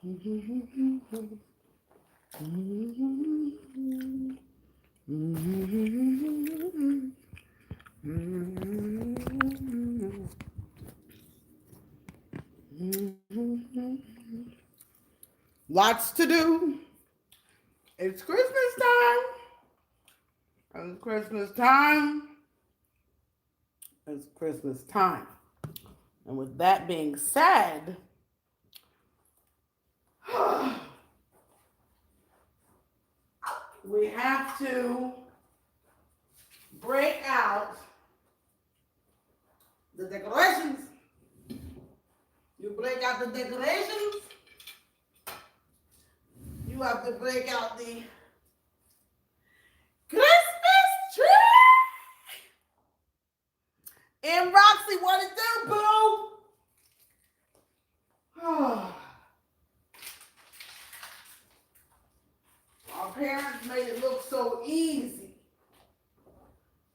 Lots to do. It's Christmas time. It's Christmas time. It's Christmas time. And with that being said, we have to break out the decorations. You break out the decorations. You have to break out the Christmas tree. And Roxy, what it do, boo? Our parents made it look so easy.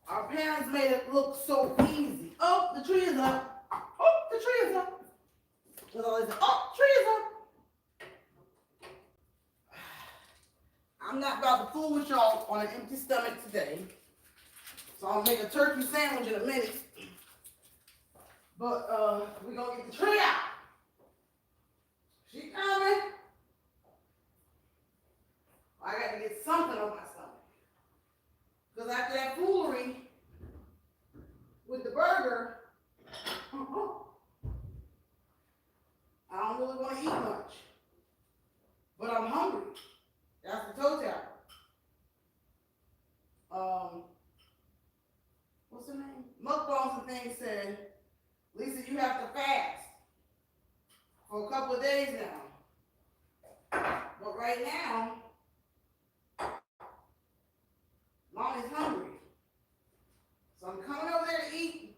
Our parents made it look so easy. Oh, the tree is up. Oh, the tree is up. Oh, tree is up. I'm not about to fool with y'all on an empty stomach today. So I'll make a turkey sandwich in a minute. But we're going to get the tree out. She coming. I got to get something on my stomach. Because after that foolery with the burger, I don't really want to eat much. But I'm hungry. That's the toe tap. What's her name? Mukbangs and things said, Lisa, you have to fast for a couple of days now. But right now, Mom is hungry. So I'm coming over there to eat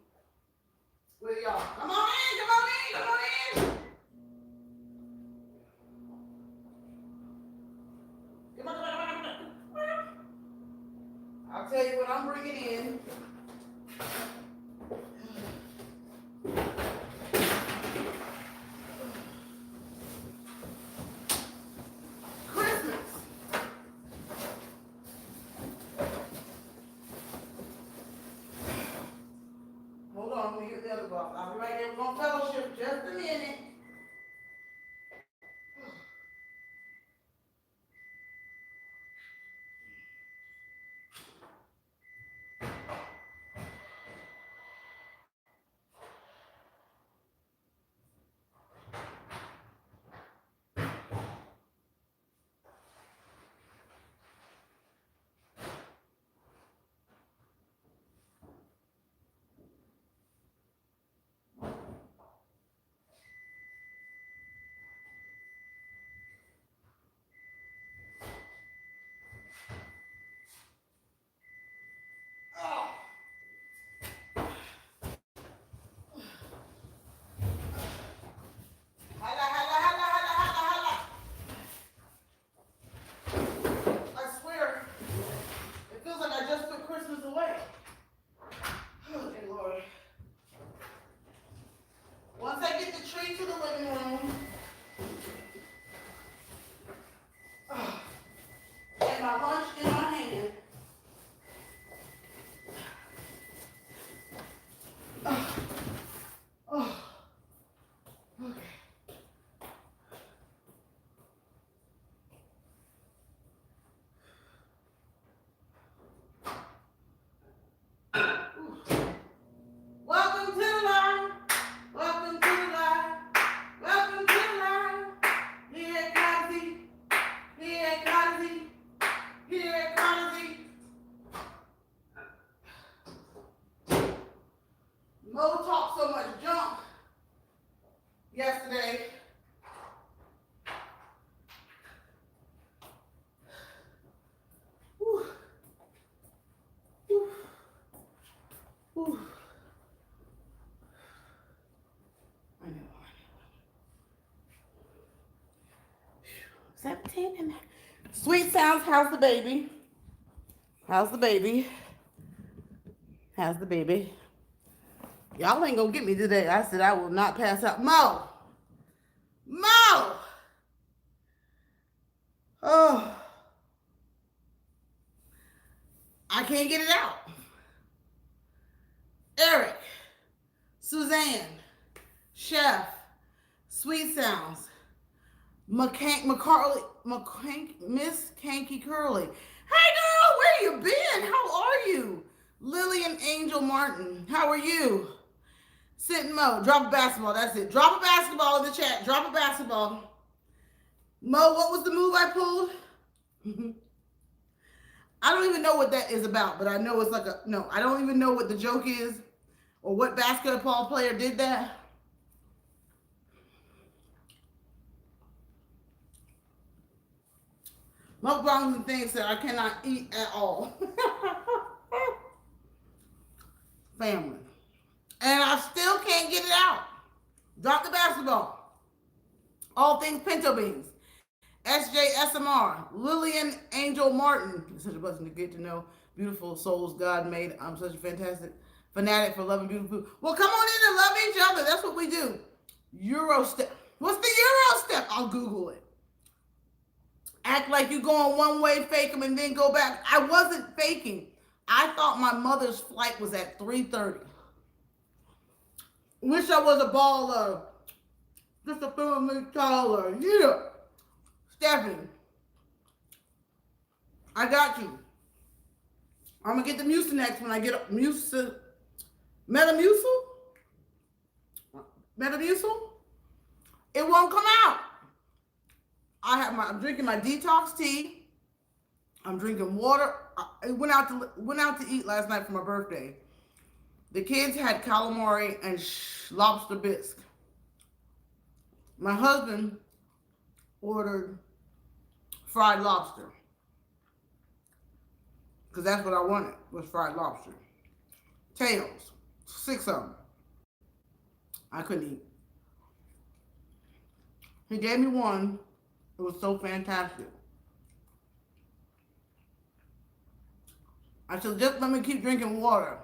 with y'all. Come on in, come on in, come on in. I'll tell you what I'm bringing in. Christmas. Hold on, let me get the other box. I'll be right there. We're going to fellowship just a minute. I swear, it feels like I just put Christmas away. Okay, Lord. Once I get the tree to the living room, and my lunch in my hand, okay. 17 and Sweet Sounds, how's the baby? How's the baby? How's the baby? Y'all ain't gonna get me today. I said I will not pass out. Mo! Oh, I can't get it out. Eric, Suzanne, Chef, Sweet Sounds, Miss Kanky Curly. Hey girl, where you been? How are you? Lillian Angel Martin, how are you? Sit Mo, drop a basketball, that's it. Drop a basketball in the chat, drop a basketball. Mo, what was the move I pulled? I don't even know what that is about, but I know it's like I don't even know what the joke is or what basketball player did that. Mukbangs and things that I cannot eat at all. Family. And I still can't get it out. Drop the basketball. All things pinto beans. SJSMR. Lillian Angel Martin. It's such a blessing to get to know beautiful souls God made. I'm such a fantastic fanatic for loving beautiful food. Well, come on in and love each other. That's what we do. Euro step. What's the Euro step? I'll Google it. Act like you going one way, fake them, and then go back. I wasn't faking. I thought my mother's flight was at 3:30. Wish I was a baller. Just a family taller. Yeah. Stephanie. I got you. I'm going to get the Mucinex when I get up. Metamucil? Metamucil? It won't come out. I'm drinking my detox tea. I'm drinking water. I went out to eat last night for my birthday. The kids had calamari and lobster bisque. My husband ordered fried lobster because that's what I wanted, was fried lobster. Tails, 6 of them. I couldn't eat. He gave me one. It was so fantastic. I said, just let me keep drinking water.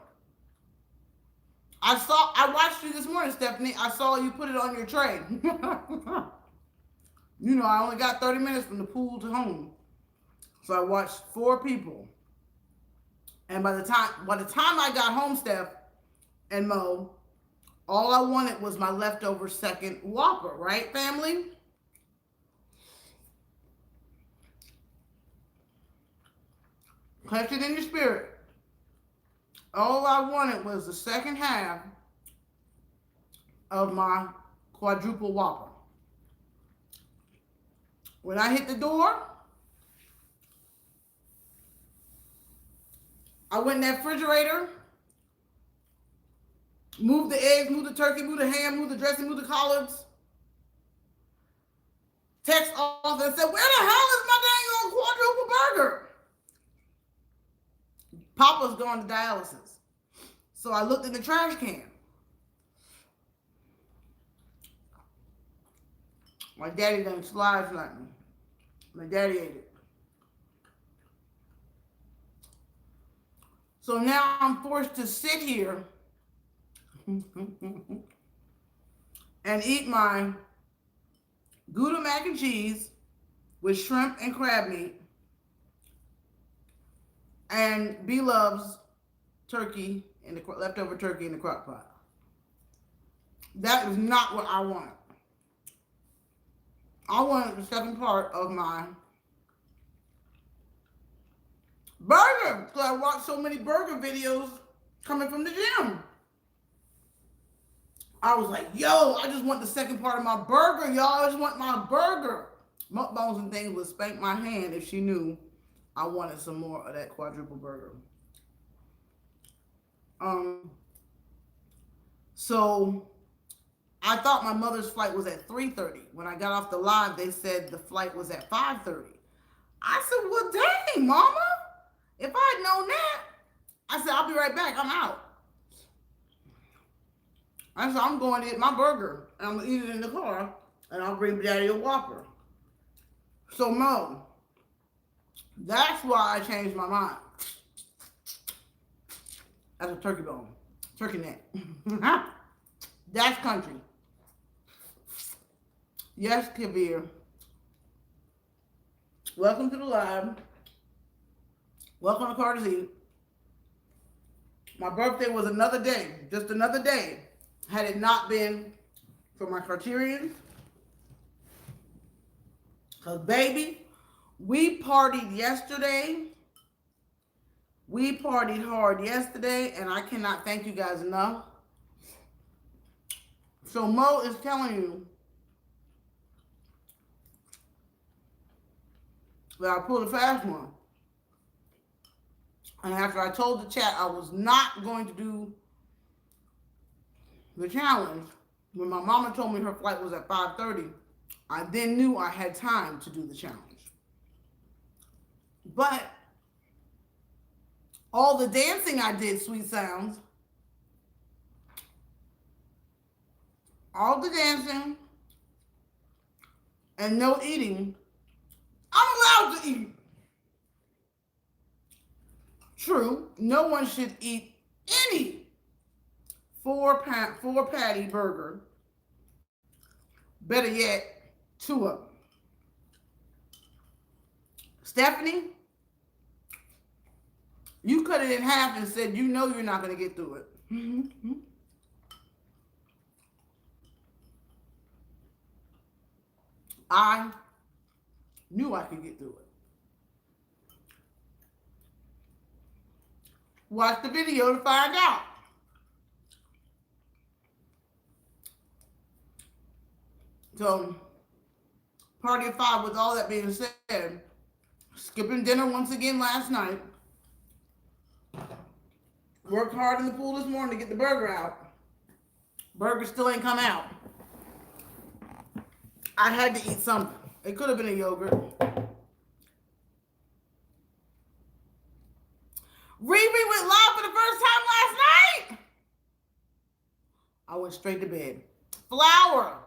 I watched you this morning, Stephanie. I saw you put it on your tray. You know, I only got 30 minutes from the pool to home. So I watched 4 people. And by the time I got home, Steph and Mo, all I wanted was my leftover second Whopper, right, family? Catch it in your spirit. All I wanted was the second half of my quadruple Whopper. When I hit the door, I went in that refrigerator, moved the eggs, moved the turkey, moved the ham, moved the dressing, moved the collards. Text off and said, where the hell is my dang old quadruple burger? Papa's going to dialysis. So I looked in the trash can. My daddy done slides like me. My daddy ate it. So now I'm forced to sit here and eat my Gouda mac and cheese with shrimp and crab meat and B Love's turkey and the leftover turkey in the crock pot. That is not what I want. I wanted the second part of my burger, because I watched so many burger videos coming from the gym. I was like, yo, I just want the second part of my burger, y'all. I just want my burger. Mukbangs and things would spank my hand if she knew I wanted some more of that quadruple burger. So I thought my mother's flight was at 3:30. When I got off the live, they said the flight was at 5:30. I said, well, dang, mama. If I had known that, I said, I'll be right back. I'm out. I said, I'm going to get my burger. And I'm going to eat it in the car. And I'll bring Daddy a Whopper. So, Mo, that's why I changed my mind. That's a turkey bone. Turkey neck. That's country. Yes, Kabir. Welcome to the live. Welcome to Carter's Eve. My birthday was another day, just another day. Had it not been for my criterions. Because, baby, we partied yesterday. We partied hard yesterday, and I cannot thank you guys enough. So Mo is telling you that I pulled a fast one. And after I told the chat I was not going to do the challenge, when my mama told me her flight was at 5:30, I then knew I had time to do the challenge. But all the dancing I did, Sweet Sounds, all the dancing and no eating, I'm allowed to eat. True, no one should eat any four patty burger. Better yet, 2 of them. Stephanie, you cut it in half and said you know you're not going to get through it. I knew I could get through it. Watch the video to find out. So, party of 5, with all that being said, skipping dinner once again last night. Worked hard in the pool this morning to get the burger out. Burger still ain't come out. I had to eat something. It could have been a yogurt. Riri went live for the first time last night. I went straight to bed. Flower.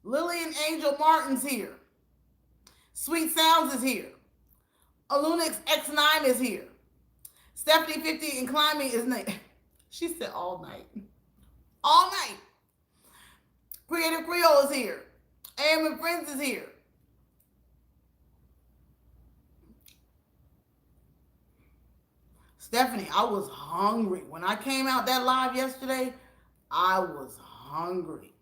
Lily and Angel Martin's here. Sweet Sounds is here. Alunix X9 is here. Stephanie 50 and Climbing is night. She said all night. All night. Creative Creole is here. AM and Friends is here. Stephanie, I was hungry. When I came out that live yesterday, I was hungry.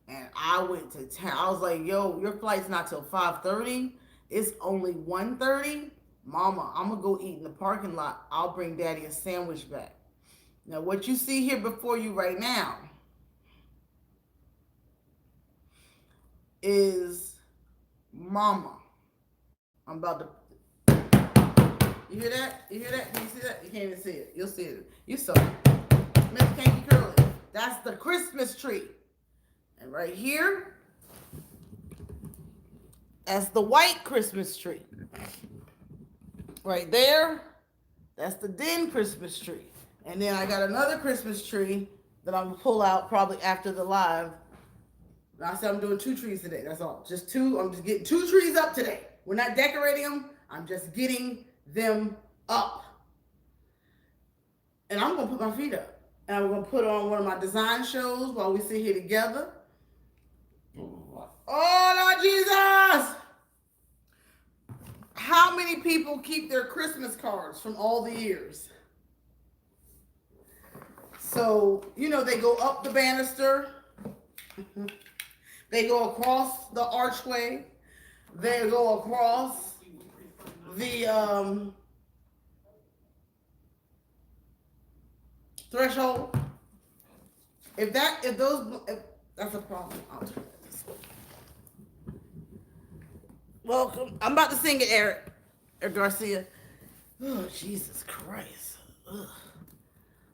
And I went to town. I was like, yo, your flight's not till 5:30. It's only 1:30. Mama, I'm going to go eat in the parking lot. I'll bring Daddy a sandwich back. Now, what you see here before you right now is Mama. I'm about to... You hear that? You hear that? Can you see that? You can't even see it. You'll see it. You saw it. Miss Kanky Curly. That's the Christmas tree. And right here, that's the white Christmas tree. Right there, that's the Den Christmas tree. And then I got another Christmas tree that I'm gonna pull out probably after the live. I said I'm doing 2 trees today, that's all. Just 2, I'm just getting 2 trees up today. We're not decorating them, I'm just getting them up. And I'm gonna put my feet up. And I'm gonna put on one of my design shows while we sit here together. Oh, Lord Jesus! How many people keep their Christmas cards from all the years? So, you know, they go up the banister. They go across the archway. They go across the threshold. If that's a problem, I'll turn it this way. Welcome. I'm about to sing it, Eric Garcia. Oh, Jesus Christ. Ugh.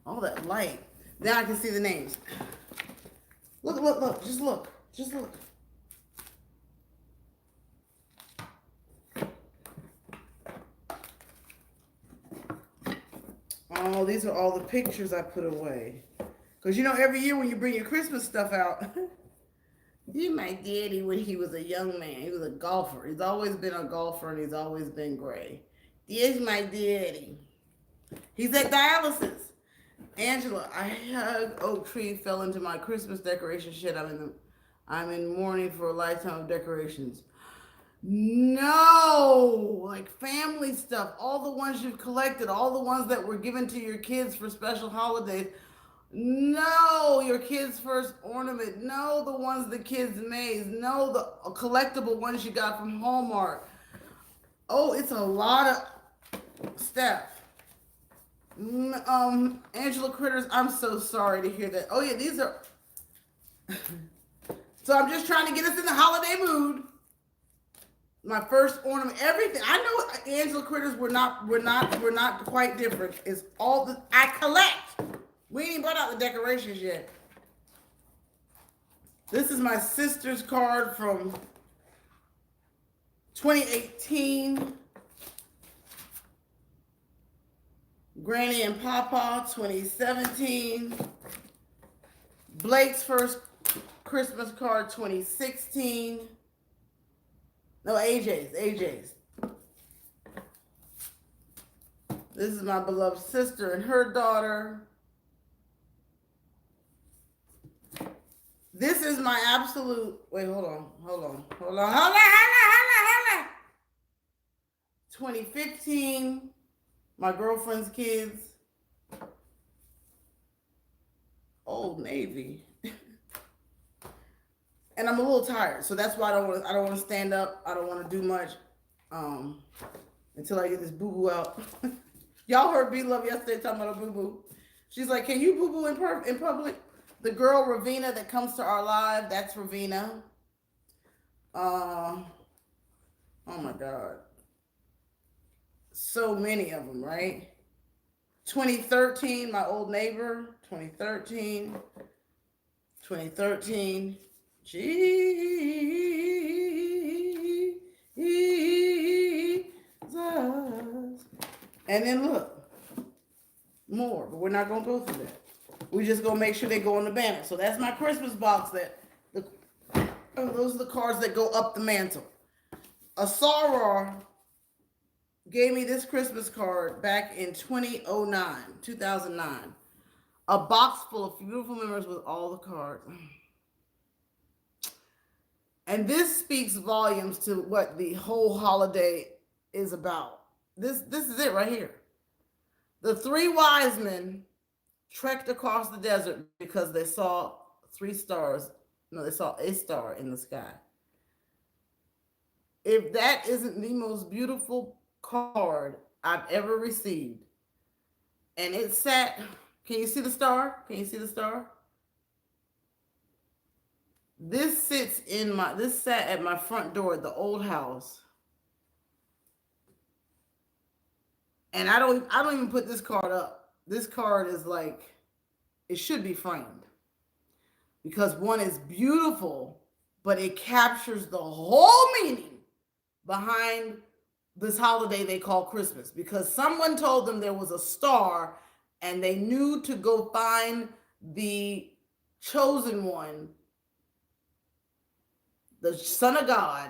All that light. Now I can see the names. Look, look, look. Just look. Just look. Oh, these are all the pictures I put away. Because, you know, every year when you bring your Christmas stuff out, you my daddy when he was a young man. He was a golfer. He's always been a golfer and he's always been gray. There's my daddy. He's at dialysis. Angela, I hug oak tree, fell into my Christmas decoration shit. I'm in mourning for a lifetime of decorations. No, like family stuff, all the ones you've collected, all the ones that were given to your kids for special holidays. No, your kid's first ornament. No, the ones the kids made. No, the collectible ones you got from Hallmark. Oh, it's a lot of stuff. Angela Critters, I'm so sorry to hear that. Oh yeah, these are. So I'm just trying to get us in the holiday mood. My first ornament, everything. I know Angela Critters we're not quite different. It's all the I collect. We ain't even brought out the decorations yet. This is my sister's card from 2018. Granny and Papa 2017. Blake's first Christmas card 2016. No, AJ's. This is my beloved sister and her daughter. This is my absolute, wait, hold on. 2015, my girlfriend's kids. Old Navy. And I'm a little tired, so that's why I don't want to stand up. I don't want to do much until I get this boo-boo out. Y'all heard B-Love yesterday talking about a boo-boo. She's like, can you boo-boo in public? The girl, Ravina, that comes to our live, that's Ravina. Oh my God. So many of them, right? 2013, my old neighbor, 2013. Jesus. And then look, more, but we're not going to go through that. We just gonna make sure they go on the banner. So that's my Christmas box. Those are the cards that go up the mantle. Asara gave me this Christmas card back in 2009. A box full of beautiful memories with all the cards. And this speaks volumes to what the whole holiday is about. This is it right here. The three wise men trekked across the desert because they saw three stars. No, they saw a star in the sky. If that isn't the most beautiful card I've ever received, and it sat, can you see the star? This sat at my front door at the old house. And I don't even put this card up. This card is like, it should be framed. Because one is beautiful, but it captures the whole meaning behind this holiday they call Christmas. Because someone told them there was a star and they knew to go find the chosen one, the Son of God,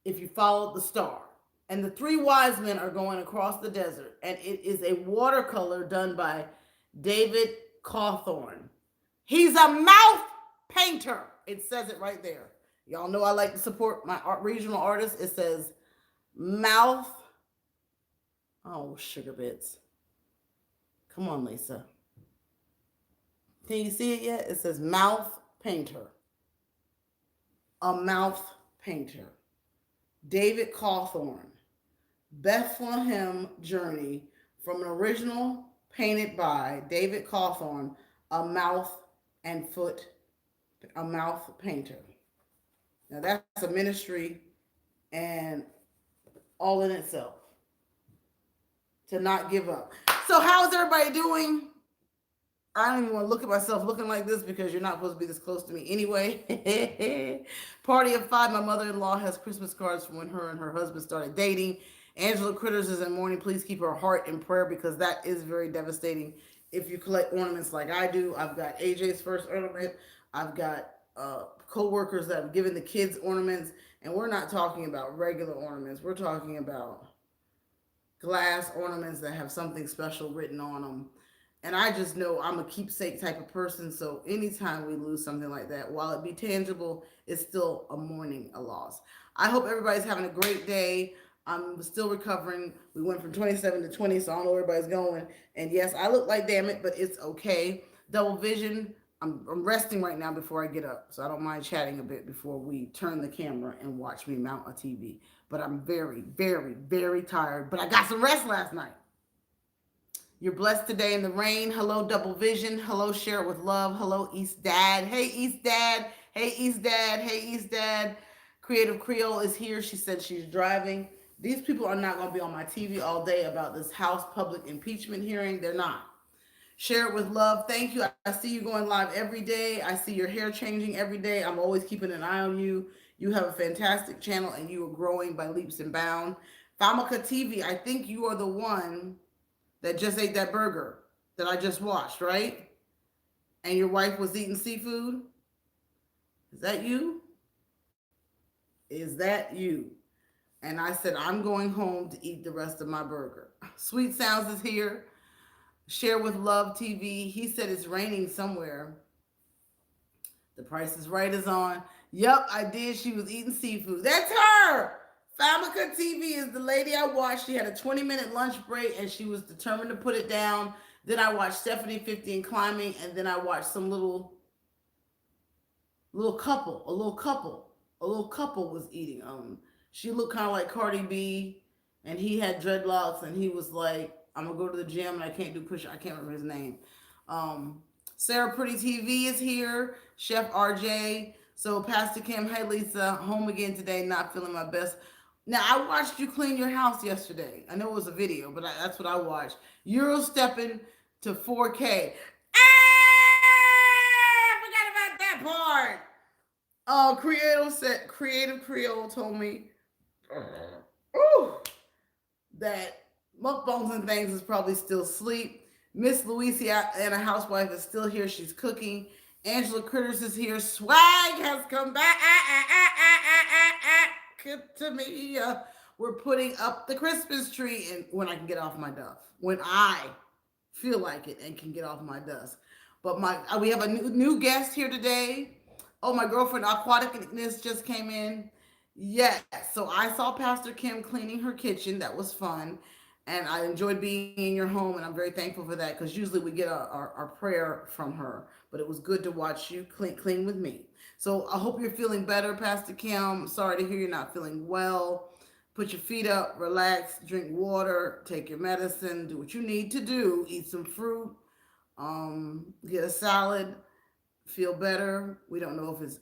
if you followed the star. And the three wise men are going across the desert. And it is a watercolor done by David Cawthorn. He's a mouth painter. It says it right there. Y'all know I like to support my regional artists. It says mouth. Oh, sugar bits. Come on, Lisa. Can you see it yet? It says mouth painter. A mouth painter. David Cawthorn. Bethlehem Journey, from an original painted by David Cawthorn, a mouth painter. Now that's a ministry and all in itself. To not give up. So how's everybody doing? I don't even want to look at myself looking like this because you're not supposed to be this close to me anyway. Party of 5. My mother-in-law has Christmas cards from when her and her husband started dating. Angela Critters is in mourning. Please keep her heart in prayer because that is very devastating. If you collect ornaments like I do, I've got AJ's first ornament. I've got co-workers that have given the kids ornaments. And we're not talking about regular ornaments. We're talking about glass ornaments that have something special written on them. And I just know I'm a keepsake type of person. So anytime we lose something like that, while it be tangible, it's still a mourning, a loss. I hope everybody's having a great day. I'm still recovering. We went from 27 to 20, so I don't know where everybody's going. And yes, I look like damn it, but it's okay. Double vision. I'm resting right now before I get up, so I don't mind chatting a bit before we turn the camera and watch me mount a TV. But I'm very, very, very tired. But I got some rest last night. You're blessed today in the rain. Hello, Double Vision. Hello, Share It With Love. Hello, East Dad. Hey, East Dad. Hey, East Dad. Hey, East Dad. Creative Creole is here. She said she's driving. These people are not going to be on my TV all day about this House public impeachment hearing. They're not. Share It With Love. Thank you. I see you going live every day. I see your hair changing every day. I'm always keeping an eye on you. You have a fantastic channel and you are growing by leaps and bounds. Famaka TV, I think you are the one that just ate that burger that I just watched, right? And your wife was eating seafood? Is that you? Is that you? And I said, I'm going home to eat the rest of my burger. Sweet Sounds is here. Share With Love TV. He said it's raining somewhere. The Price is Right is on. Yup, I did. She was eating seafood. That's her. Famika TV is the lady I watched. She had a 20-minute lunch break and she was determined to put it down. Then I watched Stephanie 50 and Climbing, and then I watched some little couple. A little couple was eating. She looked kind of like Cardi B, and he had dreadlocks, and he was like, I'm gonna go to the gym and I can't do push. I can't remember his name. Sarah Pretty TV is here. Chef RJ. So Pastor Kim, hey Lisa, home again today, not feeling my best. Now, I watched you clean your house yesterday. I know it was a video, but that's what I watched. Euro stepping to 4K. I forgot about that part. Creative Creole told me that mukbangs and things is probably still asleep. Miss Louisiana Housewife is still here. She's cooking. Angela Critters is here. Swag has come back to me. We're putting up the Christmas tree, and when I can get off my duff, when I feel like it and can get off my dust. But we have a new guest here today. Oh, my girlfriend Aquaticness just came in. Yes, so I saw Pastor Kim cleaning her kitchen. That was fun. And I enjoyed being in your home, and I'm very thankful for that because usually we get our prayer from her. But it was good to watch you clean with me. So I hope you're feeling better, Pastor Kim. Sorry to hear you're not feeling well. Put your feet up, relax, drink water, take your medicine, do what you need to do, eat some fruit, get a salad, feel better. We don't know if it's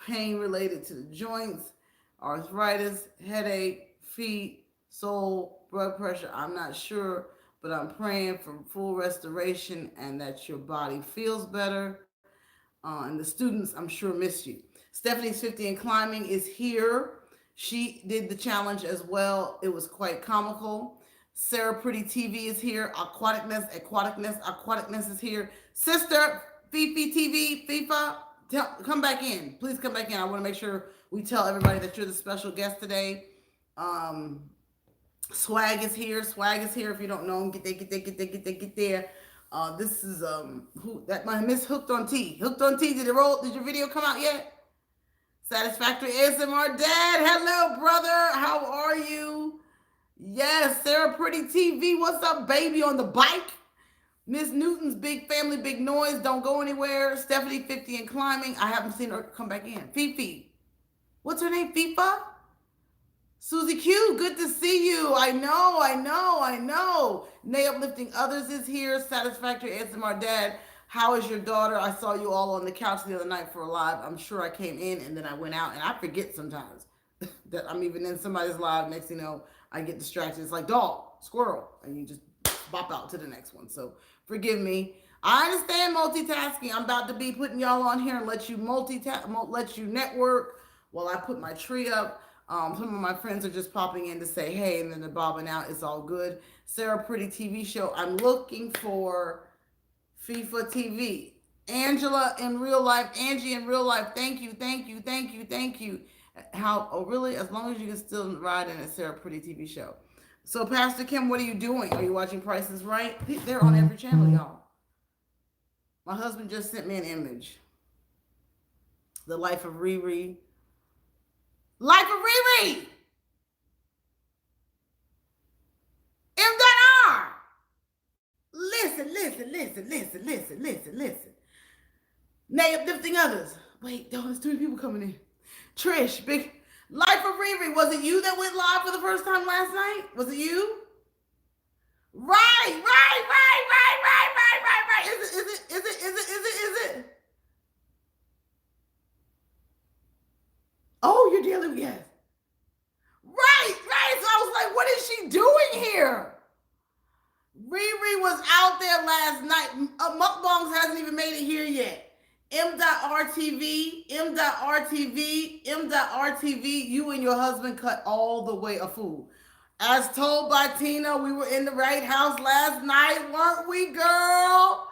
pain related to the joints, arthritis, headache, feet, soul, blood pressure. I'm not sure, but I'm praying for full restoration and that your body feels better. And the students, I'm sure, miss you. Stephanie's 50 and Climbing is here. She did the challenge as well. It was quite comical. Sarah Pretty TV is here. Aquaticness is here. Sister Fifi TV, FIFA, come back in. Please come back in. I want to make sure we tell everybody that you're the special guest today. Swag is here. If you don't know him, get there. This is my Miss Hooked on Tea. Hooked on Tea. Did your video come out yet? Satisfactory ASMR Dad. Hello, brother. How are you? Yes, Sarah Pretty TV. What's up, baby, on the bike? Miss Newton's Big Family, Big Noise. Don't go anywhere. Stephanie 50 and Climbing. I haven't seen her come back in. Fifi. What's her name? FIFA? Susie Q, good to see you. I know. Nay Uplifting Others is here. Satisfactory ASMR Dad. How is your daughter? I saw you all on the couch the other night for a live. I'm sure I came in and then I went out, and I forget sometimes that I'm even in somebody's live. Next thing you know, I get distracted. It's like dog, squirrel, and you just bop out to the next one. So forgive me. I understand multitasking. I'm about to be putting y'all on here and let you let you network while I put my tree up. Some of my friends are just popping in to say hey, and then they're bobbing out. It's all good. Sarah Pretty TV show. I'm looking for FIFA TV. Angela in real life. Angie in real life. Thank you. Really? As long as you can still ride in a Sarah Pretty TV show. So Pastor Kim, what are you doing? Are you watching Price is Right? They're on every channel, y'all. My husband just sent me an image. The life of Riri. Life of Riri! M.R. Listen. Nay, uplifting others. Wait, there's too many people coming in. Trish, big Life of Riri. Was it you that went live for the first time last night? Was it you? Right. Is it? Oh, you're dealing with yes. Right. So I was like, what is she doing here? Riri was out there last night. Mukbangs hasn't even made it here yet. M.RTV, you and your husband cut all the way a fool. As told by Tina, we were in the right house last night, weren't we, girl?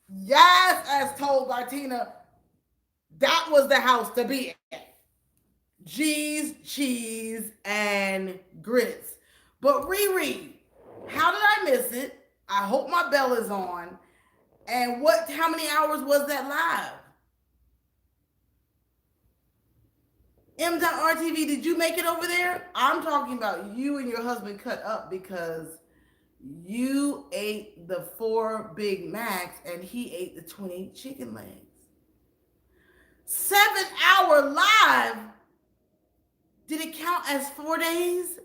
Yes, as told by Tina, that was the house to be at. G's, cheese, and grits. But Riri, how did I miss it? I hope my bell is on. And how many hours was that live? M.RTV, did you make it over there? I'm talking about you and your husband cut up because you ate the 4 Big Macs and he ate the 20 chicken legs. 7-hour live. Did it count as 4 days?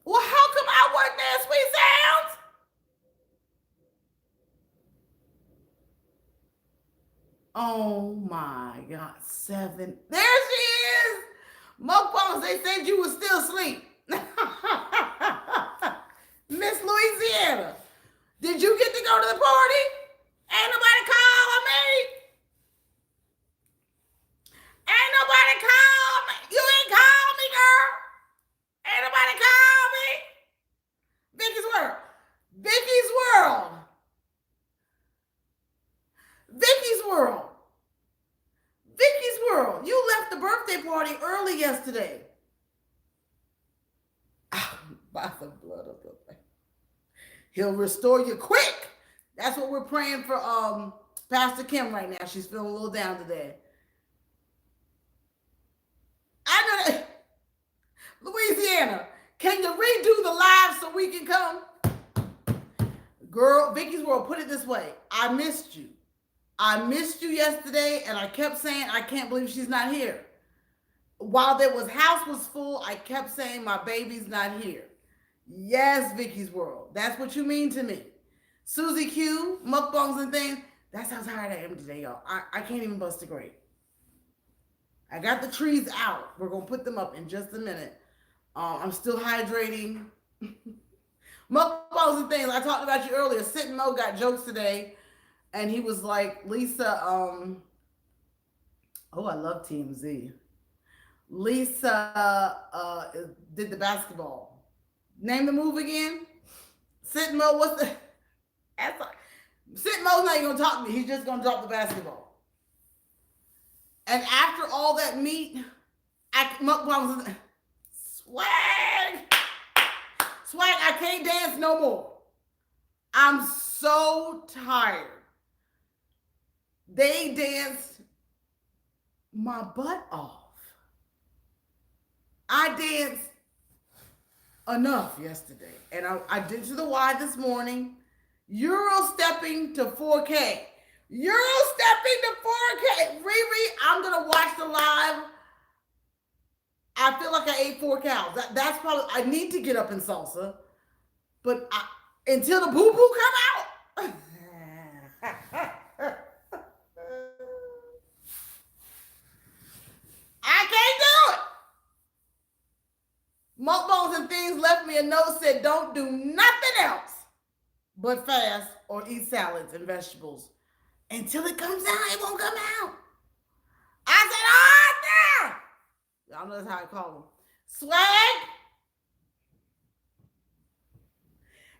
Well, how come I wasn't there, Sweet Sounds? Oh my God, 7. There she is. Mukbangs, they said you were still asleep. Miss Louisiana, did you get to go to the party? Ain't nobody calling me. You ain't called me, girl. Ain't nobody call me. Vicky's World. You left the birthday party early yesterday. By the blood of the Lamb. He'll restore you quick. That's what we're praying for Pastor Kim right now. She's feeling a little down today. I know that. Louisiana, can you redo the live so we can come? Girl, Vicky's World, put it this way. I missed you yesterday, and I kept saying, I can't believe she's not here. While house was full, I kept saying, my baby's not here. Yes, Vicky's World. That's what you mean to me. Susie Q, mukbangs and things. That's how tired I am today, y'all. I can't even bust a grape. I got the trees out. We're going to put them up in just a minute. I'm still hydrating. Mukbangs and things. I talked about you earlier. Sit and Mo got jokes today. And he was like, Lisa, oh, I love Team Z. Lisa did the basketball. Name the move again. Sit and Mo, what's the... Sit Mo's not even going to talk to me. He's just going to drop the basketball. And after all that meat, mukbangs, swag, I can't dance no more. I'm so tired. They danced my butt off. I danced enough yesterday. And I did to the Y this morning. Euro stepping to 4K. Riri, I'm going to watch the live. I feel like I ate 4 cows. That's probably, I need to get up in salsa. But until the boo-boo come out. I can't do it. Mukbangs and things left me a note, said don't do nothing else but fast or eat salads and vegetables. Until it comes out, it won't come out. I said, oh, no. Y'all know that's how I call them. Swag.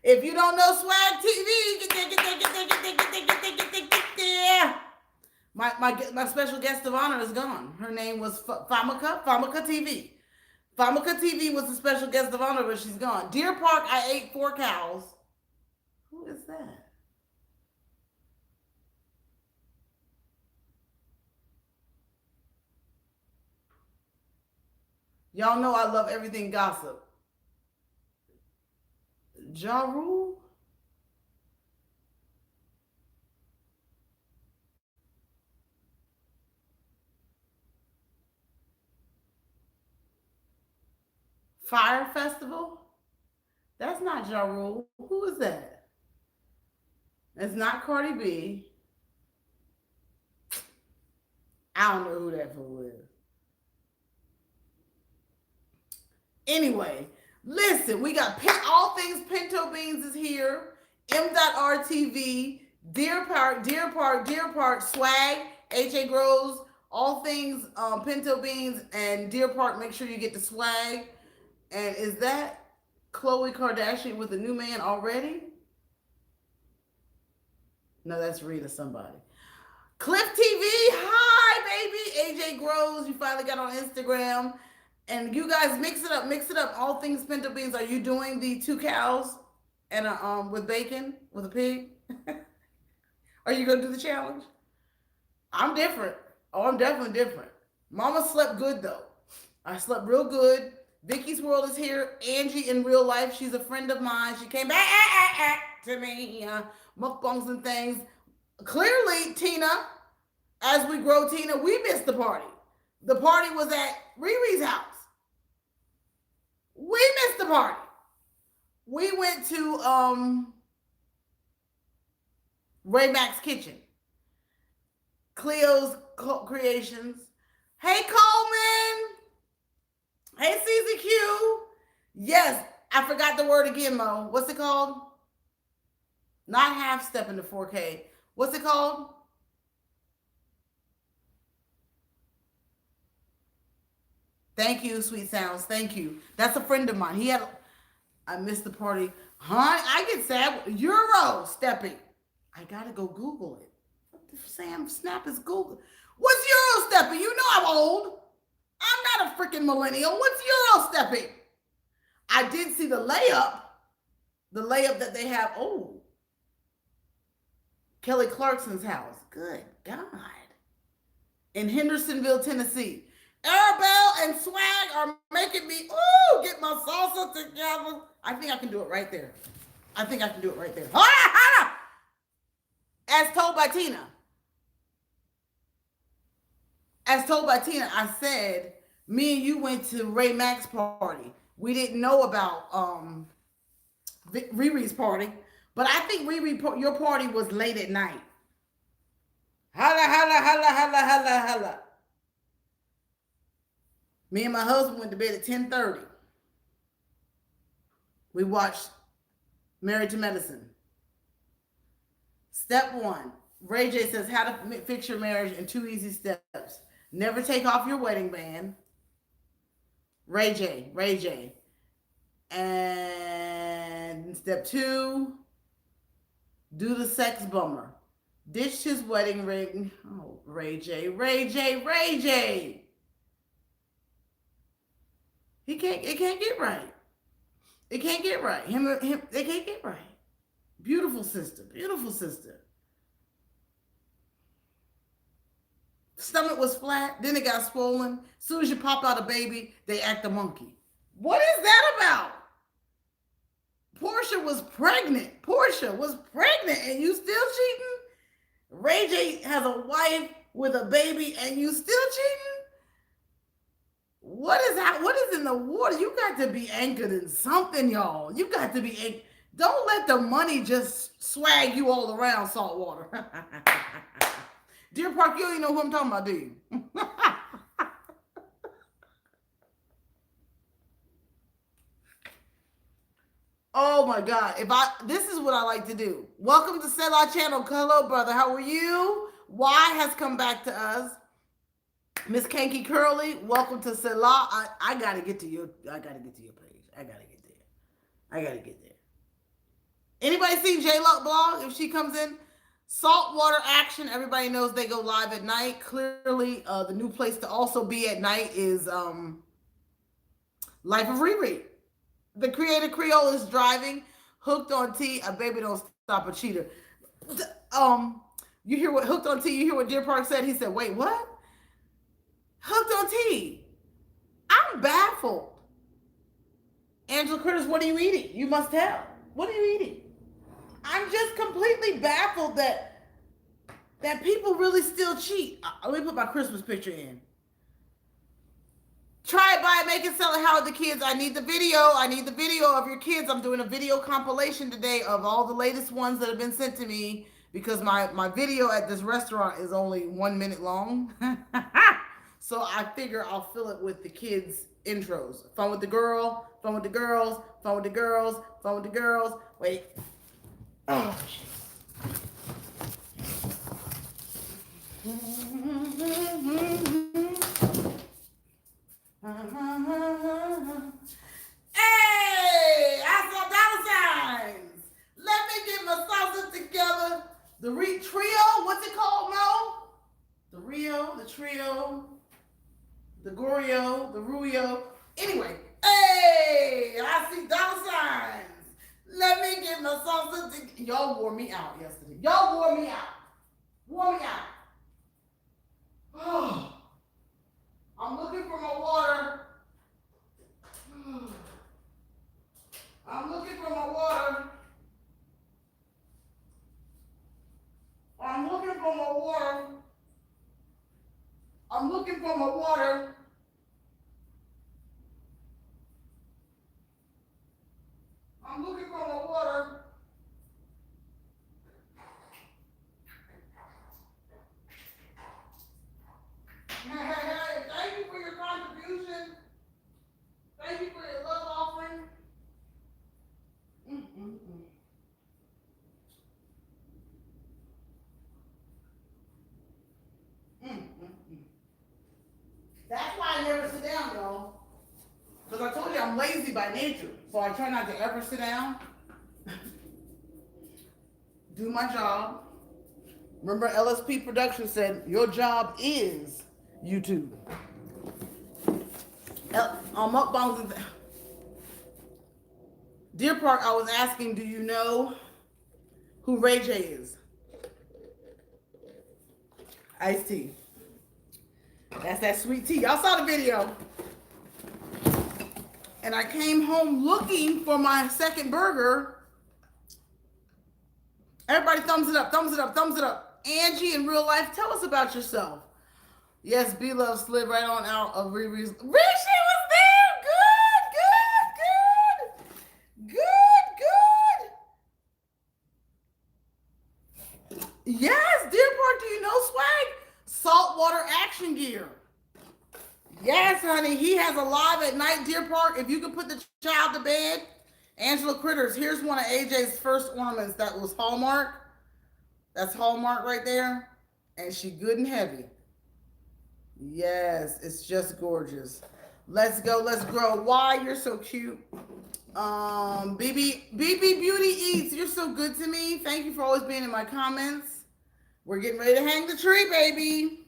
If you don't know Swag TV, my special guest of honor is gone. Her name was Famaka TV. Famaka TV was the special guest of honor, but she's gone. Deer Park, I ate 4 cows. Who is that? Y'all know I love everything gossip. Ja Rule? Fire Festival? That's not Ja Rule. Who is that? It's not Cardi B. I don't know who that fool is. Anyway, listen, we got all things Pinto Beans is here. M.RTV, Deer Park, Deer Park, Deer Park, Swag, H.A. Groves, all things Pinto Beans and Deer Park. Make sure you get the swag. And is that Khloe Kardashian with a new man already? No, that's Rita somebody. Cliff TV, hi baby. AJ Groves, you finally got on Instagram. And you guys mix it up, mix it up. All things pinto beans. Are you doing the 2 cows and with bacon with a pig? Are you gonna do the challenge? I'm different. Oh, I'm definitely different. Mama slept good though. I slept real good. Vicky's World is here. Angie in real life, she's a friend of mine. She came back to me, mukbangs and things. Clearly, Tina, as we grow, Tina, we missed the party. The party was at Riri's house. We missed the party. We went to Ray Mac's kitchen. Cleo's Creations. Hey, Coleman. Hey, CZQ. Yes, I forgot the word again, Mo. What's it called? Not half step into 4K. What's it called? Thank you, Sweet Sounds. Thank you. That's a friend of mine. I missed the party. Huh? I get sad. Euro stepping. I gotta go Google it. What the Sam Snap is Google? What's Euro stepping? You know I'm old. I'm not a freaking millennial. What's Euro stepping? I did see the layup. The layup that they have. Oh. Kelly Clarkson's house. Good God. In Hendersonville, Tennessee. Arabelle and Swag are making me, get my salsa together. I think I can do it right there. As told by Tina. I said, me and you went to Ray Mac's party. We didn't know about Riri's party, but I think your party was late at night. Holla, holla, holla, holla, holla, holla. Me and my husband went to bed at 10:30. We watched Married to Medicine. Step 1. Ray J says how to fix your marriage in 2 easy steps. Never take off your wedding band. Ray J. And step 2, do the sex bummer. Ditch his wedding ring. Oh, Ray J. It can't get right. They can't get right. They can't get right. Beautiful sister. Stomach was flat, then it got swollen. As soon as you pop out a baby, they act a monkey. What is that about? Portia was pregnant, and you still cheating? Ray J has a wife with a baby, and you still cheating? What is that? What is in the water? You got to be anchored in something, y'all. You got to be anchored. Don't let the money just swag you all around saltwater. Deer Park, you don't even know who I'm talking about, do you? Oh my God. This is what I like to do. Welcome to Selah Channel. Hello, brother. How are you? Y has come back to us. Miss Kanky Curly, welcome to Selah. I gotta get to your page. I gotta get there. Anybody see J Luck blog? If she comes in, Saltwater Action. Everybody knows they go live at night. Clearly, the new place to also be at night is Life of Riri. The creator Creole is driving, hooked on tea. A baby don't stop a cheater. You hear what hooked on tea? You hear what Deer Park said? He said, "Wait, what? Hooked on tea? I'm baffled." Angela Critters, what are you eating? You must tell. What are you eating? I'm just completely baffled that people really still cheat. Let me put my Christmas picture in. Try it, buy it, make it, sell it. How are the kids? I need the video. I need the video of your kids. I'm doing a video compilation today of all the latest ones that have been sent to me because my video at this restaurant is only 1 minute long. So I figure I'll fill it with the kids' intros. Fun with the girl, fun with the girls, fun with the girls, fun with the girls. Wait. Oh, jeez. Hey, I saw dollar signs. Let me get my salsa together. The trio, what's it called, Mo? The Rio, the trio, the Gorio, the Ruyo. Anyway, hey, I see dollar signs. Let me get my salsa together. Y'all wore me out yesterday. Y'all wore me out. Wore me out. Oh, I'm looking for my water. I'm looking for my water. I'm looking for my water. I'm looking for my water. I'm looking for my water. Hey, thank you for your contribution. Thank you for your love offering. That's why I never sit down, y'all. Because I told you I'm lazy by nature. So I try not to ever sit down. Do my job. Remember LSP Production said, your job is YouTube. On mukbangs and Deer Park, I was asking, do you know who Ray J is? Iced tea. That's that sweet tea. Y'all saw the video. And I came home looking for my second burger. Everybody thumbs it up, thumbs it up, thumbs it up. Angie, in real life, tell us about yourself. Yes, B-Love slid right on out of Riri's. Rishi was there! Good! Yes, Deer Park, do you know swag? Saltwater action gear. Yes, honey, he has a live at night, Deer Park. If you can put the child to bed. Angela Critters, here's one of AJ's first ornaments that was Hallmark. That's Hallmark right there. And she good and heavy. Yes, it's just gorgeous. Let's go, let's grow. Why, you're so cute. BB Beauty Eats, you're so good to me. Thank you for always being in my comments. We're getting ready to hang the tree, baby.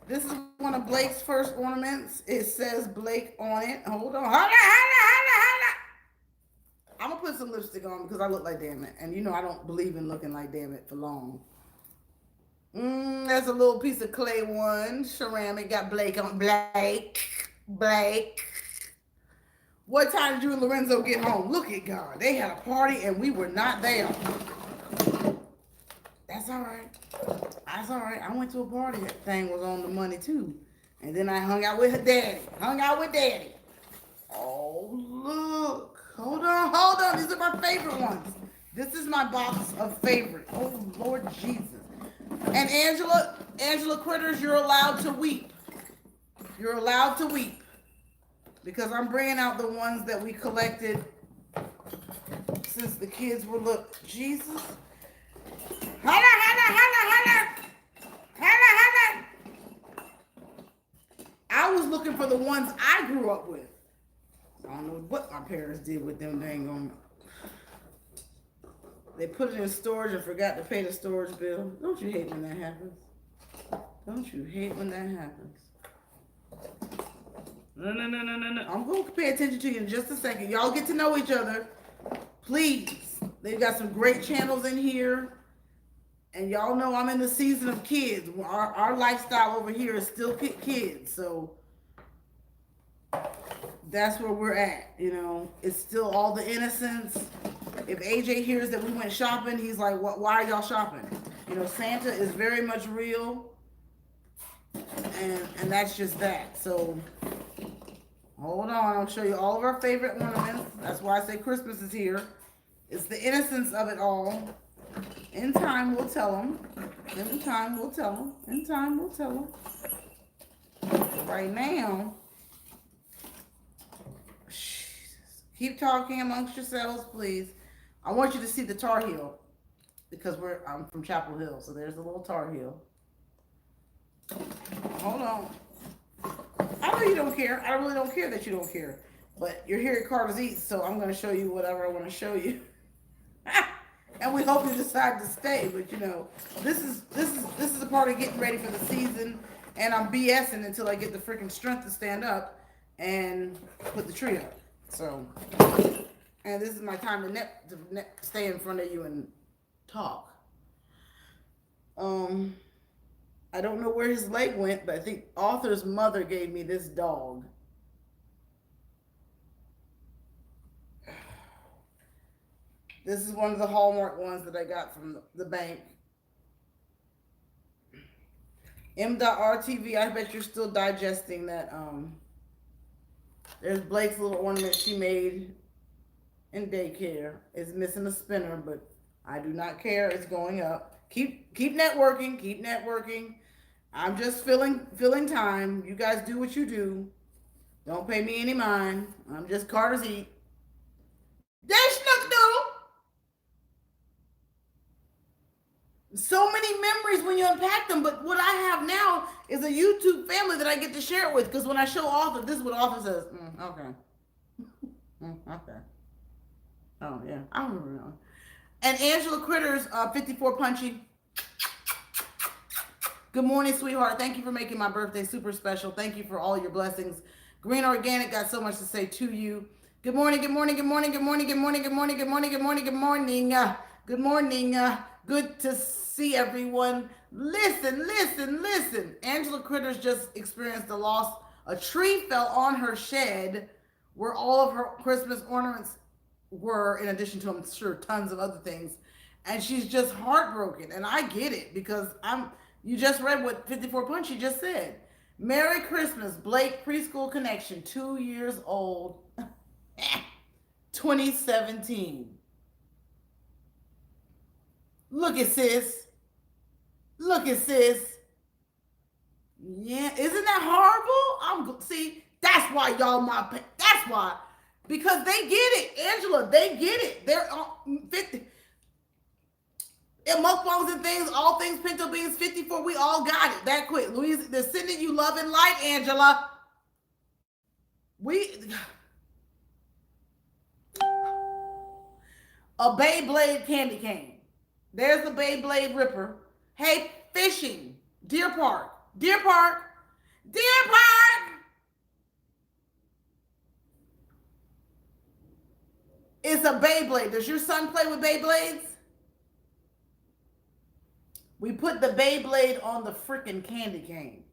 This is one of Blake's first ornaments. It says Blake on it. Hold on. Hold on. I'm going to put some lipstick on because I look like damn it. And you know I don't believe in looking like damn it for long. That's a little piece of clay one. Ceramic. Got Blake on. Blake. What time did you and Lorenzo get home? Look at God. They had a party and we were not there. That's all right. That's all right. I went to a party. That thing was on the money too. And then I hung out with her daddy. Oh, look. Hold on. These are my favorite ones. This is my box of favorites. Oh, Lord Jesus. And Angela Critters, you're allowed to weep. You're allowed to weep. Because I'm bringing out the ones that we collected since the kids were little. Jesus. Holla. I was looking for the ones I grew up with. I don't know what my parents did with them dang on. They put it in storage and forgot to pay the storage bill. Don't you hate when that happens? No. I'm going to pay attention to you in just a second. Y'all get to know each other. Please. They've got some great channels in here. And y'all know I'm in the season of kids. Our lifestyle over here is still kids. So that's where we're at. You know, it's still all the innocence. If AJ hears that we went shopping, he's like, why are y'all shopping? You know, Santa is very much real. And that's just that. So hold on, I'll show you all of our favorite ornaments. That's why I say Christmas is here. It's the innocence of it all. In time, we'll tell them. In time, we'll tell them. In time, we'll tell them. Right now, Jesus. Keep talking amongst yourselves, please. I want you to see the Tar Heel because I'm from Chapel Hill, so there's a little Tar Heel. Hold on. I know you don't care. I really don't care that you don't care. But you're here at Carter's Eats, so I'm going to show you whatever I want to show you. And we hope you decide to stay. But you know, this is a part of getting ready for the season. And I'm BSing until I get the freaking strength to stand up and put the tree up. So, and this is my time to stay in front of you and talk. I don't know where his leg went, but I think Arthur's mother gave me this dog. This is one of the Hallmark ones that I got from the bank. M.RTV, I bet you're still digesting that. There's Blake's little ornament she made in daycare. It's missing a spinner, but I do not care. It's going up. Keep networking. Keep networking. I'm just filling time. You guys do what you do. Don't pay me any mind. I'm just Carter's Eat. There's Snook-Doodle. So many memories when you unpack them, but what I have now is a YouTube family that I get to share it with, because when I show Arthur, this is what Arthur says. Okay. Okay. Oh, yeah. I don't remember now. And Angela Critters, 54 Punchy. Good morning, sweetheart. Thank you for making my birthday super special. Thank you for all your blessings. Green Organic got so much to say to you. Good morning, good morning, good morning, good morning, good morning, good morning, good morning, good morning, good morning. Good morning. Good to see everyone. Listen. Angela Critters just experienced a loss. A tree fell on her shed where all of her Christmas ornaments were, in addition to, I'm sure, tons of other things. And she's just heartbroken. And I get it, because you just read what 54 Punchy just said. Merry Christmas, Blake Preschool Connection, 2 years old, 2017. Look at sis. Yeah, isn't that horrible? See, that's why y'all that's why. Because they get it, Angela, they get it. They're 50. Mukbangs and things, all things pinto beans, 54, we all got it that quick. Louise, they're sending you love and light, Angela. A Beyblade candy cane. There's the Beyblade Ripper. Hey, fishing. Deer Park. It's a Beyblade. Does your son play with Beyblades? We put the Beyblade on the freaking candy cane.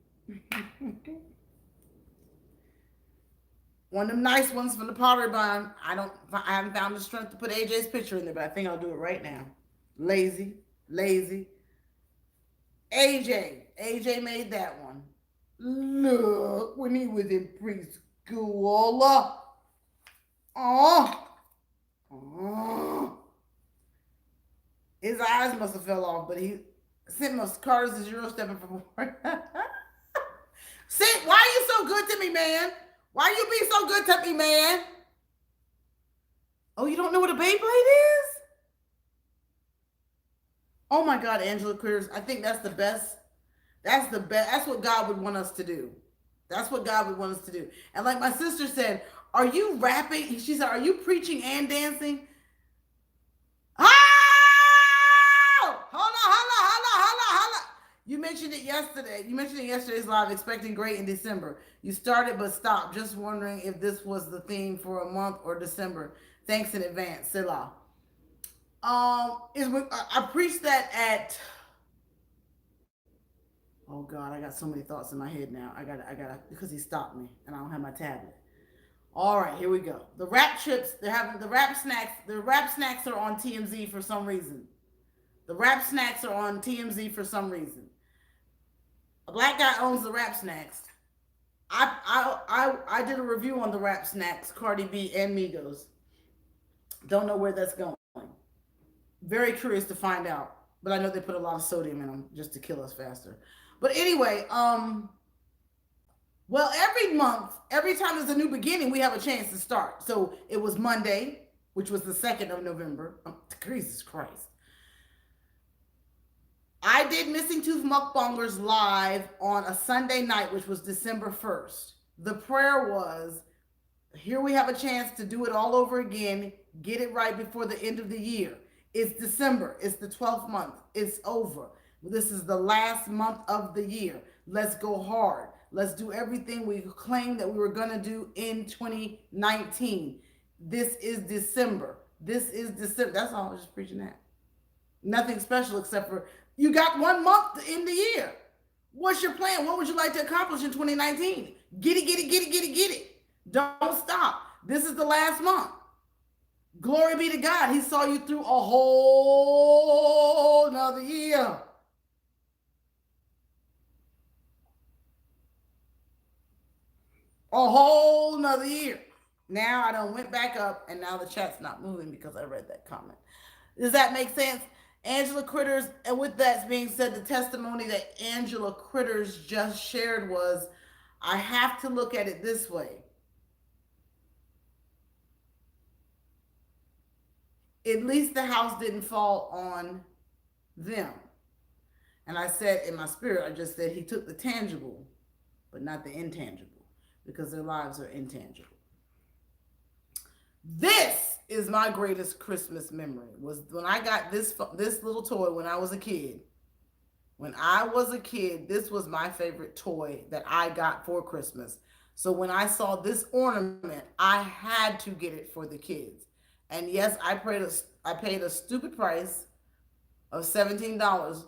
One of them nice ones from the Pottery Barn. I haven't found the strength to put AJ's picture in there, but I think I'll do it right now. Lazy. AJ made that one. Look, when he was in preschool. Oh. His eyes must have fell off, but he sent us Carter's is Euro stepping for more. Why are you so good to me, man? Why you be so good to me, man? Oh, you don't know what a Beyblade is? Oh my God, Angela Critters. I think that's the best. That's the best. That's what God would want us to do. And like my sister said, are you rapping? She said, are you preaching and dancing? Oh! Holla. You mentioned it yesterday. You mentioned it yesterday's live, expecting great in December. You started but stopped. Just wondering if this was the theme for a month or December. Thanks in advance, Selah. I preached that at. Oh God, I got so many thoughts in my head now. Because he stopped me, and I don't have my tablet. All right, here we go. The rap chips. They're having the rap snacks. The rap snacks are on TMZ for some reason. The rap snacks are on TMZ for some reason. A black guy owns the rap snacks. I did a review on the rap snacks, Cardi B and Migos. Don't know where that's going. Very curious to find out. But I know they put a lot of sodium in them just to kill us faster. But anyway, well, every month, every time there's a new beginning, we have a chance to start. So it was Monday, which was the 2nd of November. Jesus Christ. I did Missing Tooth Mukbangers live on a Sunday night, which was December 1st. The prayer was, here we have a chance to do it all over again, get it right before the end of the year. It's December. It's the 12th month. It's over. This is the last month of the year. Let's go hard. Let's do everything we claimed that we were going to do in 2019. This is December. This is December. That's all. I was just preaching that. Nothing special except for you got 1 month to end the year. What's your plan? What would you like to accomplish in 2019? Get it, get it, get it, get it, get it. Don't stop. This is the last month. Glory be to God. He saw you through a whole nother year. A whole nother year. Now I done went back up and now the chat's not moving because I read that comment. Does that make sense? Angela Critters, and with that being said, the testimony that Angela Critters just shared was, I have to look at it this way. At least the house didn't fall on them. And I said in my spirit, I just said he took the tangible, but not the intangible, because their lives are intangible. This is my greatest Christmas memory, was when I got this little toy when I was a kid. When I was a kid, this was my favorite toy that I got for Christmas. So when I saw this ornament, I had to get it for the kids. And yes, I paid a stupid price of $17,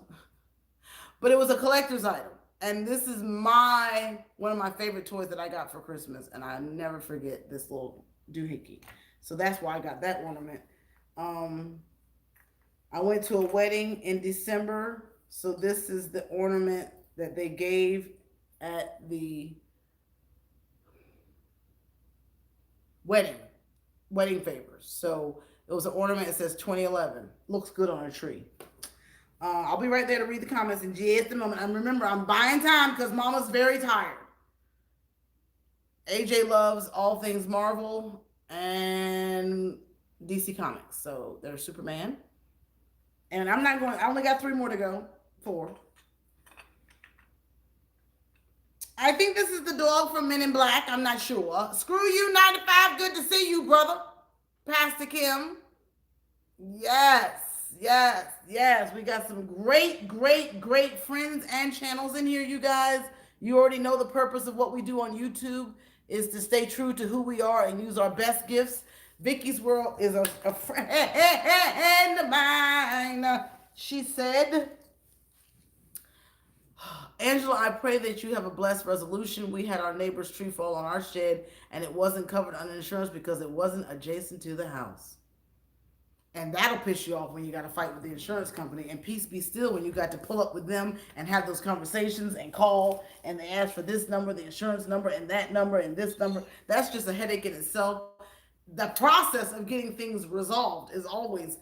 but it was a collector's item. And this is one of my favorite toys that I got for Christmas, and I never forget this little doohickey. So that's why I got that ornament. I went to a wedding in December, so this is the ornament that they gave at the wedding favors. So it was an ornament that says 2011. Looks good on a tree. I'll be right there to read the comments in just a moment. And remember, I'm buying time because Mama's very tired. AJ loves all things Marvel and DC Comics. So there's Superman. And I only got 3 more to go. 4. I think this is the dog from Men in Black. I'm not sure. Screw you, 95. Good to see you, brother. Pastor Kim. Yes. We got some great friends and channels in here, you guys. You already know the purpose of what we do on YouTube is to stay true to who we are and use our best gifts. Vicky's World is a friend of mine. She said, Angela, I pray that you have a blessed resolution. We had our neighbor's tree fall on our shed, and it wasn't covered under insurance because it wasn't adjacent to the house. And that'll piss you off when you got to fight with the insurance company. And peace be still when you got to pull up with them and have those conversations and call, and they ask for this number, the insurance number, and that number, and this number. That's just a headache in itself. The process of getting things resolved is always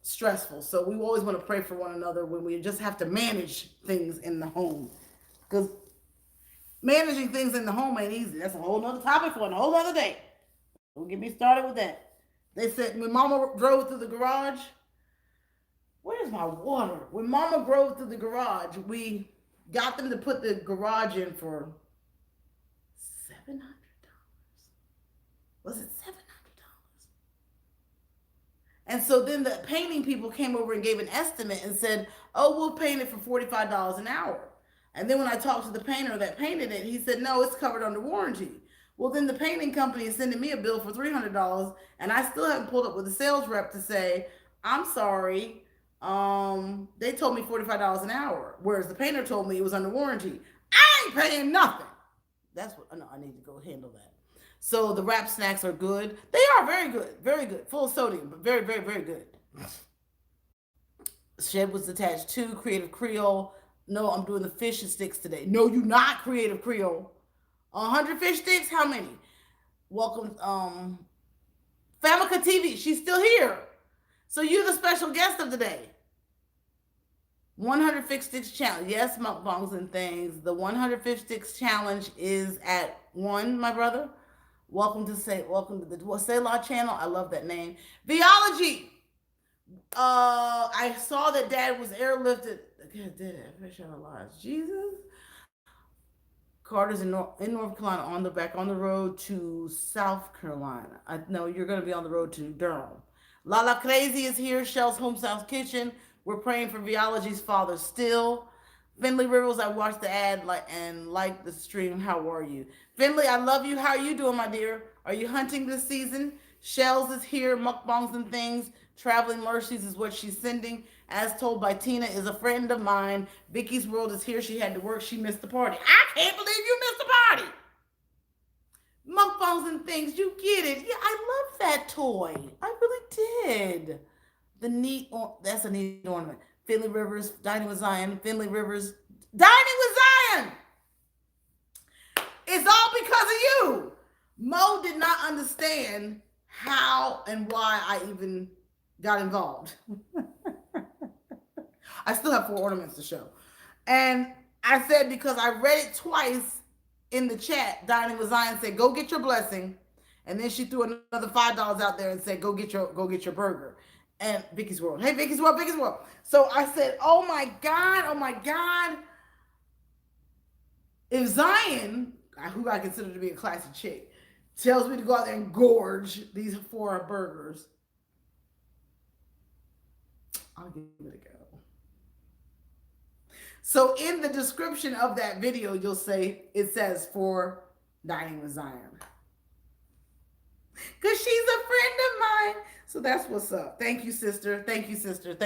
stressful. So we always want to pray for one another when we just have to manage things in the home. Because managing things in the home ain't easy. That's a whole nother topic for a whole other day. Don't get me started with that. They said when Mama drove through the garage, where's my water? When Mama drove through the garage, we got them to put the garage in for $700. Was it $700? And so then the painting people came over and gave an estimate and said, oh, we'll paint it for $45 an hour. And then when I talked to the painter that painted it, he said, no, it's covered under warranty. Well, then the painting company is sending me a bill for $300, and I still haven't pulled up with a sales rep to say, I'm sorry, they told me $45 an hour, whereas the painter told me it was under warranty. I ain't paying nothing. That's what, no, I need to go handle that. So the wrap snacks are good. They are very good, full of sodium, but very, very, very good. Shed was attached to Creative Creole. No, I'm doing the fish and sticks today. No, you not Creative Creole. 100 fish sticks? How many? Welcome, Famika TV. She's still here. So you're the special guest of the day. 100 fish sticks challenge. Yes, mukbangs and things. The 100 fish sticks challenge is at 1, my brother. Welcome to the Selah channel. I love that name. Viology. I saw that Dad was airlifted. God, Dad, fish out of lives. Jesus. Carter's in North Carolina on the road to South Carolina. I know you're going to be on the road to Durham. Lala Crazy is here. Shell's Home South Kitchen. We're praying for Viology's father still. Finley Rivers, I watched the ad and liked the stream. How are you? Finley, I love you. How are you doing, my dear? Are you hunting this season? Shells is here. Mukbangs and things. Traveling Mercies is what she's sending. As told by Tina, is a friend of mine. Vicky's World is here. She had to work. She missed the party. I can't believe you missed the party. Mukbangs and things. You get it. Yeah, I love that toy. I really did. That's a neat ornament. Finley Rivers, Dining with Zion. Finley Rivers, Dining with Zion. It's all because of you. Mo did not understand how and why I even got involved. I still have 4 ornaments to show. And I said, because I read it twice in the chat, Dining with Zion said, go get your blessing. And then she threw another $5 out there and said, go get your burger. And Vicky's World. Hey, Vicky's World. So I said, oh my God. If Zion, who I consider to be a classy chick, tells me to go out there and gorge these 4 burgers, I'll give it a go. So in the description of that video, you'll say, it says for Dining with Zion. Because she's a friend of mine. So that's what's up. Thank you, sister. Thank you, sister.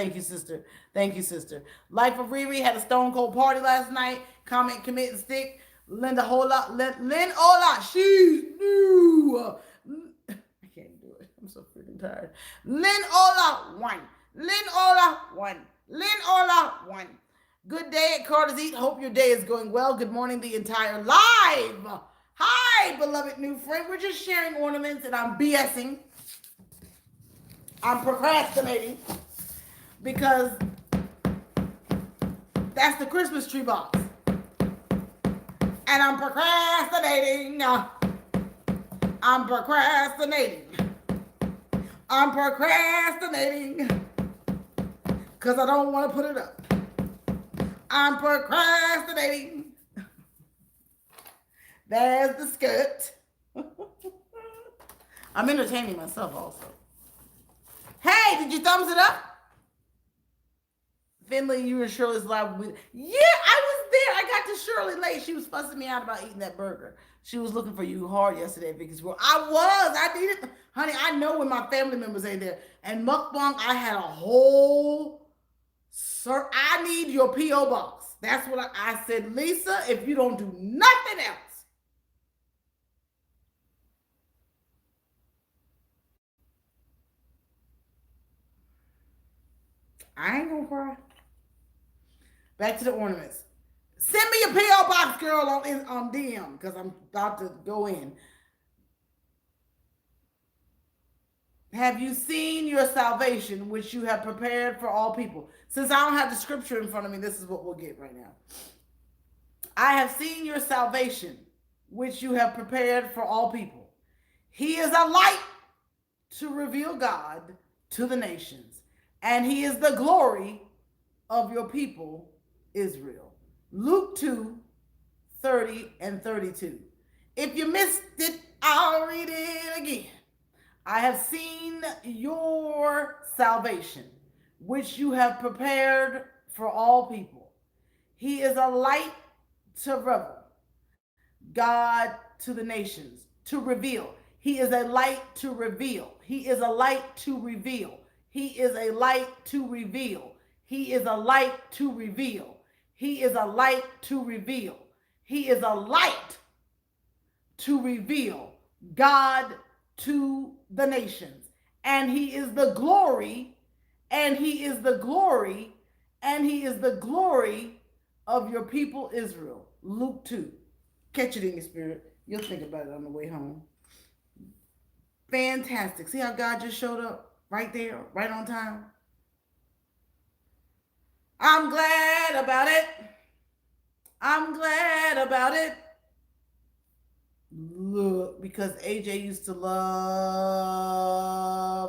Life of Riri had a stone cold party last night. Comment, commit, and stick. Linda Hola. Lynn Ola. She's new. I can't do it. I'm so freaking tired. Lynn Ola 1. Lynn Ola 1. Good day at Carter's Eat. Hope your day is going well. Good morning, the entire live. Hi, beloved new friend. We're just sharing ornaments and I'm BSing. I'm procrastinating because that's the Christmas tree box. And I'm procrastinating. Because I don't want to put it up. I'm procrastinating. There's the skirt. I'm entertaining myself also. Hey, did you thumbs it up? Finley, you and Shirley's live with. Yeah, I was there. I got to Shirley late. She was fussing me out about eating that burger. She was looking for you hard yesterday at Vicky's World. I needed, honey, I know when my family members ain't there. And mukbang, I had a whole, sir, I need your P.O. box. That's what I said, Lisa, if you don't do nothing else. I ain't gonna cry. Back to the ornaments. Send me a P.O. box, girl, on DM, because I'm about to go in. Have you seen your salvation, which you have prepared for all people? Since I don't have the scripture in front of me, this is what we'll get right now. I have seen your salvation, which you have prepared for all people. He is a light to reveal God to the nations, and he is the glory of your people, Israel. Luke 2, 30 and 32. If you missed it, I'll read it again. I have seen your salvation, which you have prepared for all people. He is a light to revel, God to the nations, to reveal. He is a light to reveal. He is a light to reveal. He is a light to reveal. He is a light to reveal. He is a light to reveal. He is a light to reveal God to the nations. And he is the glory, and he is the glory, and he is the glory of your people Israel. Luke 2. Catch it in your spirit. You'll think about it on the way home. Fantastic. See how God just showed up right there, right on time? I'm glad about it. I'm glad about it. Look, because AJ used to love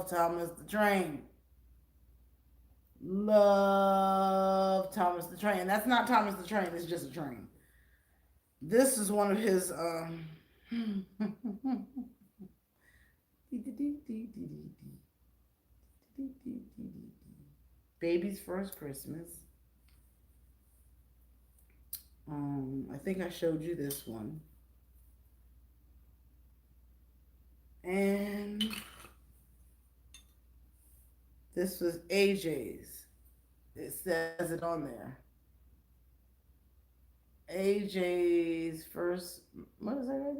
Thomas the Train. Love Thomas the Train. That's not Thomas the Train, it's just a train. This is one of his Baby's First Christmas. I think I showed you this one. And this was AJ's. It says it on there. AJ's first, what is that right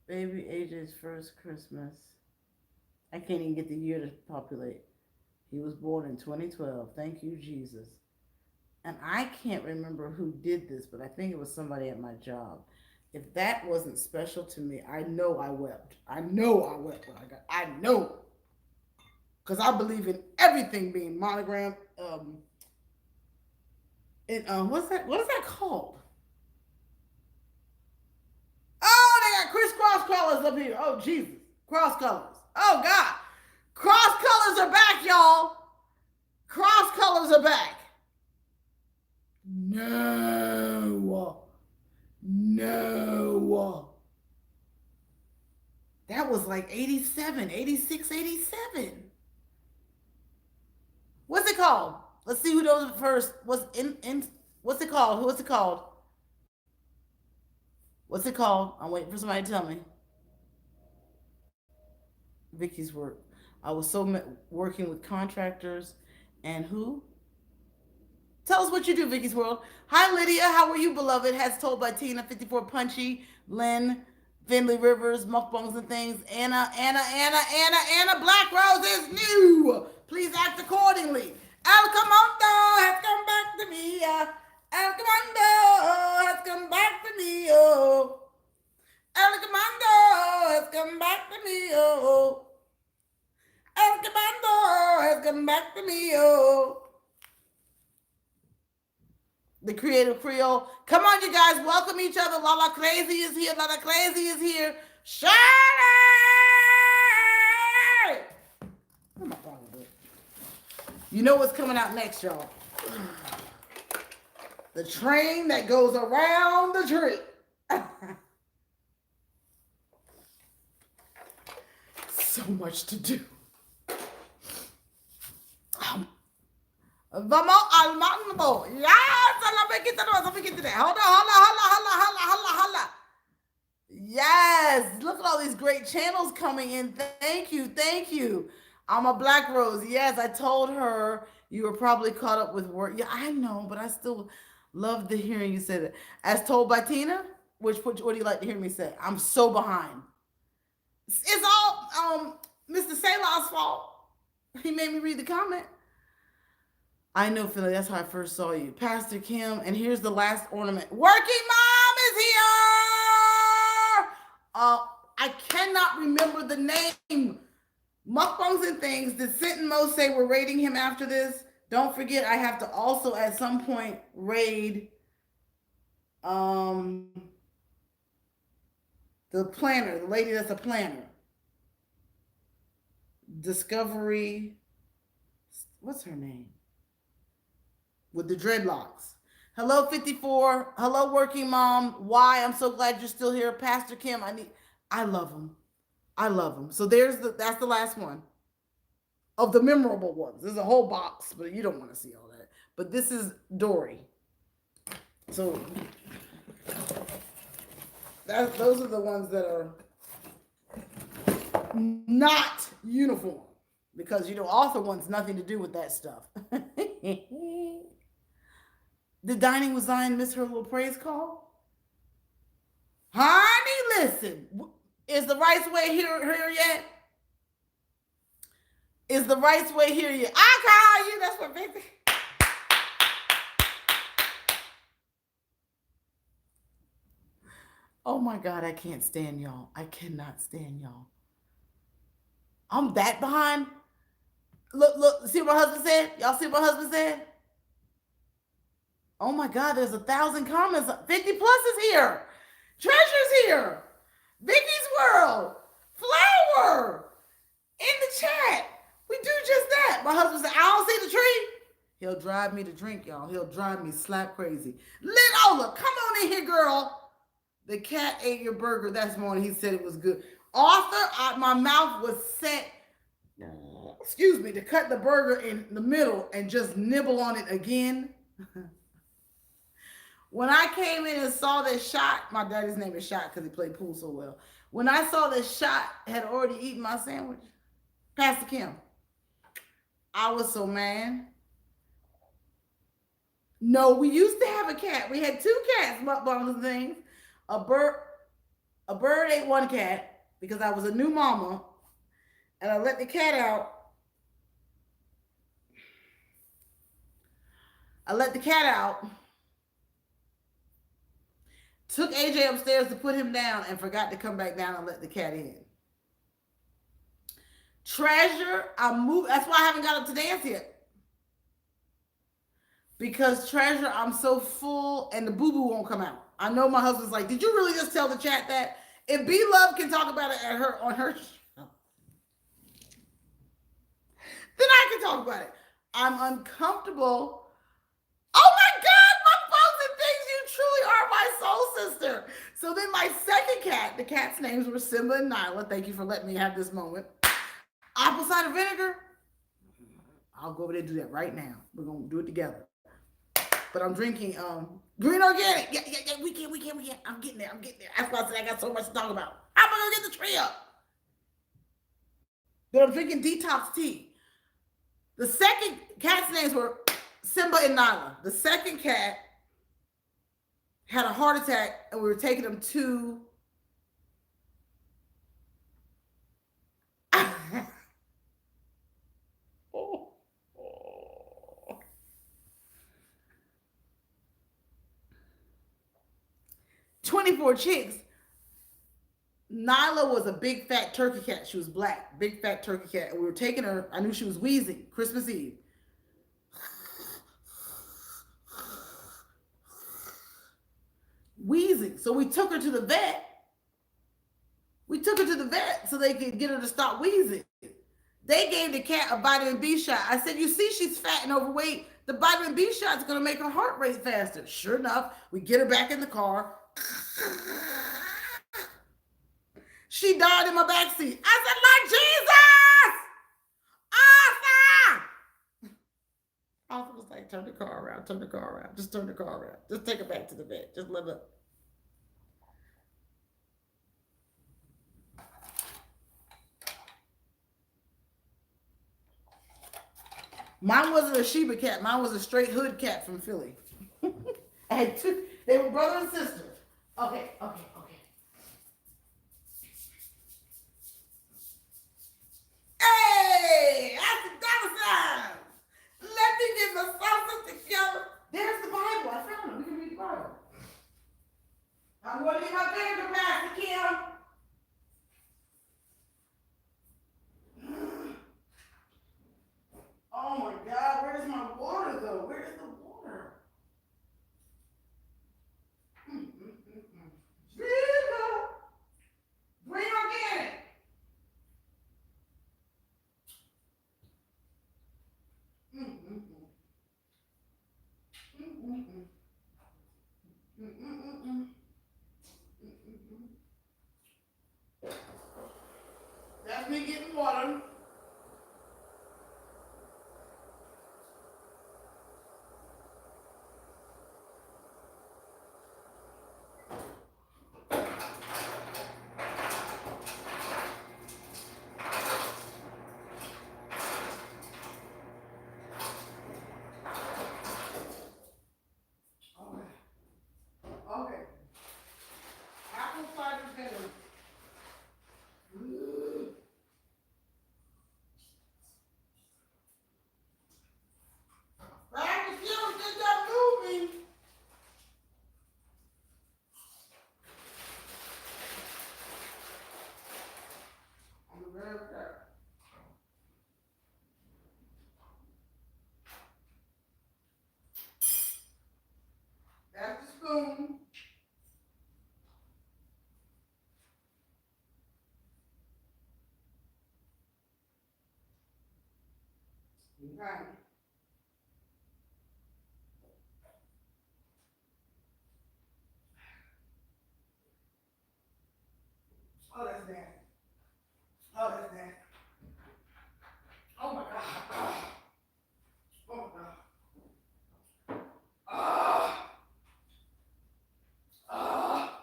there? Baby AJ's first Christmas. I can't even get the year to populate. He was born in 2012. Thank you, Jesus. And I can't remember who did this, but I think it was somebody at my job. If that wasn't special to me, I know I wept. I know I wept when I know. Because I believe in everything being monogrammed. What's that? What is that called? Oh, they got crisscross colors up here. Oh, Jesus. Cross colors. Oh, God. Cross colors are back, y'all. Cross colors are back. No. That was like 87, 86, 87. What's it called? Let's see who knows it first. What's it called? What's it called? What's it called? I'm waiting for somebody to tell me. Vicky's work. I was working with contractors and who? Tell us what you do, Vicky's World. Hi, Lydia. How are you, beloved? Has told by Tina, 54 Punchy, Lynn, Finley Rivers, Muckbongs and Things. Anna. Black Rose is new. Please act accordingly. El Commando has come back to me. El Commando has come back to me. Oh. El Commando has come back to me. Oh. El Commando has come back to me. Oh. The Creative Creole. Come on, you guys. Welcome each other. Lala Crazy is here. Lala Crazy is here. Shirley! What am I talking about? You know what's coming out next, y'all. The train that goes around the tree. So much to do. Vamos al mambo. Yes, let me get to that. Hold on. Yes, look at all these great channels coming in. Thank you. I'm a Black Rose. Yes, I told her you were probably caught up with work. Yeah, I know, but I still love to hearing you say that. As told by Tina, what do you like to hear me say? I'm so behind. It's all Mr. Salah's fault. He made me read the comment. I know, Philly. That's how I first saw you. Pastor Kim, and here's the last ornament. Working Mom is here! I cannot remember the name. Mukbangs and Things. Did Sit and Mo say we're raiding him after this? Don't forget, I have to also at some point raid the planner, the lady that's a planner. Discovery. What's her name? With the dreadlocks. Hello, 54. Hello, Working Mom. Why? I'm so glad you're still here. Pastor Kim, I love them. I love them. So that's the last one of the memorable ones. There's a whole box, but you don't want to see all that. But this is Dory. So those are the ones that are not uniform, because author wants nothing to do with that stuff. Did Dining with Zion miss her little praise call? Honey, listen. Is the rice way here yet? Is the rice way here yet? I call you. That's what Victor. Oh my God, I can't stand y'all. I cannot stand y'all. I'm that behind. Look, see what my husband said? Y'all see what my husband said? Oh my God, there's 1,000 comments. 50 plus is here. Treasure's here. Vicky's World. Flower. In the chat. We do just that. My husband said, I don't see the tree. He'll drive me to drink, y'all. He'll drive me slap crazy. Litola, come on in here, girl. The cat ate your burger that morning. He said it was good. Arthur, my mouth was set, to cut the burger in the middle and just nibble on it again. When I came in and saw that Shot, my daddy's name is Shot because he played pool so well. When I saw that Shot had already eaten my sandwich, Pastor Kim, I was so mad. No, we used to have a cat. We had 2 cats, among the things. A bird ate one cat because I was a new mama, and I let the cat out. Took AJ upstairs to put him down and forgot to come back down and let the cat in. Treasure, I moved. That's why I haven't got up to dance yet. Because Treasure, I'm so full and the boo-boo won't come out. I know my husband's like, did you really just tell the chat that? If B-Love can talk about it on her show, then I can talk about it. I'm uncomfortable. Oh my God, my folks and things, you truly are my soul sister. So then my second cat, the cat's names were Simba and Nyla. Thank you for letting me have this moment. Apple cider vinegar. I'll go over there and do that right now. We're going to do it together. But I'm drinking green organic. Yeah, we can. I'm getting there. That's why I said I got so much to talk about. I'm going to get the tree up. But I'm drinking detox tea. The second cat's names were Simba and Nyla. The second cat had a heart attack, and we were taking him to 24 chicks. Nyla was a big fat turkey cat. She was black, big fat turkey cat. And we were taking her. I knew she was wheezing Christmas Eve. Wheezing. So we took her to the vet. So they could get her to stop wheezing. They gave the cat a vitamin B shot. I said, you see she's fat and overweight. The vitamin B shot is going to make her heart rate faster. Sure enough, we get her back in the car. She died in my backseat. I said, Lord Jesus! Arthur! Arthur was like, turn the car around. Just turn the car around. Just take her back to the vet. Just let her. Mine wasn't a Sheba cat. Mine was a straight hood cat from Philly. I had 2. They were brother and sister. Okay. Hey, that's the dollar sign. Let me get my salsa together. There's the Bible. I found it. We can read the Bible. I'm going to get my finger, Pastor Kim. Oh my God, where's my water though? Where's the water? Green organic. kind. Oh, that's nasty. Oh, that's nasty. Oh my God. Oh my God. Ah. Ah.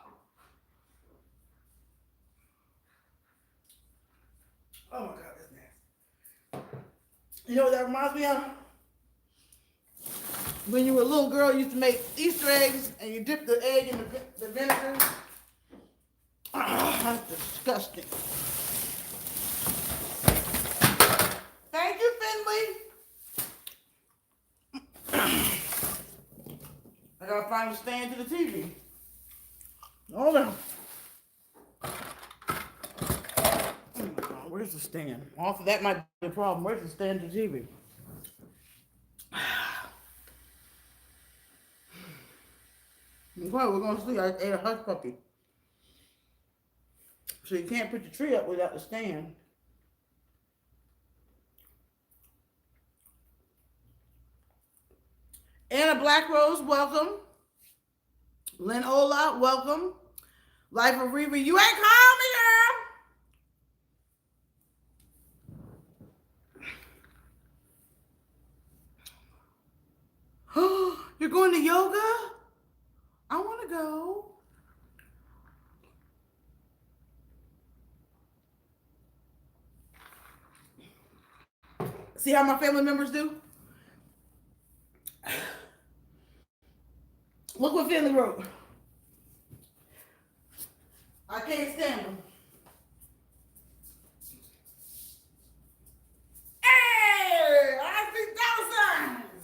Oh my God, that's nasty. You know what that reminds me of? When you were a little girl, you used to make Easter eggs and you dip the egg in the vinegar. Ah, that's disgusting. Thank you, Finley. I gotta find a stand to the TV. Hold on. Oh my God, where's the stand? Also, that might be a problem. Where's the stand to the TV? Okay, we're gonna see. I ate a hush puppy. So you can't put the tree up without the stand. Anna Black Rose, welcome. Lynn Ola, welcome. Life of Riri, you ain't called me, girl. You're going to yoga? I want to go. See how my family members do? Look what Finley wrote. I can't stand them. Hey, I see thousands.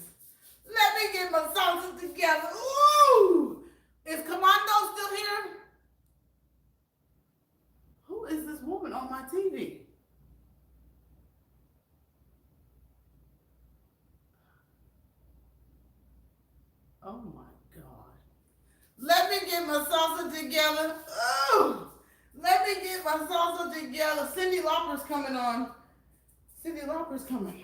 Let me get my sauces together. Ooh! Is Commando still here? Who is this woman on my TV? Oh my God. Let me get my salsa together. Ooh! Let me get my salsa together. Cyndi Lauper's coming on. Cyndi Lauper's coming.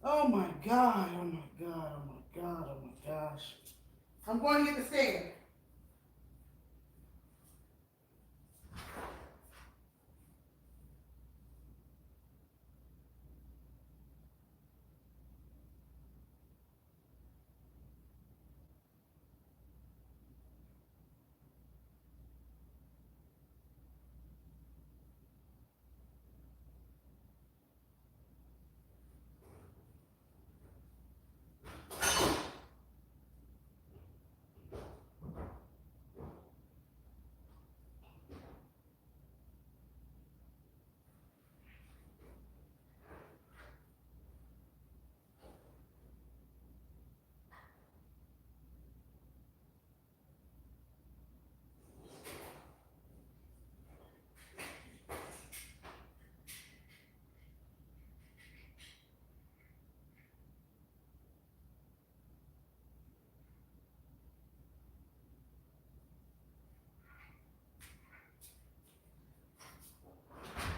Oh my God. Oh my God. Oh my God. Oh my gosh. I'm going to get the stand.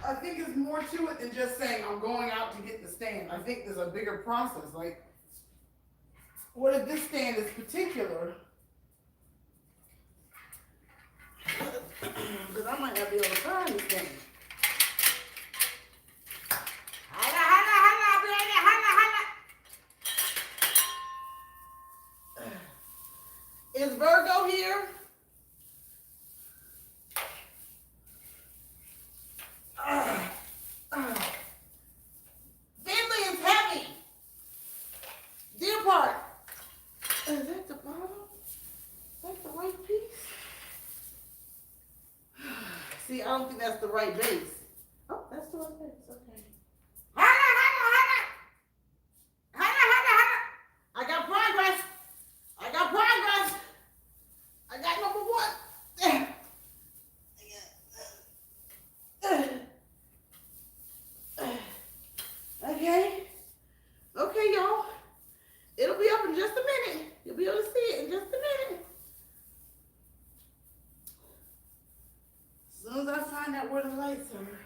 I think there's more to it than just saying I'm going out to get the stand. I think there's a bigger process. Like, what if this stand is particular? Because I might not be able to find this thing. Is Virgo here? Finley is heavy. Dear part. Is that the bottom? Is that the right piece? See, I don't think that's the right base. Oh, that's the right base. Okay. I got progress. I got progress. I got number one. Okay. Okay, y'all. It'll be up in just a minute. You'll be able to see it in just a minute. As soon as I find out where the lights are.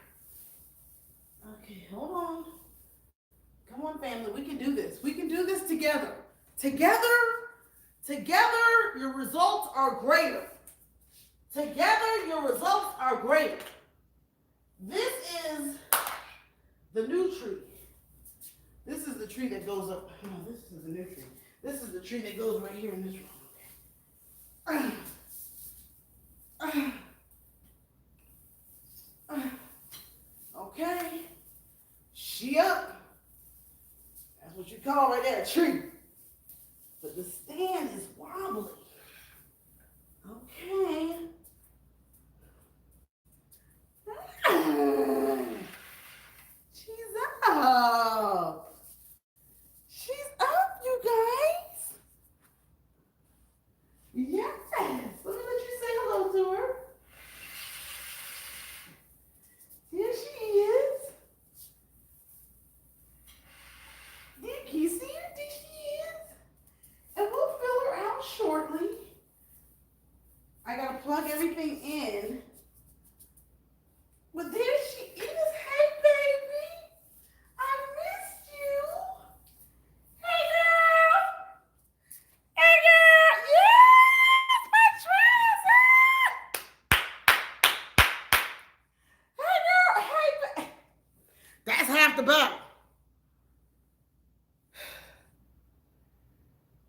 Okay. together. Together, your results are greater. Together, your results are greater. This is the new tree. This is the tree that goes up. No, this is the new tree. This is the tree that goes right here in this room. Okay. She up. That's what you call right there, a tree. But the stand is wobbly. Okay. She's up. She's up, you guys. Yes. Let me let you say hello to her. Here she is. Can you see her? There she is. And we'll fill her out shortly. I gotta plug everything in. But there she is. Hey, baby. I missed you. Hey, girl. Hey, girl. Yes, my treasure. Hey, girl. Hey, that's half the battle.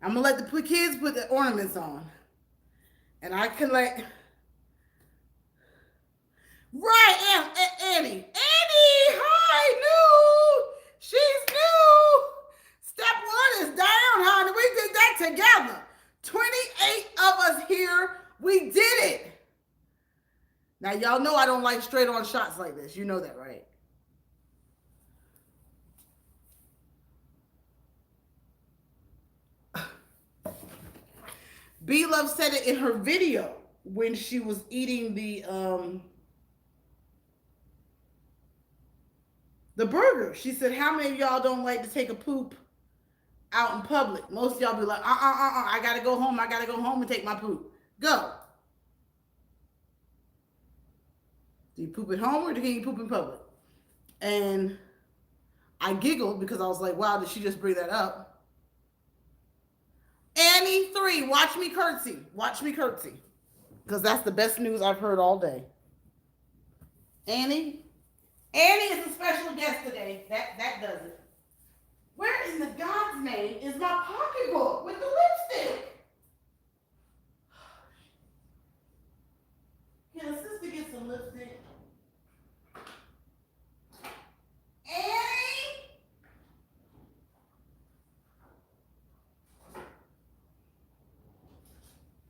I'm going to let the kids put the ornaments on. And I collect. Right, Annie. Annie, hi, new. She's new. Step 1 is down, honey. We did that together. 28 of us here. We did it. Now, y'all know I don't like straight on shots like this. You know that, right? B-Love said it in her video when she was eating the burger. She said, how many of y'all don't like to take a poop out in public? Most of y'all be like, I gotta go home. I gotta go home and take my poop. Go. Do you poop at home or do you poop in public? And I giggled because I was like, wow, did she just bring that up? Annie 3, watch me curtsy. Watch me curtsy. Because that's the best news I've heard all day. Annie is a special guest today. That does it. Where in the God's name is my pocketbook with the lipstick? Can a sister get some lipstick?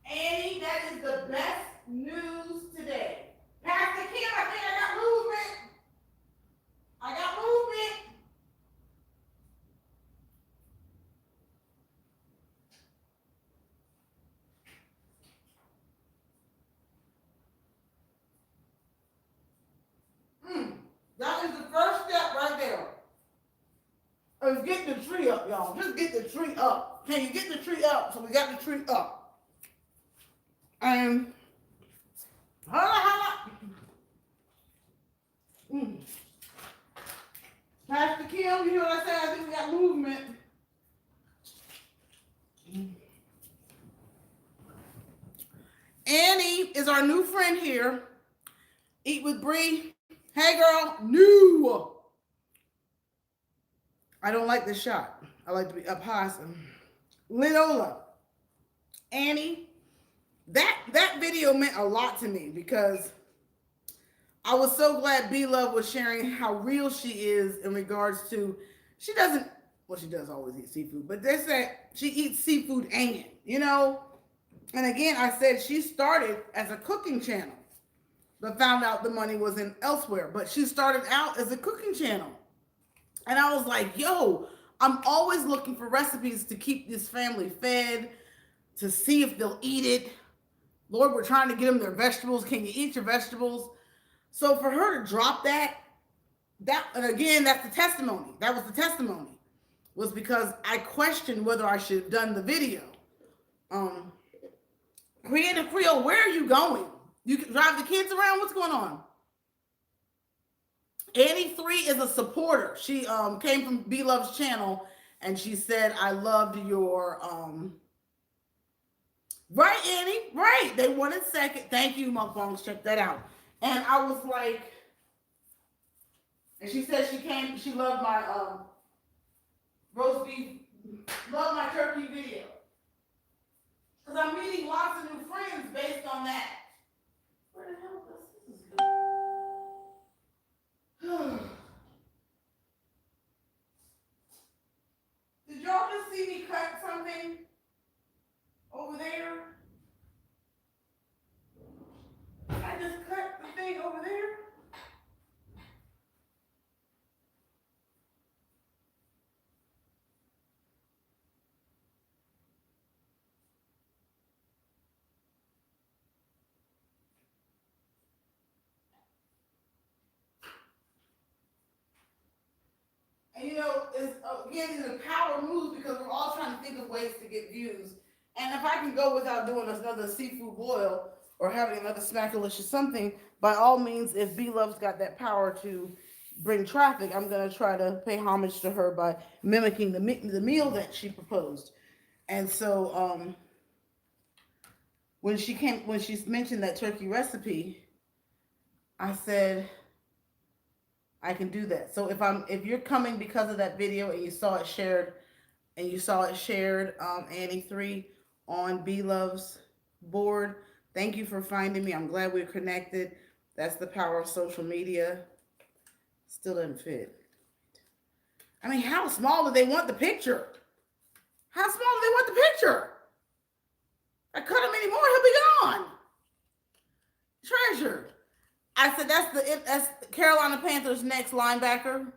Annie, that is the best news today. Pastor Kim, I think I got movement. I got movement. That is the first step right there. Let's get the tree up, y'all. Just get the tree up. Can you get the tree up? So we got the tree up. And holla. Pastor Kim, you know what I said? I think we got movement. Annie is our new friend here. Eat with Bree. Hey, girl. New. I don't like this shot. I like to be up high. Linola. Annie. That video meant a lot to me because I was so glad B-Love was sharing how real she is in regards to, she does always eat seafood, but they said she eats seafood and, and again, I said she started as a cooking channel, but found out the money was in elsewhere, but she started out as a cooking channel. And I was like, yo, I'm always looking for recipes to keep this family fed, to see if they'll eat it. Lord, we're trying to get them their vegetables. Can you eat your vegetables? So for her to drop that, and again, that's the testimony. That was the testimony, was because I questioned whether I should have done the video. Creative Creole, where are you going? You can drive the kids around? What's going on? Annie 3 is a supporter. She came from B-Love's channel, And she said, I loved your, right, Annie, right. They wanted second. Thank you, Mukbangs. Check that out. And I was like, and she said she loved my roast beef, loved my turkey video. Because I'm meeting lots of new friends based on that. Where the hell is this? Good. Did y'all just see me cut something over there? I just cut the thing over there. And you know, it's again, it's a power move because we're all trying to think of ways to get views. And if I can go without doing another seafood boil or having another smackalicious something, by all means, if B Love's got that power to bring traffic, I'm gonna try to pay homage to her by mimicking the meal that she proposed. And so when she mentioned that turkey recipe, I said, I can do that. So if you're coming because of that video and you saw it shared, Annie 3 on B Love's board, thank you for finding me. I'm glad we're connected. That's the power of social media. Still doesn't fit. I mean, how small do they want the picture? How small do they want the picture? I cut him anymore, he'll be gone. Treasure. I said that's Carolina Panthers' next linebacker.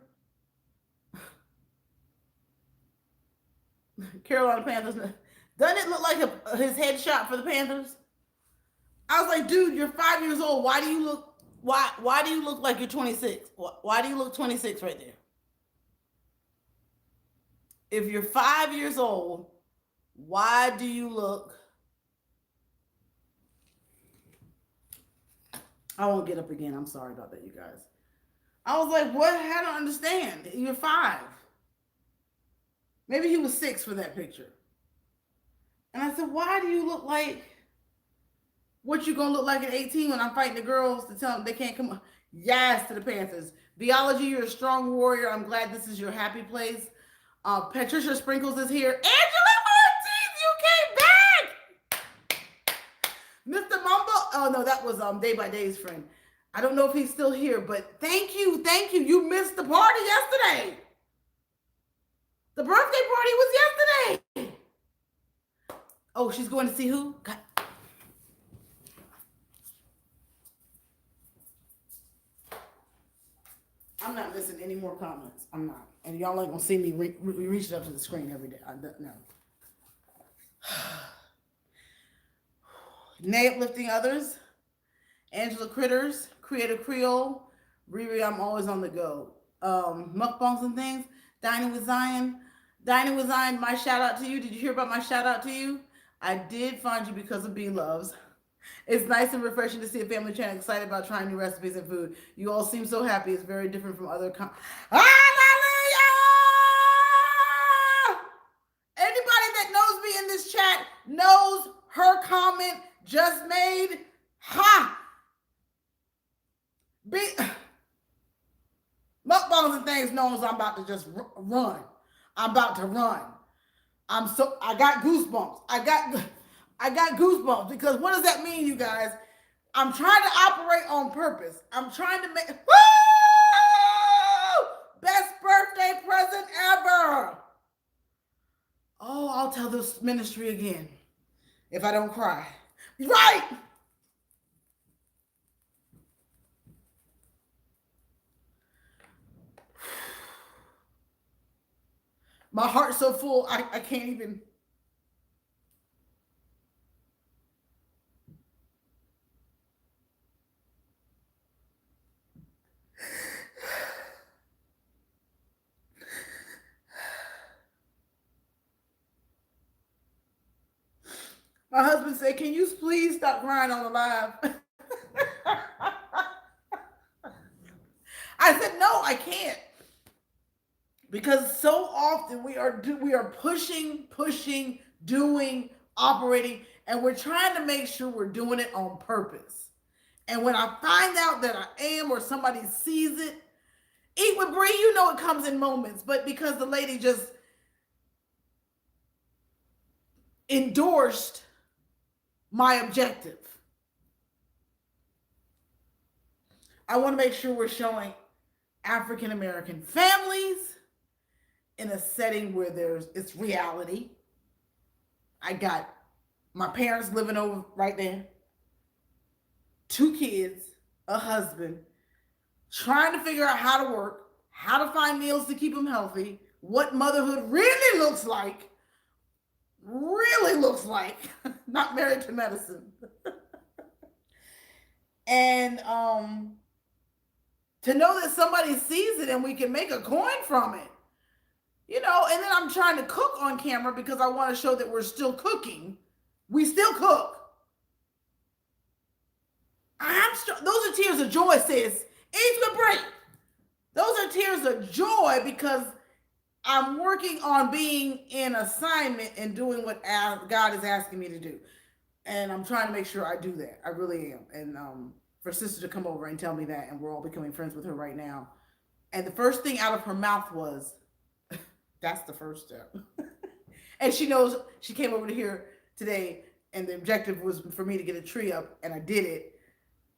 Carolina Panthers. Doesn't it look like his headshot for the Panthers? I was like, dude, you're 5 years old. Why do you look like you're 26? Why do you look 26 right there? If you're 5 years old, why do you look? I won't get up again. I'm sorry about that, you guys. I was like, what? I don't understand. You're 5. Maybe he was 6 for that picture. And I said, why do you look like what you gonna look like at 18 when I'm fighting the girls to tell them they can't come? Yes, to the Panthers. Biology, you're a strong warrior. I'm glad this is your happy place. Patricia Sprinkles is here. Angela Ortiz, you came back. Mr. Mumble. Oh no, that was Day by Day's friend. I don't know if he's still here, but thank you. You missed the party yesterday. The birthday party was yesterday. Oh, she's going to see who? God. I'm not missing any more comments. I'm not. And y'all ain't going to see me reaching up to the screen every day. No. Nay uplifting others. Angela Critters. Creative Creole. Riri, I'm always on the go. Mukbangs and things. Dining with Zion. My shout out to you. Did you hear about my shout out to you? I did find you because of B Loves. It's nice and refreshing to see a family channel excited about trying new recipes and food. You all seem so happy. It's very different from other Hallelujah! Anybody that knows me in this chat knows her comment just made. Ha! Mukbangs and things knows I'm about to just run. I'm about to run. I got goosebumps. I got goosebumps because what does that mean, you guys? I'm trying to operate on purpose. I'm trying to make, woo! Best birthday present ever. Oh, I'll tell this ministry again if I don't cry. Right. My heart's so full, I can't even. My husband said, can you please stop crying on the live? I said, no, I can't. because so often we are pushing, doing, operating, and we're trying to make sure we're doing it on purpose. And when I find out that I am, or somebody sees it, eat with Brie, you know it comes in moments, but because the lady just endorsed my objective, I want to make sure we're showing African American families in a setting where it's reality. I got my parents living over right there, 2 kids, a husband, trying to figure out how to work, how to find meals to keep them healthy, what motherhood really looks like, not married to medicine. And to know that somebody sees it and we can make a coin from it. You know, and then I'm trying to cook on camera because I want to show that we're still cooking. We still cook. Those are tears of joy, sis. Eat with break. Those are tears of joy because I'm working on being in assignment and doing what God is asking me to do. And I'm trying to make sure I do that. I really am. And for sister to come over and tell me that, and we're all becoming friends with her right now. And the first thing out of her mouth was, that's the first step. And she knows she came over to here today, and the objective was for me to get a tree up, and I did it.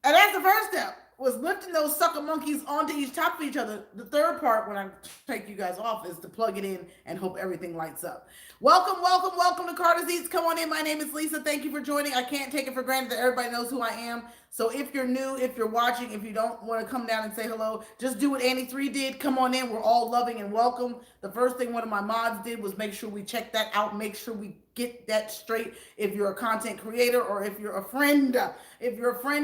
And that's the first step, was lifting those sucker monkeys onto each top of each other. The third part, when I take you guys off, is to plug it in and hope everything lights up. Welcome to Carter's Eats. Come on in. My name is Lisa. Thank you for joining. I can't take it for granted that everybody knows who I am. So if you're new, if you're watching, if you don't want to come down and say hello, just do what Annie 3 did. Come on in. We're all loving and welcome. The first thing one of my mods did was make sure we check that out. Make sure we get that straight. If you're a content creator or if you're a friend,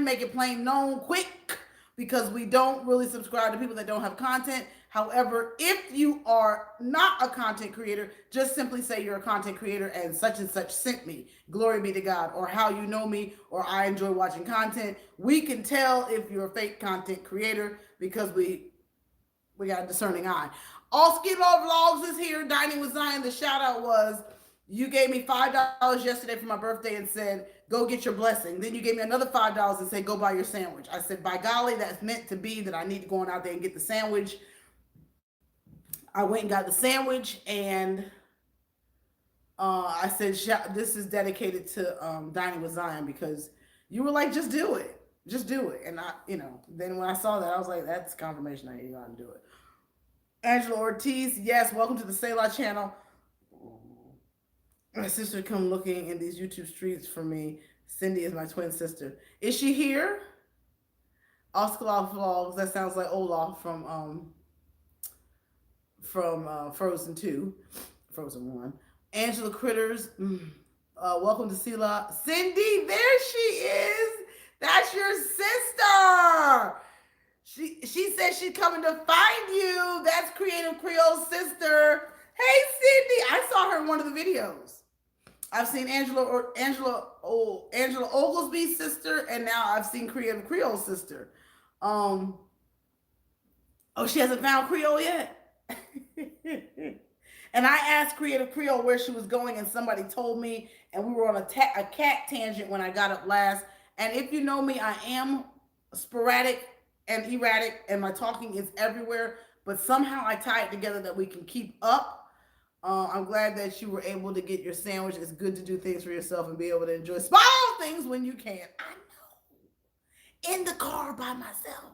make it plain known quick, because we don't really subscribe to people that don't have content. However, if you are not a content creator, just simply say you're a content creator and such sent me. Glory be to God. Or how you know me, or I enjoy watching content. We can tell if you're a fake content creator because we got a discerning eye. All Skin Law Vlogs is here. Dining with Zion. The shout out was, you gave me $5 yesterday for my birthday and said, go get your blessing. Then you gave me another $5 and said, go buy your sandwich. I said, by golly, that's meant to be that I need to go on out there and get the sandwich. I went and got the sandwich, and I said, this is dedicated to Dining with Zion, because you were like, just do it. Just do it. And then when I saw that, I was like, that's confirmation I need to go out and do it. Angela Ortiz, yes, welcome to the Selah channel. My sister come looking in these YouTube streets for me. Cindy is my twin sister. Is she here? Oscar Vlogs, that sounds like Olaf from Frozen 2, Frozen 1. Angela Critters, welcome to Selah. Cindy, there she is. That's your sister. She said she's coming to find you. That's Creative Creole's sister. Hey, Cindy. I saw her in one of the videos. I've seen Angela Oglesby's sister, and now I've seen Creative Creole's sister. Oh, she hasn't found Creole yet. And I asked Creative Creole where she was going, and somebody told me, and we were on a cat tangent when I got up last. And if you know me, I am sporadic and erratic, and my talking is everywhere, but somehow I tie it together that we can keep up. I'm glad that you were able to get your sandwich. It's good to do things for yourself and be able to enjoy small things when you can. I know. In the car by myself.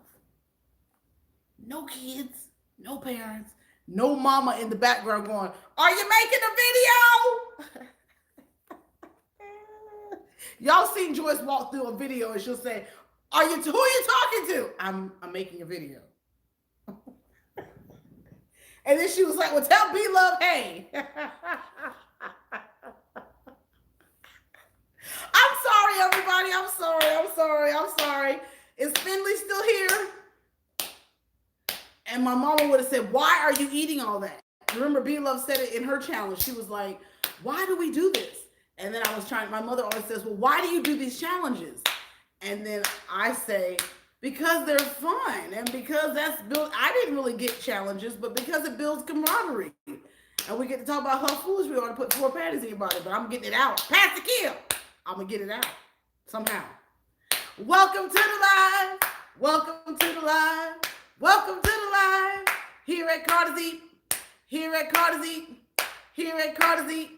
No kids, no parents, no mama in the background going, are you making a video? Y'all seen Joyce walk through a video and she'll say, who are you talking to? I'm making a video. And then she was like, well, tell B-Love, hey. I'm sorry, everybody. I'm sorry. Is Finley still here? And my mama would have said, why are you eating all that? Remember, B-Love said it in her challenge. She was like, why do we do this? And then my mother always says, well, why do you do these challenges? And then I say, Because they're fun and because that's built. I didn't really get challenges, but because it builds camaraderie. And we get to talk about how foolish we are to put 4 patties in your body, but I'm getting it out. Pass the kill. I'm going to get it out somehow. Welcome to the live. Welcome to the live. Welcome to the live. Here at Carter's Eat. Here at Carter's Eat. Here at Carter's Eat.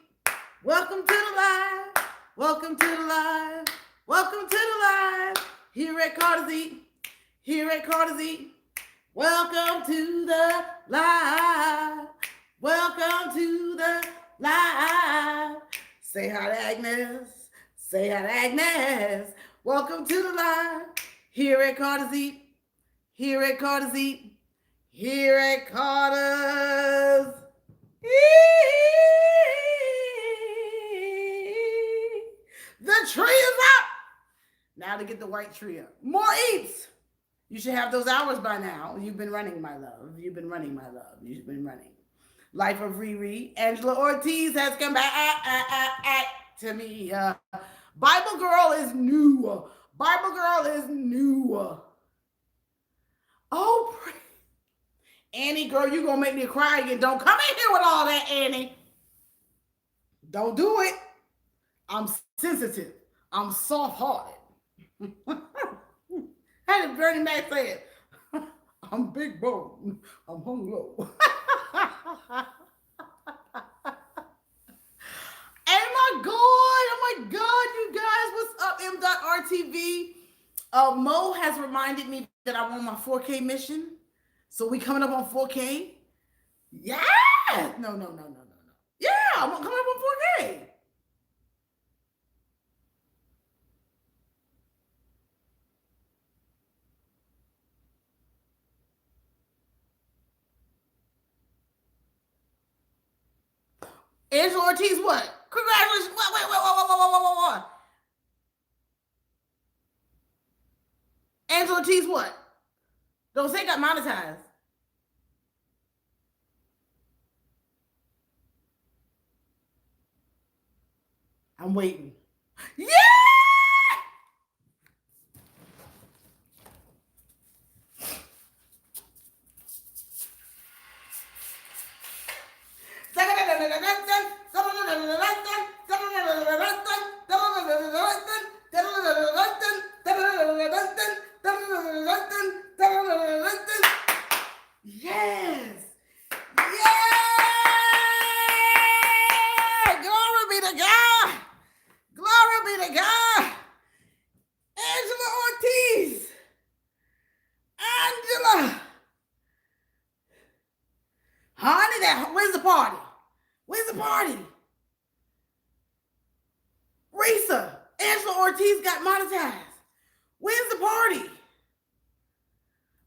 Welcome to the live. Welcome to the live. Welcome to the live. Here at Carter's Eat. Here at Carter's Eat. Welcome to the live. Welcome to the live. Say hi to Agnes. Say hi to Agnes. Welcome to the live. Here at Carter's Eat. Here at Carter's Eat. Here at Carter's Eat. The tree is up. Now to get the white tree up. More eats. You should have those hours by now. You've been running, my love. You've been running, my love. You've been running. Life of Riri. Angela Ortiz has come back to me. Bible Girl is new. Bible Girl is new. Oh, Annie, girl, you gonna make me cry again. Don't come in here with all that, Annie. Don't do it. I'm sensitive. I'm soft-hearted. How did Bernie Mac say it? I'm big bone. I'm hung low. Oh my God, you guys, what's up, M.RTV? Mo has reminded me that I'm on my 4K mission. So we coming up on 4K? Yeah! No. Yeah, I'm coming up on 4K. Angela Ortiz, what? Congratulations. What? Angela Ortiz, what? Don't say got monetized. I'm waiting. Yeah! Yes. Yeah. Glory be to God. Glory be to God. Angela Ortiz. Angela. Honey, where's the party? Where's the party? Risa. Angela Ortiz got monetized. Where's the party?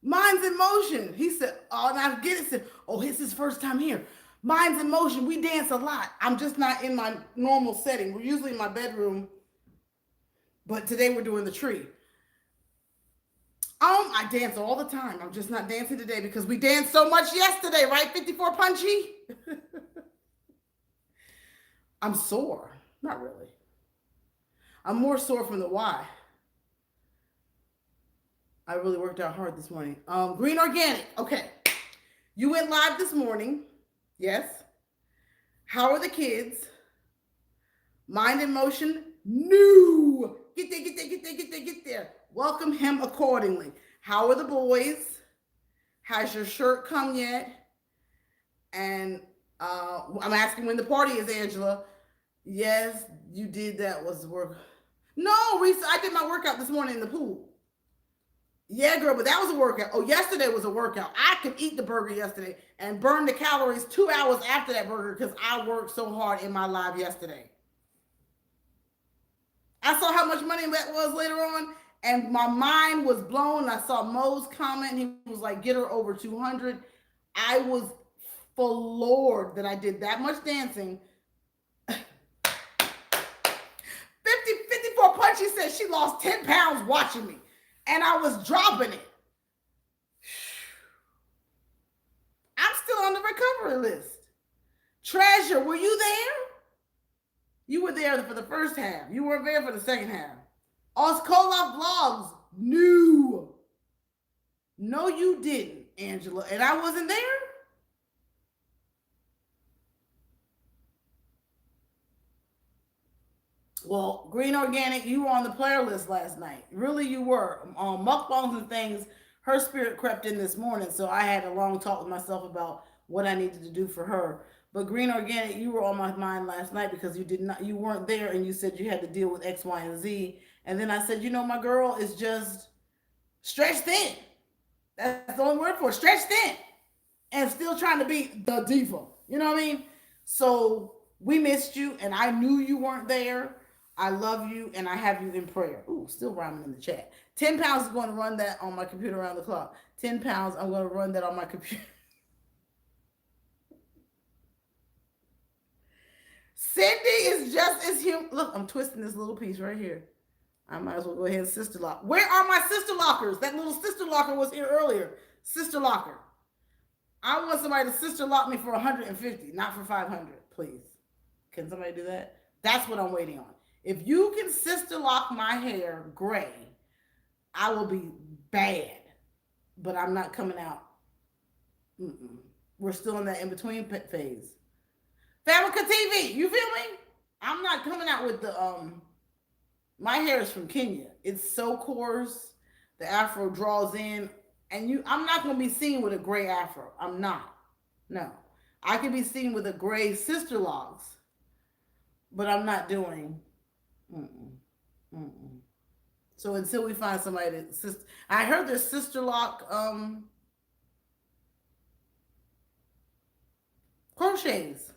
Minds in Motion. He said, oh, and I get it. Said, oh, it's his first time here. Minds in Motion. We dance a lot. I'm just not in my normal setting. We're usually in my bedroom, but today we're doing the tree. I dance all the time. I'm just not dancing today because we danced so much yesterday, right? 54 Punchy. I'm sore. Not really. I'm more sore from the why. I really worked out hard this morning. Green Organic. Okay. You went live this morning. Yes. How are the kids? Mind in Motion. New. Get there. Welcome him accordingly. How are the boys? Has your shirt come yet? And I'm asking when the party is, Angela. Yes, you did. That was work. No, Risa, I did my workout this morning in the pool. Yeah, girl, but that was a workout. Oh, yesterday was a workout. I could eat the burger yesterday and burn the calories 2 hours after that burger because I worked so hard in my live yesterday. I saw how much money that was later on, and my mind was blown. I saw Mo's comment. He was like, get her over 200. I was floored that I did that much dancing. 54 Punchy said she lost 10 pounds watching me. And I was dropping it. I'm still on the recovery list. Treasure, were you there? You were there for the first half. You weren't there for the second half. Oscola Vlogs, new. No, you didn't, Angela. And I wasn't there? Well, Green Organic, you were on the player list last night. Really, you were. On mukbangs and things, her spirit crept in this morning, so I had a long talk with myself about what I needed to do for her. But Green Organic, you were on my mind last night because you weren't there, and you said you had to deal with X, Y, and Z. And then I said, my girl is just stretched thin. That's the only word for it, stretched thin, and still trying to be the diva. You know what I mean? So we missed you, and I knew you weren't there. I love you, and I have you in prayer. Ooh, still rhyming in the chat. 10 pounds is going to run that on my computer around the clock. 10 pounds, I'm going to run that on my computer. Cindy is just as human. Look, I'm twisting this little piece right here. I might as well go ahead and sister lock. Where are my sister lockers? That little sister locker was here earlier. Sister locker. I want somebody to sister lock me for 150, not for 500, please. Can somebody do that? That's what I'm waiting on. If you can sister lock my hair gray, I will be bad. But I'm not coming out. Mm-mm. We're still in that in between phase. Family TV, you feel me? I'm not coming out with the My hair is from Kenya. It's so coarse. The afro draws in, and I'm not gonna be seen with a gray afro. I'm not. No, I can be seen with a gray sister locks, but I'm not doing. Mm-mm, mm-mm. So until we find somebody that I heard there's sister lock crochets.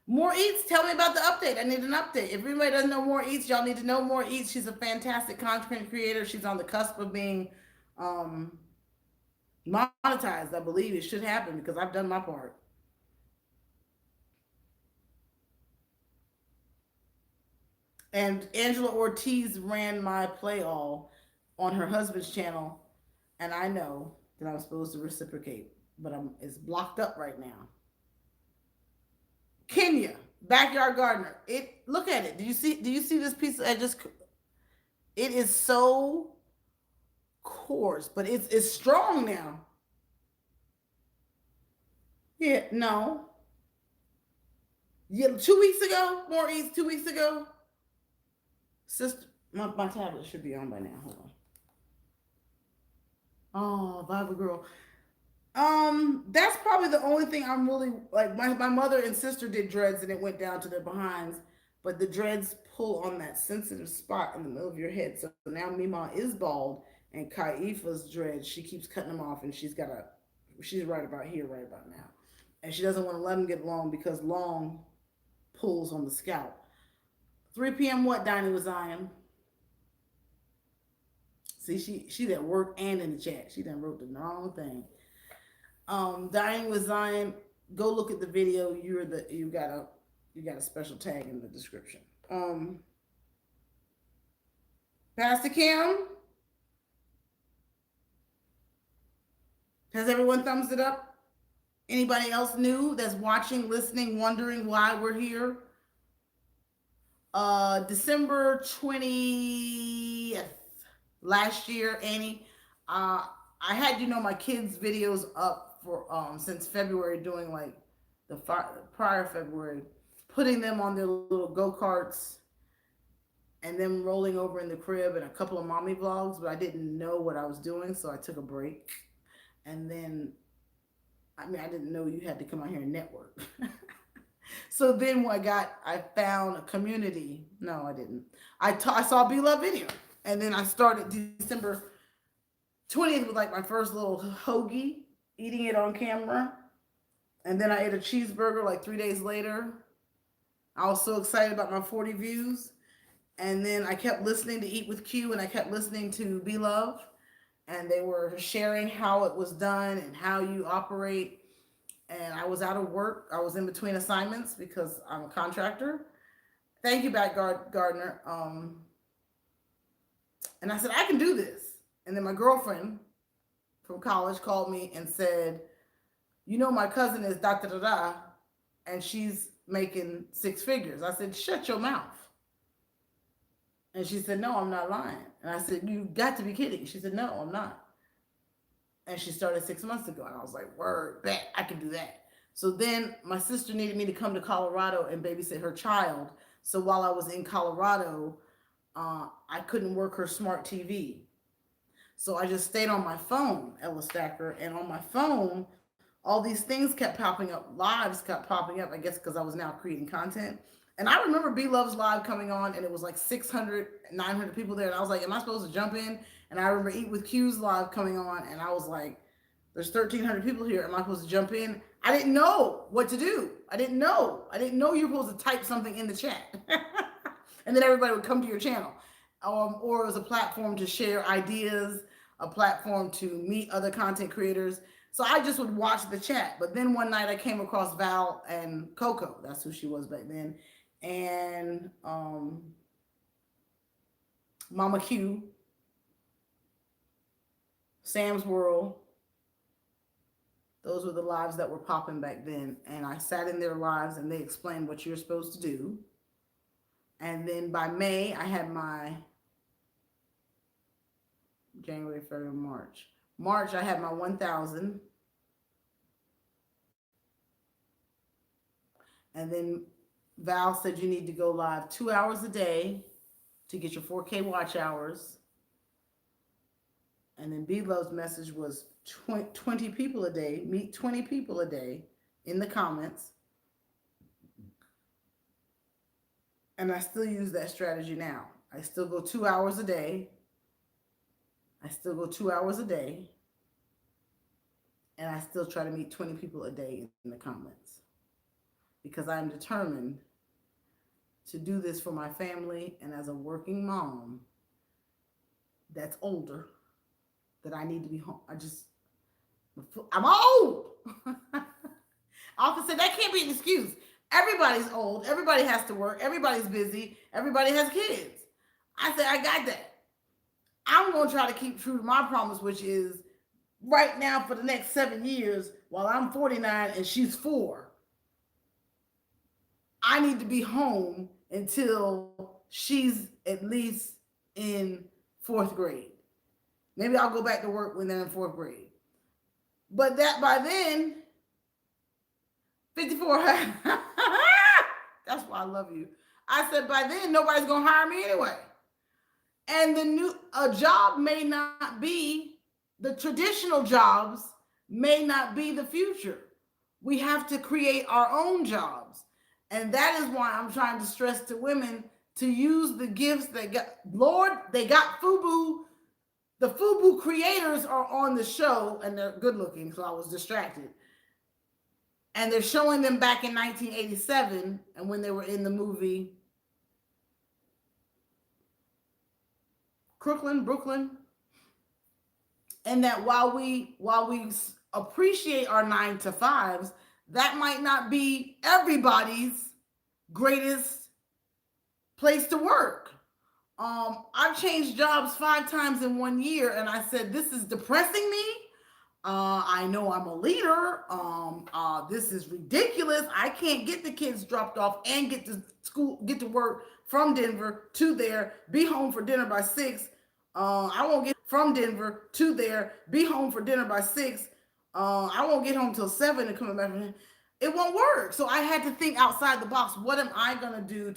More Eats, tell me about the update. I need an update. If anybody doesn't know More Eats, y'all need to know More Eats. She's a fantastic content creator. She's on the cusp of being um, monetized. I believe it should happen because I've done my part. And Angela Ortiz ran my play all on her husband's channel, and I know that I'm supposed to reciprocate, but it's blocked up right now. Kenya, backyard gardener. Look at it. Do you see this piece? It is so coarse, but it's strong now. Yeah, no. Yeah, 2 weeks ago, More Eats, 2 weeks ago. Sister, my tablet should be on by now. Hold on. Oh, Bible girl. That's probably the only thing I'm really like. My mother and sister did dreads and it went down to their behinds, but the dreads pull on that sensitive spot in the middle of your head. So now Mima is bald, and Kaifa's dreads, she keeps cutting them off, and she's right about here, right about now, and she doesn't want to let them get long because long pulls on the scalp. 3 p.m. What, Dinah was Zion? See, she's at work and in the chat. She done wrote the wrong thing. Dying with Zion, go look at the video. You got a special tag in the description. Pastor Kim, has everyone thumbs it up? Anybody else new that's watching, listening, wondering why we're here? December 20th last year, Annie. I had my kids' videos up for since February, doing like the prior February, putting them on their little go-karts and then rolling over in the crib, and a couple of mommy vlogs, but I didn't know what I was doing, so I took a break. And then I didn't know you had to come out here and network. So then I found a community. No, I didn't. I saw a Beloved video, and then I started December 20th with like my first little hoagie, eating it on camera. And then I ate a cheeseburger like 3 days later. I was so excited about my 40 views. And then I kept listening to Eat with Q, and I kept listening to Be Love. And they were sharing how it was done and how you operate. And I was out of work. I was in between assignments because I'm a contractor. Thank you, Gardner. And I said, I can do this. And then my girlfriend from college called me and said, my cousin is da da da da, and she's making 6 figures. I said, shut your mouth. And she said, no, I'm not lying. And I said, you got to be kidding. She said, no, I'm not. And she started 6 months ago. And I was like, word, bet, I can do that. So then my sister needed me to come to Colorado and babysit her child. So while I was in Colorado, I couldn't work her smart TV. So I just stayed on my phone, Ella Stacker, and on my phone, all these things kept popping up, lives kept popping up, I guess because I was now creating content. And I remember B Love's live coming on, and it was like 600, 900 people there. And I was like, am I supposed to jump in? And I remember Eat with Q's live coming on, and I was like, there's 1,300 people here. Am I supposed to jump in? I didn't know what to do. I didn't know. I didn't know you were supposed to type something in the chat. And then everybody would come to your channel. Or it was a platform to share ideas, a platform to meet other content creators. So I just would watch the chat. But then one night I came across Val and Coco. That's who she was back then. And Mama Q, Sam's World. Those were the lives that were popping back then. And I sat in their lives and they explained what you're supposed to do. And then by May, I had my January, February, March. March, I had my 1,000. And then Val said you need to go live 2 hours a day to get your 4K watch hours. And then B Love's message was 20 people a day, meet 20 people a day in the comments. And I still use that strategy now. I still go 2 hours a day. I still go 2 hours a day. And I still try to meet 20 people a day in the comments. Because I'm determined to do this for my family and as a working mom that's older, that I need to be home. I'm old. I often say that can't be an excuse. Everybody's old. Everybody has to work. Everybody's busy. Everybody has kids. I say, I got that. I'm going to try to keep true to my promise, which is right now for the next 7 years, while I'm 49 and she's 4, I need to be home until she's at least in 4th grade. Maybe I'll go back to work when they're in 4th grade. But that by then, 54. That's why I love you. I said by then nobody's gonna hire me anyway. And a job may not be, the traditional jobs may not be the future. We have to create our own jobs. And that is why I'm trying to stress to women to use the gifts that got, Lord, they got FUBU. The FUBU creators are on the show and they're good looking, so I was distracted. And they're showing them back in 1987 and when they were in the movie Brooklyn. And that while we appreciate our 9-to-5s, that might not be everybody's greatest place to work. I've changed jobs 5 times in 1 year, and I said, this is depressing me. I know I'm a leader. This is ridiculous. I can't get the kids dropped off and get to school, get to work from Denver to there, be home for dinner by 6. I won't get from Denver to there, be home for dinner by 6. I won't get home till 7 and coming back. It won't work. So I had to think outside the box. What am I gonna do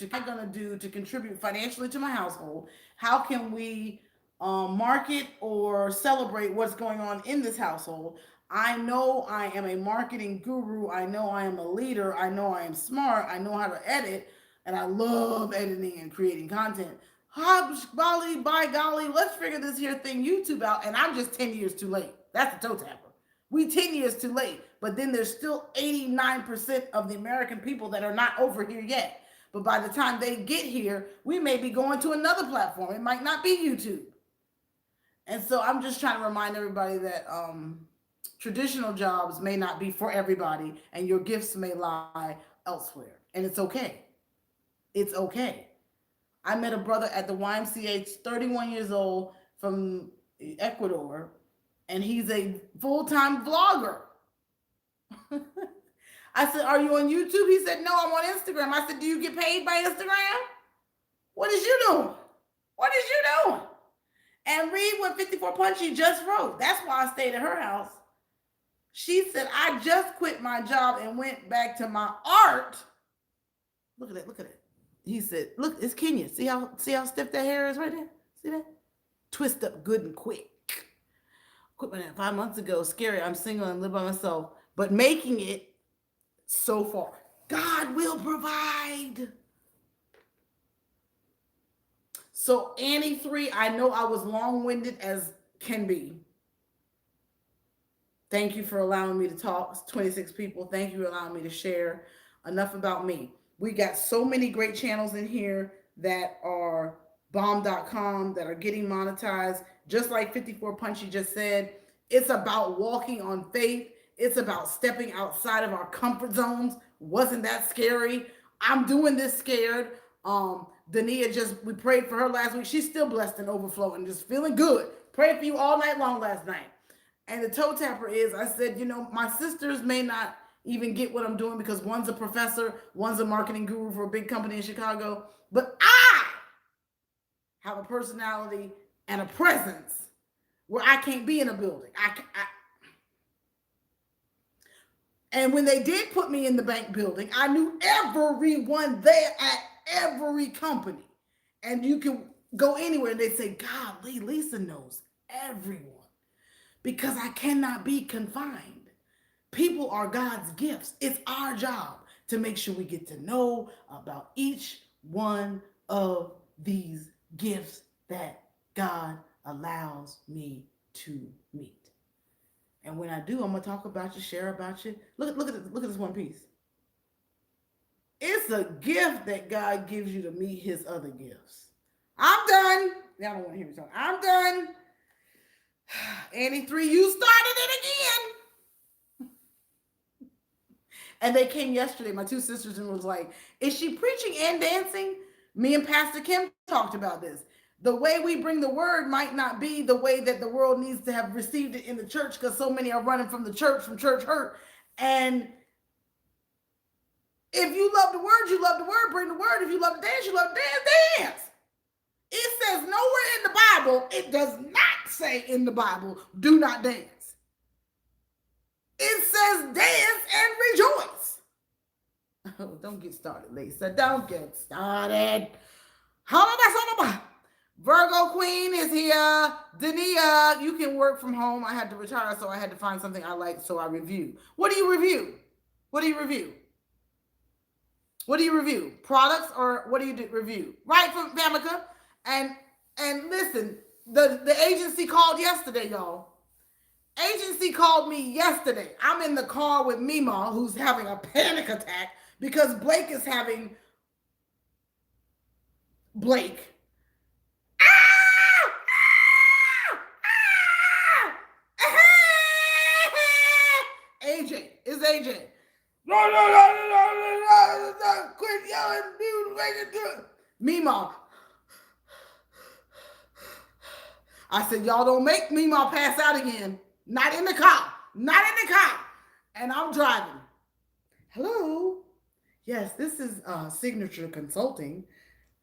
to contribute financially to my household? How can we market or celebrate what's going on in this household? I know I am a marketing guru. I know I am a leader. I know I am smart. I know how to edit, and I love editing and creating content. By golly, let's figure this here thing YouTube out. And I'm just 10 years too late. That's the toe tapper. We 10 years too late. But then there's still 89% of the American people that are not over here yet. But by the time they get here, we may be going to another platform. It might not be YouTube. And so I'm just trying to remind everybody that traditional jobs may not be for everybody, and your gifts may lie elsewhere. And it's okay. It's okay. I met a brother at the YMCA, 31 years old, from Ecuador, and he's a full-time vlogger. I said, are you on YouTube? He said, no, I'm on Instagram. I said, do you get paid by Instagram? What is you doing? What is you doing? And read what 54 Punchy just wrote. That's why I stayed at her house. She said, I just quit my job and went back to my art. Look at it, look at it. He said, look, it's Kenya. See how stiff that hair is right there? See that? Twist up good and quick. Quit my 5 months ago. Scary. I'm single and live by myself. But making it so far. God will provide. So Annie 3, I know I was long-winded as can be. Thank you for allowing me to talk. It's 26 people. Thank you for allowing me to share. Enough about me. We got so many great channels in here that are bomb.com that are getting monetized. Just like 54 Punchy just said, it's about walking on faith. It's about stepping outside of our comfort zones. Wasn't that scary? I'm doing this scared. Dania we prayed for her last week. She's still blessed and overflowing, just feeling good. Prayed for you all night long last night. And the toe tapper is, I said, my sisters may not even get what I'm doing because one's a professor, one's a marketing guru for a big company in Chicago. But I have a personality and a presence where I can't be in a building. And when they did put me in the bank building, I knew everyone there at every company. And you can go anywhere and they say, golly, Lisa knows everyone. Because I cannot be confined. People are God's gifts. It's our job to make sure we get to know about each one of these gifts that God allows me to meet. And when I do, I'm going to talk about you, share about you. Look at this one piece. It's a gift that God gives you to meet his other gifts. I'm done. Y'all don't want to hear me talk. I'm done. Annie 3, you started it again. And they came yesterday, my two sisters, and was like, is she preaching and dancing? Me and Pastor Kim talked about this. The way we bring the word might not be the way that the world needs to have received it in the church, because so many are running from the church, from church hurt. And if you love the word, you love the word, bring the word. If you love to dance, you love to dance. It says nowhere in the Bible, it does not say in the Bible, do not dance. It says dance and rejoice. Oh, don't get started, Lisa. Don't get started. Virgo Queen is here. Dania, you can work from home. I had to retire, so I had to find something I like, so I review. What do you review? What do you review? What do you review? Products, or what do you review? Right, from Famicom. And listen, the agency called yesterday, y'all. Agency called me yesterday. I'm in the car with Mima, who's having a panic attack because Blake is having Blake. AJ. It's AJ. No. Quit yelling, dude. Make it good. Mima. I said, y'all don't make Mima pass out again. Not in the car. Not in the car. And I'm driving. Hello? Yes, this is Signature Consulting.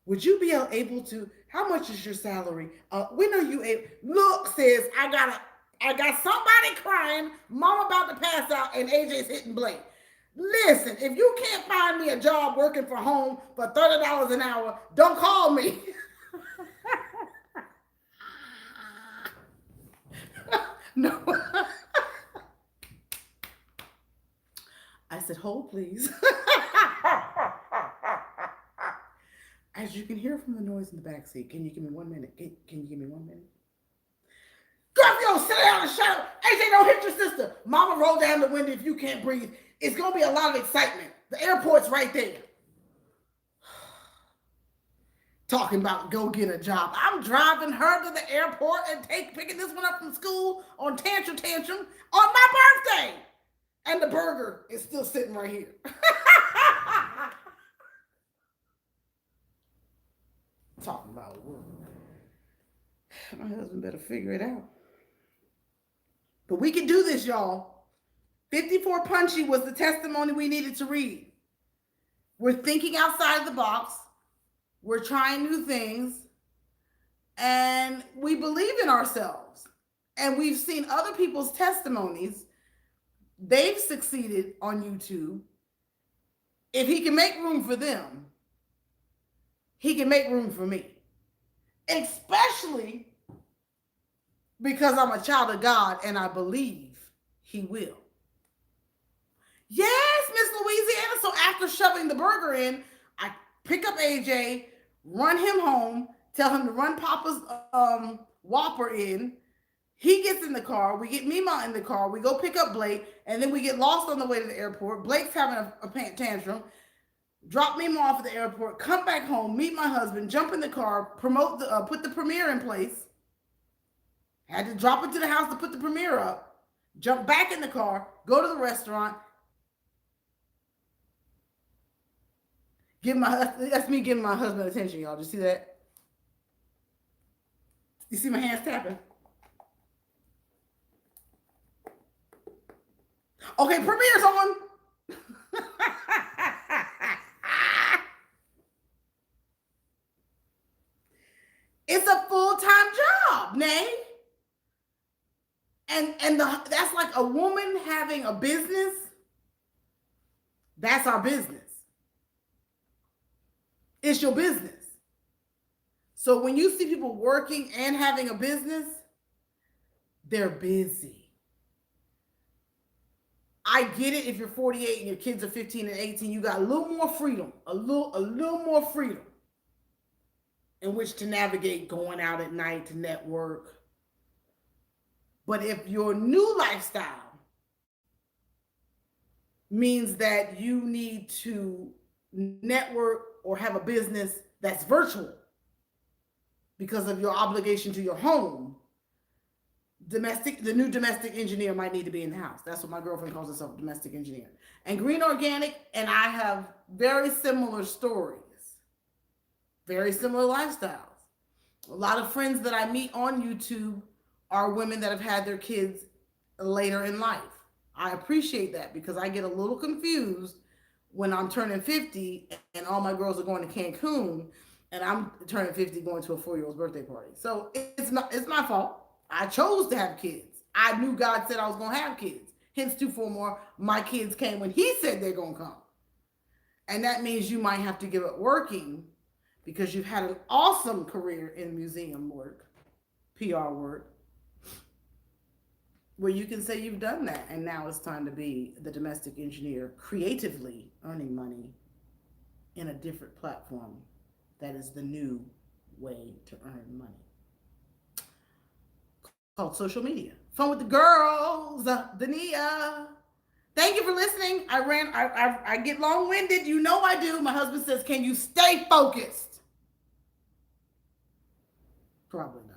Would you be able to, how much is your salary? When are you able? Look, sis, I got somebody crying, mom about to pass out, and AJ's hitting Blake. Listen, if you can't find me a job working from home for $30 an hour, don't call me. No. I said, hold, please. As you can hear from the noise in the backseat, can you give me 1 minute? Can you give me 1 minute? Girl, sit down and shut up. AJ, don't hit your sister. Mama, roll down the window if you can't breathe. It's going to be a lot of excitement. The airport's right there. Talking about go get a job. I'm driving her to the airport and picking this one up from school on Tantrum on my birthday. And the burger is still sitting right here. Talking about work. My husband better figure it out. But we can do this, y'all. 54 Punchy was the testimony we needed to read. We're thinking outside of the box. We're trying new things. And we believe in ourselves. And we've seen other people's testimonies. They've succeeded on YouTube. If he can make room for them, he can make room for me. Especially because I'm a child of God and I believe he will. Yes, Miss Louisiana. So after shoving the burger in, I pick up AJ, run him home, tell him to run Papa's Whopper in. He gets in the car. We get Mima in the car. We go pick up Blake, and then we get lost on the way to the airport. Blake's having a tantrum. Drop Mima off at the airport. Come back home. Meet my husband. Jump in the car. Put the premiere in place. Had to drop it to the house to put the premiere up. Jump back in the car. Go to the restaurant. That's me giving my husband attention, y'all. Do you see that? You see my hands tapping? Okay, premiere's on. It's a full-time job, Nay. And that's like a woman having a business. That's our business. It's your business. So when you see people working and having a business, they're busy. I get it if you're 48 and your kids are 15 and 18, you got a little more freedom, a little more freedom in which to navigate going out at night to network. But if your new lifestyle means that you need to network or have a business that's virtual because of your obligation to your home, the new domestic engineer might need to be in the house. That's what my girlfriend calls herself, domestic engineer. And Green Organic and I have very similar stories, very similar lifestyles. A lot of friends that I meet on YouTube are women that have had their kids later in life. I appreciate that because I get a little confused when I'm turning 50 and all my girls are going to Cancun and I'm turning 50 going to a 4-year-old's birthday party. So it's my fault. I chose to have kids. I knew God said I was going to have kids. Hence, 2-4 my kids came when he said they're going to come. And that means you might have to give up working because you've had an awesome career in museum work, PR work, where you can say you've done that. And now it's time to be the domestic engineer, creatively earning money in a different platform that is the new way to earn money. Called social media. Fun with the girls, Dania. Thank you for listening. I get long-winded. You know I do. My husband says, can you stay focused? Probably not.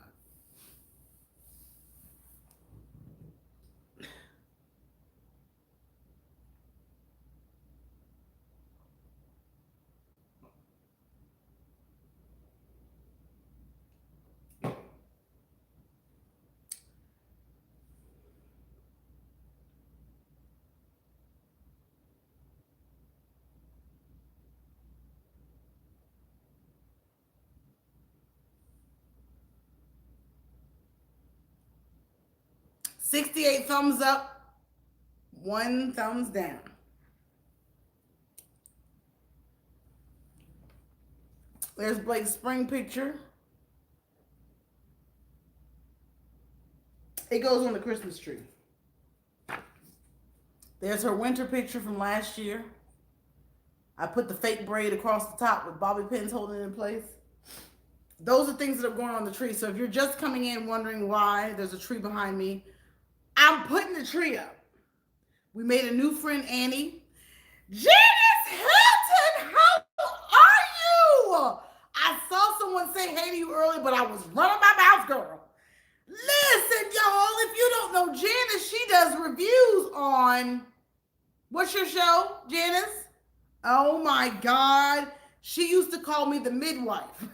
68 thumbs up, 1 thumbs down. There's Blake's spring picture. It goes on the Christmas tree. There's her winter picture from last year. I put the fake braid across the top with bobby pins holding it in place. Those are things that are going on the tree. So if you're just coming in wondering why there's a tree behind me, I'm putting the tree up. We made a new friend, Annie. Janice Hilton, how are you? I saw someone say hey to you earlier, but I was running my mouth, girl. Listen, y'all, if you don't know Janice, she does reviews on, what's your show, Janice? Oh my God. She used to call me the midwife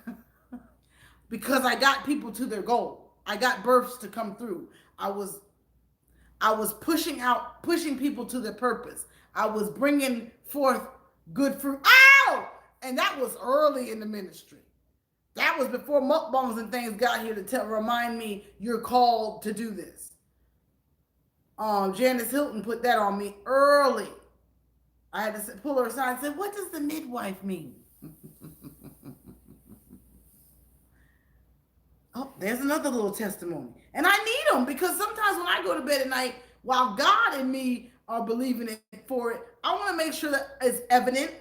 because I got people to their goal. I got births to come through. I was pushing people to their purpose. I was bringing forth good fruit. Ow! And that was early in the ministry. That was before mukbangs and things got here to remind me you're called to do this. Janice Hilton put that on me early. I had to pull her aside and say, what does the midwife mean? Oh, there's another little testimony. And I need them because sometimes when I go to bed at night, while God and me are believing it for it, I want to make sure that it's evident.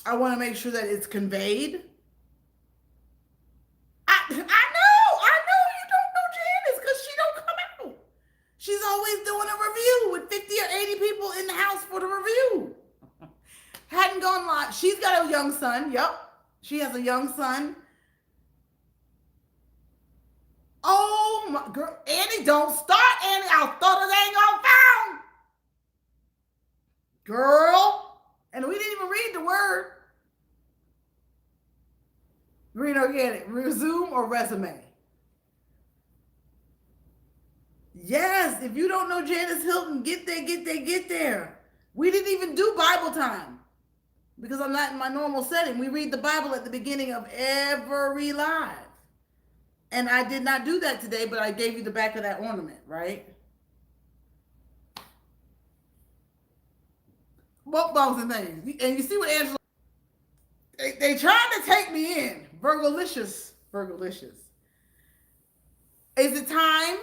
I want to make sure that it's conveyed. I know you don't know Janice because she don't come out. She's always doing a review with 50 or 80 people in the house for the review. Hadn't gone live. She's got a young son. Yep. She has a young son. Oh my girl, Annie, don't start, Annie. I thought it ain't gonna found. Girl. And we didn't even read the word. Green organic. Resume or resume? Yes, if you don't know Janice Hilton, get there. We didn't even do Bible time because I'm not in my normal setting. We read the Bible at the beginning of every live. And I did not do that today, but I gave you the back of that ornament, right? Mukbangs and things. And you see what Angela... They tried to take me in. Virgolicious. Is it time?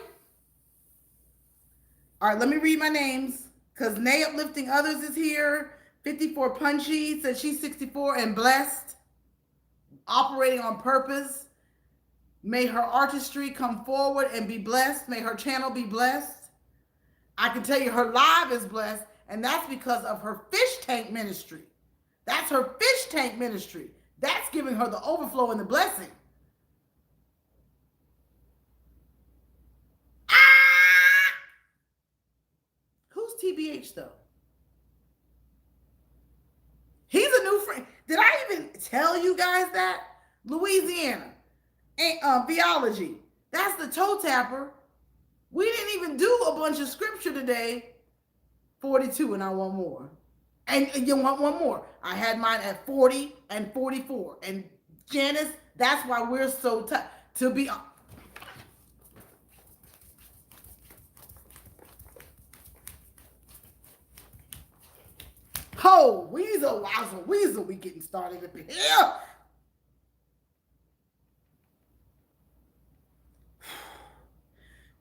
All right, let me read my names. Because Nay Uplifting Others is here. 54 Punchy says she's 64 and blessed. Operating on purpose. May her artistry come forward and be blessed. May her channel be blessed. I can tell you her live is blessed, and that's because of her fish tank ministry. That's her fish tank ministry. That's giving her the overflow and the blessing. Who's TBH though? He's a new friend. Did I even tell you guys that? Louisiana. Theology. That's the toe tapper. We didn't even do a bunch of scripture today. 42 and I want more. And you want one more. I had mine at 40 and 44. And Janice, that's why we're so tough to be on. Oh, Weasel, we getting started up in here.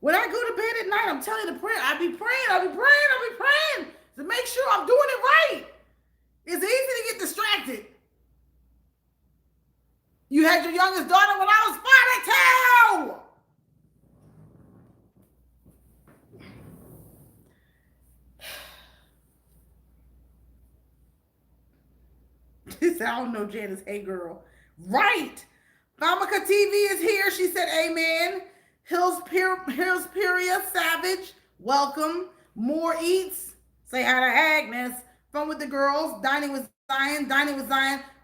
When I go to bed at night, I'm telling you to pray. I be praying to make sure I'm doing it right. It's easy to get distracted. You had your youngest daughter when I was 42. He said, I don't know, Janice. Hey, girl. Right. Famika TV is here. She said, amen. Hills Peria Savage, welcome. More Eats, say hi to Agnes. Fun with the girls, dining with Zion.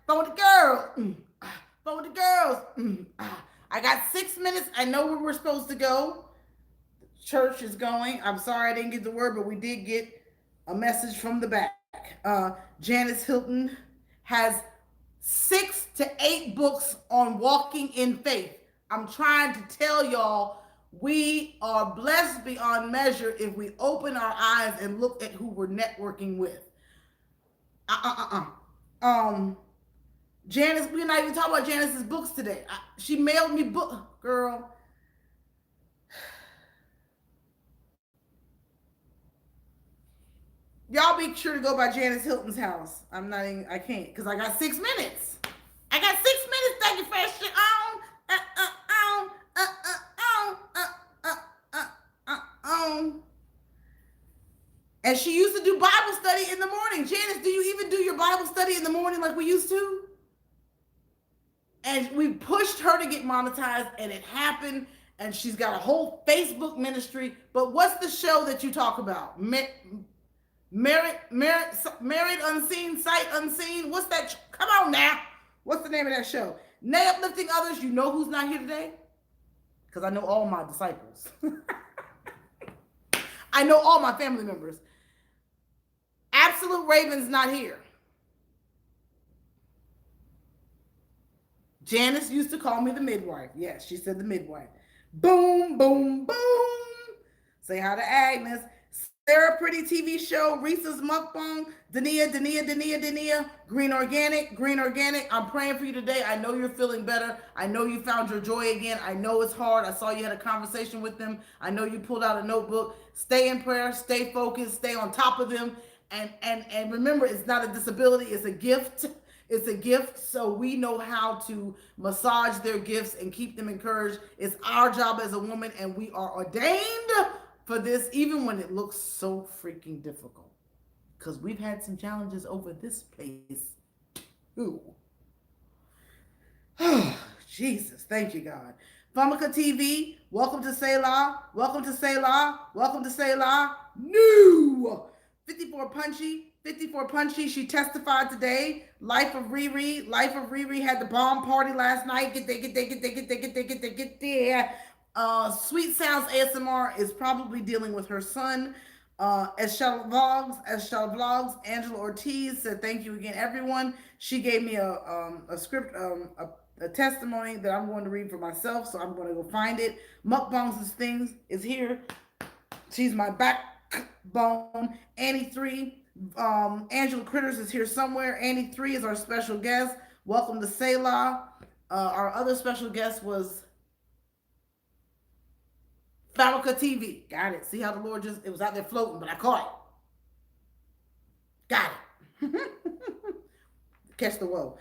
Fun with the girls. I got 6 minutes. I know where we're supposed to go. Church is going. I'm sorry I didn't get the word, but we did get a message from the back. Janice Hilton has 6 to 8 books on walking in faith. I'm trying to tell y'all, we are blessed beyond measure if we open our eyes and look at who we're networking with. Janice, we're not even talking about Janice's books today. She mailed me book, girl. Y'all be sure to go by Janice Hilton's house. I can't, because I got 6 minutes. Thank you, fresh shit on. And she used to do Bible study in the morning. Janice, do you even do your Bible study in the morning like we used to? And we pushed her to get monetized, and it happened. And she's got a whole Facebook ministry. But what's the show that you talk about? Married Unseen, Sight Unseen. What's that? Come on now. What's the name of that show? Nay Uplifting Others. You know who's not here today? Because I know all my disciples. I know all my family members. Absolute Raven's not here. Janice used to call me the midwife. Yes, she said the midwife. Boom, boom, boom. Say hi to Agnes. Sarah Pretty TV Show, Reese's Mukbang, Dania, Green Organic. I'm praying for you today. I know you're feeling better. I know you found your joy again. I know it's hard. I saw you had a conversation with them. I know you pulled out a notebook. Stay in prayer, stay focused, stay on top of them. And remember, it's not a disability, it's a gift. It's a gift, so we know how to massage their gifts and keep them encouraged. It's our job as a woman, and we are ordained for this, even when it looks so freaking difficult. Because we've had some challenges over this place. Ooh. Jesus, thank you, God. Famika TV, welcome to Selah. Welcome to Selah. Welcome to Selah. New 54 Punchy. 54 Punchy. She testified today. Life of Riri. Life of Riri had the bomb party last night. Get there. Sweet Sounds ASMR is probably dealing with her son. Estelle Vlogs, Angela Ortiz said thank you again, everyone. She gave me a script, a testimony that I'm going to read for myself, so I'm going to go find it. Mukbangs Things is here. She's my backbone. Annie 3, Angela Critters is here somewhere. Annie 3 is our special guest. Welcome to Selah. Our other special guest was Famika TV. Got it. See how the Lord it was out there floating, but I caught it. Got it. Catch the woe.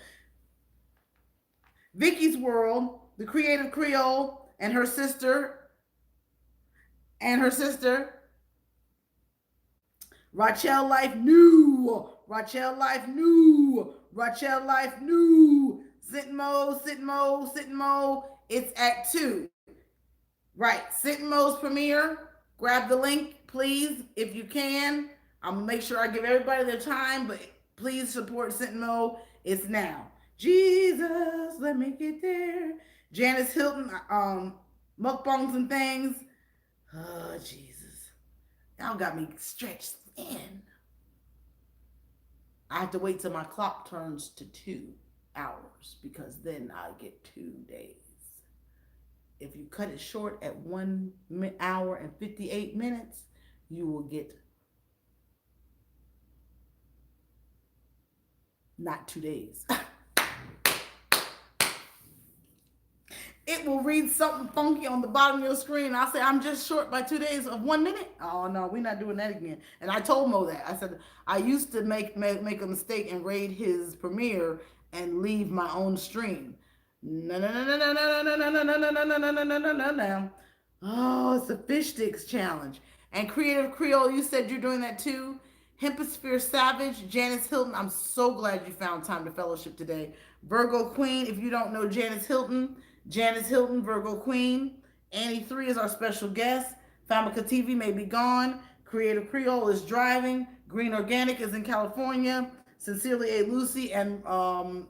Vicky's World, the Creative Creole, and her sister, Rachel Life New, Sitmo, it's at 2. Right, Sitmo's premiere, grab the link, please, if you can. I'm gonna make sure I give everybody their time, but please support Sitmo, it's now. Jesus, let me get there. Janice Hilton, mukbangs and things. Oh, Jesus. Y'all got me stretched thin. I have to wait till my clock turns to 2 hours because then I get 2 days. If you cut it short at 1 hour and 58 minutes, you will get not 2 days. It will read something funky on the bottom of your screen. I'll say, I'm just short by 2 days of 1 minute. Oh, no, we're not doing that again. And I told Mo that. I said, I used to make a mistake and raid his premiere and leave my own stream. No. Oh, it's a fish sticks challenge. And Creative Creole, you said you're doing that too. Hemisphere Savage, Janice Hilton, I'm so glad you found time to fellowship today. Virgo Queen, if you don't know Janice Hilton, Virgo Queen. Annie 3 is our special guest. Famika TV may be gone. Creative Creole is driving. Green Organic is in California. Sincerely A. Lucy and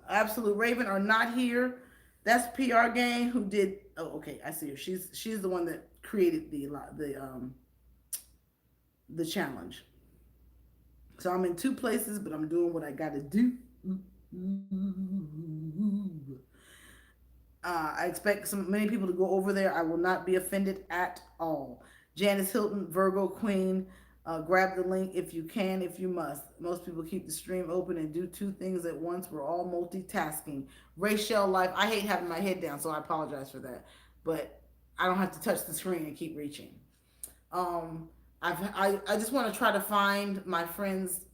Absolute Raven are not here. That's PR Gang who did. Oh, okay, I see her. She's the one that created the challenge. So I'm in 2 places, but I'm doing what I got to do. I expect many people to go over there. I will not be offended at all. Janice Hilton, Virgo Queen. Grab the link if you can, if you must. Most people keep the stream open and do 2 things at once. We're all multitasking. Rachel Life. I hate having my head down, so I apologize for that. But I don't have to touch the screen and keep reaching. I just want to try to find my friend's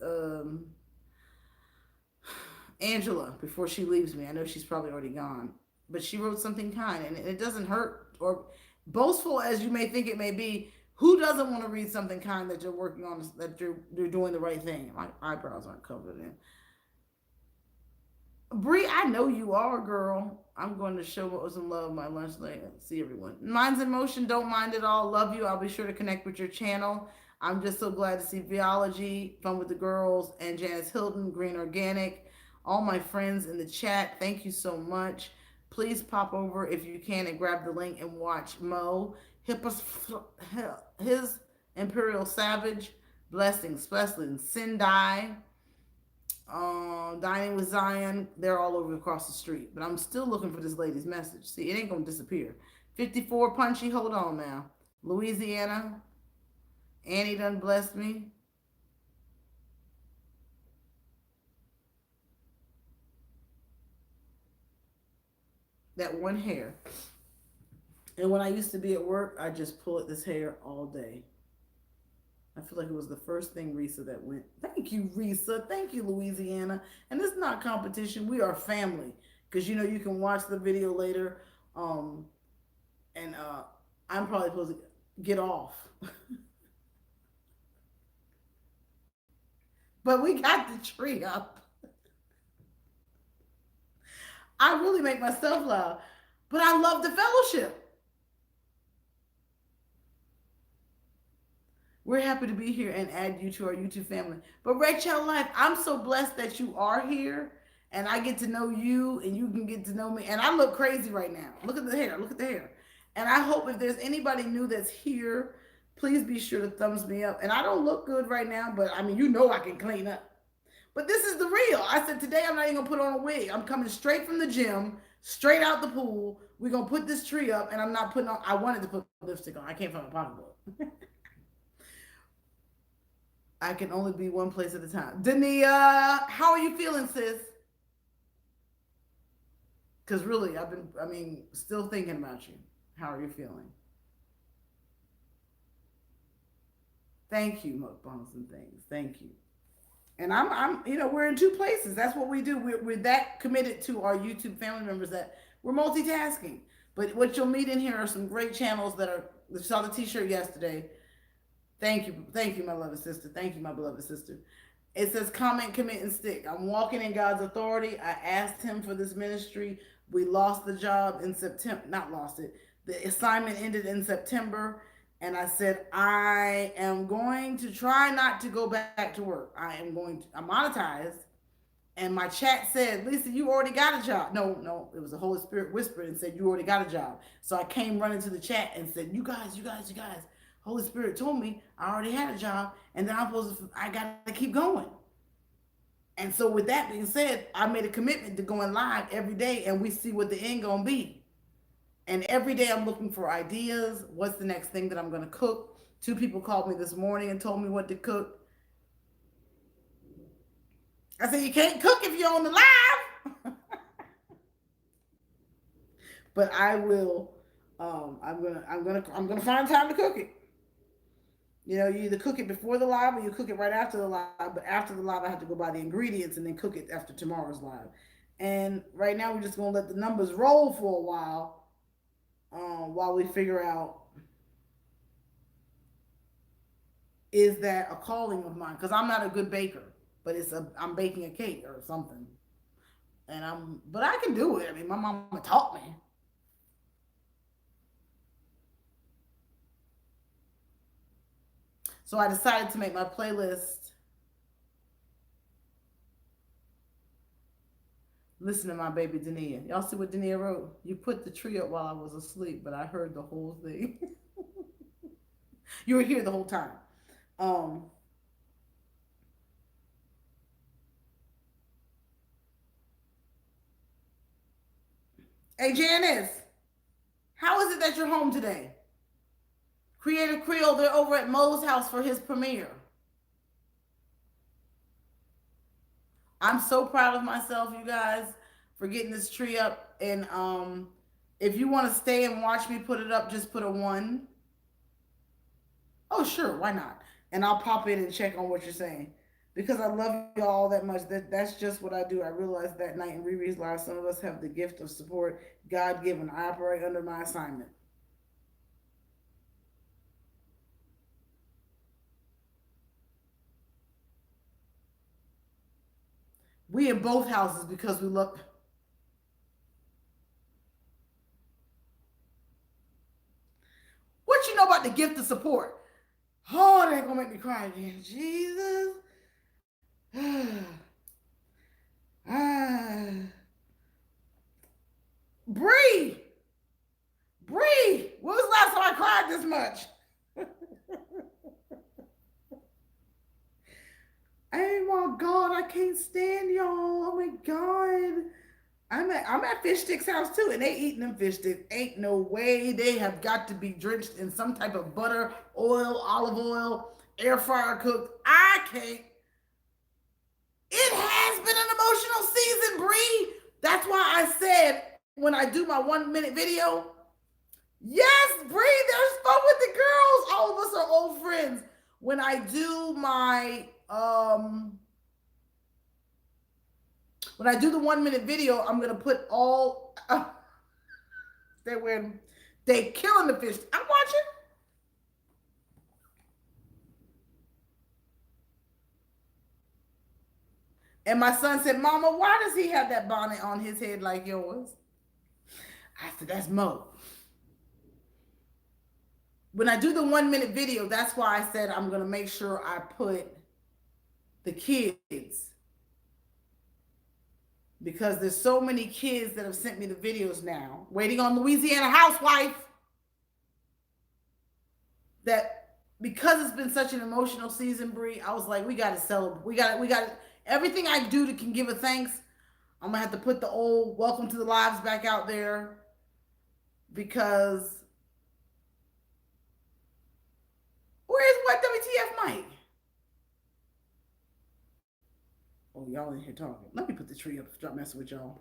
Angela before she leaves me. I know she's probably already gone, but she wrote something kind, and it doesn't hurt or boastful as you may think it may be. Who doesn't want to read something kind that you're working on, that you're doing the right thing? My eyebrows aren't covered in. Bree, I know you are, girl. I'm going to show some love my lunch later. See everyone. Minds in Motion, don't mind it all. Love you. I'll be sure to connect with your channel. I'm just so glad to see Biology, Fun with the Girls, and Janice Hilton, Green Organic. All my friends in the chat, thank you so much. Please pop over if you can and grab the link and watch Mo. His Imperial Savage, Blessings, Sendai, Dining with Zion, they're all over across the street. But I'm still looking for this lady's message. See, it ain't gonna disappear. 54 Punchy, hold on now. Louisiana, Annie done blessed me. That one hair. And when I used to be at work, I just pull at this hair all day. I feel like it was the first thing Risa that went. Thank you, Risa. Thank you, Louisiana. And it's not competition. We are family. Because you know you can watch the video later. And I'm probably supposed to get off. But we got the tree up. I really make myself loud. But I love the fellowship. We're happy to be here and add you to our YouTube family. But Rachel Life, I'm so blessed that you are here and I get to know you and you can get to know me. And I look crazy right now. Look at the hair. Look at the hair. And I hope if there's anybody new that's here, please be sure to thumbs me up. And I don't look good right now, but I mean, you know I can clean up. But this is the real. I said today I'm not even gonna put on a wig. I'm coming straight from the gym, straight out the pool. We're gonna put this tree up, and I'm not putting on. I wanted to put lipstick on. I can't find my pocketbook. I can only be one place at a time. Dania, how are you feeling, sis? Because really, still thinking about you. How are you feeling? Thank you, mukbangs and things. Thank you. And we're in two places. That's what we do. We're that committed to our YouTube family members that we're multitasking. But what you'll meet in here are some great channels that are. You saw the T-shirt yesterday. Thank you, my beloved sister. Thank you, my beloved sister. It says comment, commit, and stick. I'm walking in God's authority. I asked Him for this ministry. We lost the job in September. Not lost it. The assignment ended in September. And I said, I am going to try not to go back to work. I'm monetized. And my chat said, Lisa, you already got a job. No, it was the Holy Spirit whispered and said, you already got a job. So I came running to the chat and said, you guys. Holy Spirit told me I already had a job. And then I got to keep going. And so with that being said, I made a commitment to going live every day and we see what the end going to be. And every day I'm looking for ideas. What's the next thing that I'm going to cook? 2 people called me this morning and told me what to cook. I said, you can't cook if you're on the live. But I will. I'm gonna find time to cook it. You know, you either cook it before the live or you cook it right after the live. But after the live, I have to go buy the ingredients and then cook it after tomorrow's live. And right now, we're just gonna let the numbers roll for a while we figure out, is that a calling of mine? Because I'm not a good baker, but I'm baking a cake or something, but I can do it. I mean, my mama taught me. So I decided to make my playlist. Listen to my baby Dania. Y'all see what Dania wrote? You put the tree up while I was asleep, but I heard the whole thing. You were here the whole time. Hey Janice, how is it that you're home today? Creative Creole, they're over at Mo's house for his premiere. I'm so proud of myself, you guys, for getting this tree up. And if you want to stay and watch me put it up, just put a 1. Oh, sure, why not? And I'll pop in and check on what you're saying. Because I love you all that much. That's just what I do. I realized that night in Riri's live, some of us have the gift of support. God given. I operate under my assignment. We in both houses because we look. What you know about the gift of support? Oh, that ain't gonna make me cry again. Jesus. Bree. Bree. When was the last time I cried this much? I ain't want to go Lord, I can't stand y'all. Oh my God. I'm at Fish Sticks' house too, and they eating them fish sticks. Ain't no way. They have got to be drenched in some type of butter, oil, olive oil, air fryer cooked. I can't. It has been an emotional season, Bree. That's why I said when I do my 1 minute video, yes, Bree, there's fun with the girls. All of us are old friends. When I do my when I do the 1 minute video, I'm gonna put all they killing the fish. I'm watching. And my son said, Mama, why does he have that bonnet on his head like yours? I said, that's Mo. When I do the 1 minute video, that's why I said I'm going to make sure I put the kids. Because there's so many kids that have sent me the videos now, waiting on Louisiana Housewife, that because it's been such an emotional season, Bree, I was like, we got to celebrate. We got everything I do can give a thanks. I'm going to have to put the old Welcome to the Lives back out there because where's what WTF Mike? Oh, y'all in here talking. Let me put the tree up. Stop messing with y'all.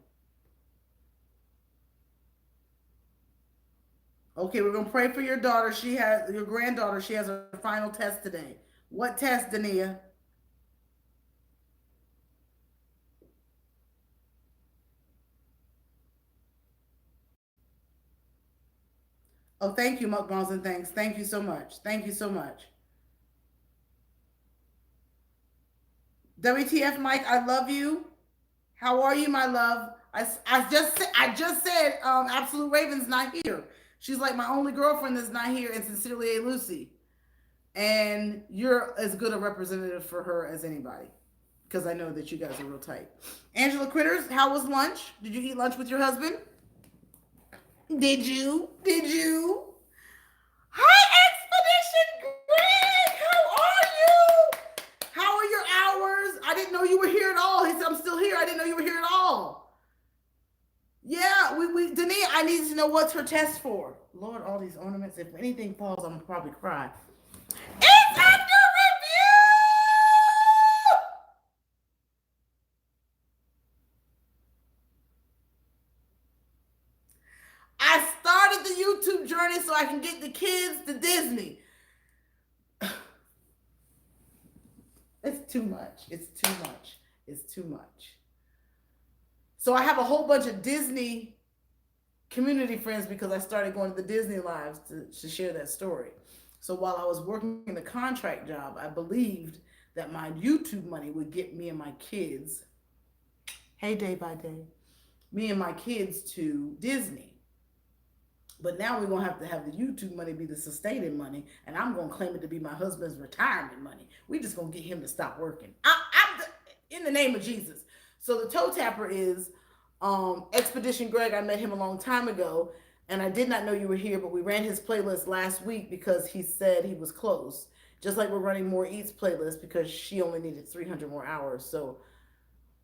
Okay, we're gonna pray for your daughter. Your granddaughter. She has her final test today. What test, Dania? Oh, thank you, Mukbangs and thanks. Thank you so much. Thank you so much. WTF, Mike, I love you. How are you, my love? I just said Absolute Raven's not here. She's like my only girlfriend that's not here, and Sincerely A. Lucy. And you're as good a representative for her as anybody because I know that you guys are real tight. Angela Critters, how was lunch? Did you eat lunch with your husband? Did you? Did you? Hi, Expedition Greg! How are you? How are your hours? I didn't know you were here at all. He said, I'm still here. I didn't know you were here at all. Yeah, Dania, I need to know what's her test for. Lord, all these ornaments. If anything falls, I'm gonna probably cry. It's under review! I started the YouTube journey so I can get the kids to Disney. It's too much. It's too much. It's too much. So I have a whole bunch of Disney community friends because I started going to the Disney Lives to share that story. So while I was working the contract job, I believed that my YouTube money would get me and my kids, hey, day by day, me and my kids to Disney. But now we're going to have the YouTube money be the sustaining money, and I'm going to claim it to be my husband's retirement money. We're just going to get him to stop working. In the name of Jesus. So the toe tapper is Expedition Greg. I met him a long time ago, and I did not know you were here, but we ran his playlist last week because he said he was close. Just like we're running More Eats playlist because she only needed 300 more hours. So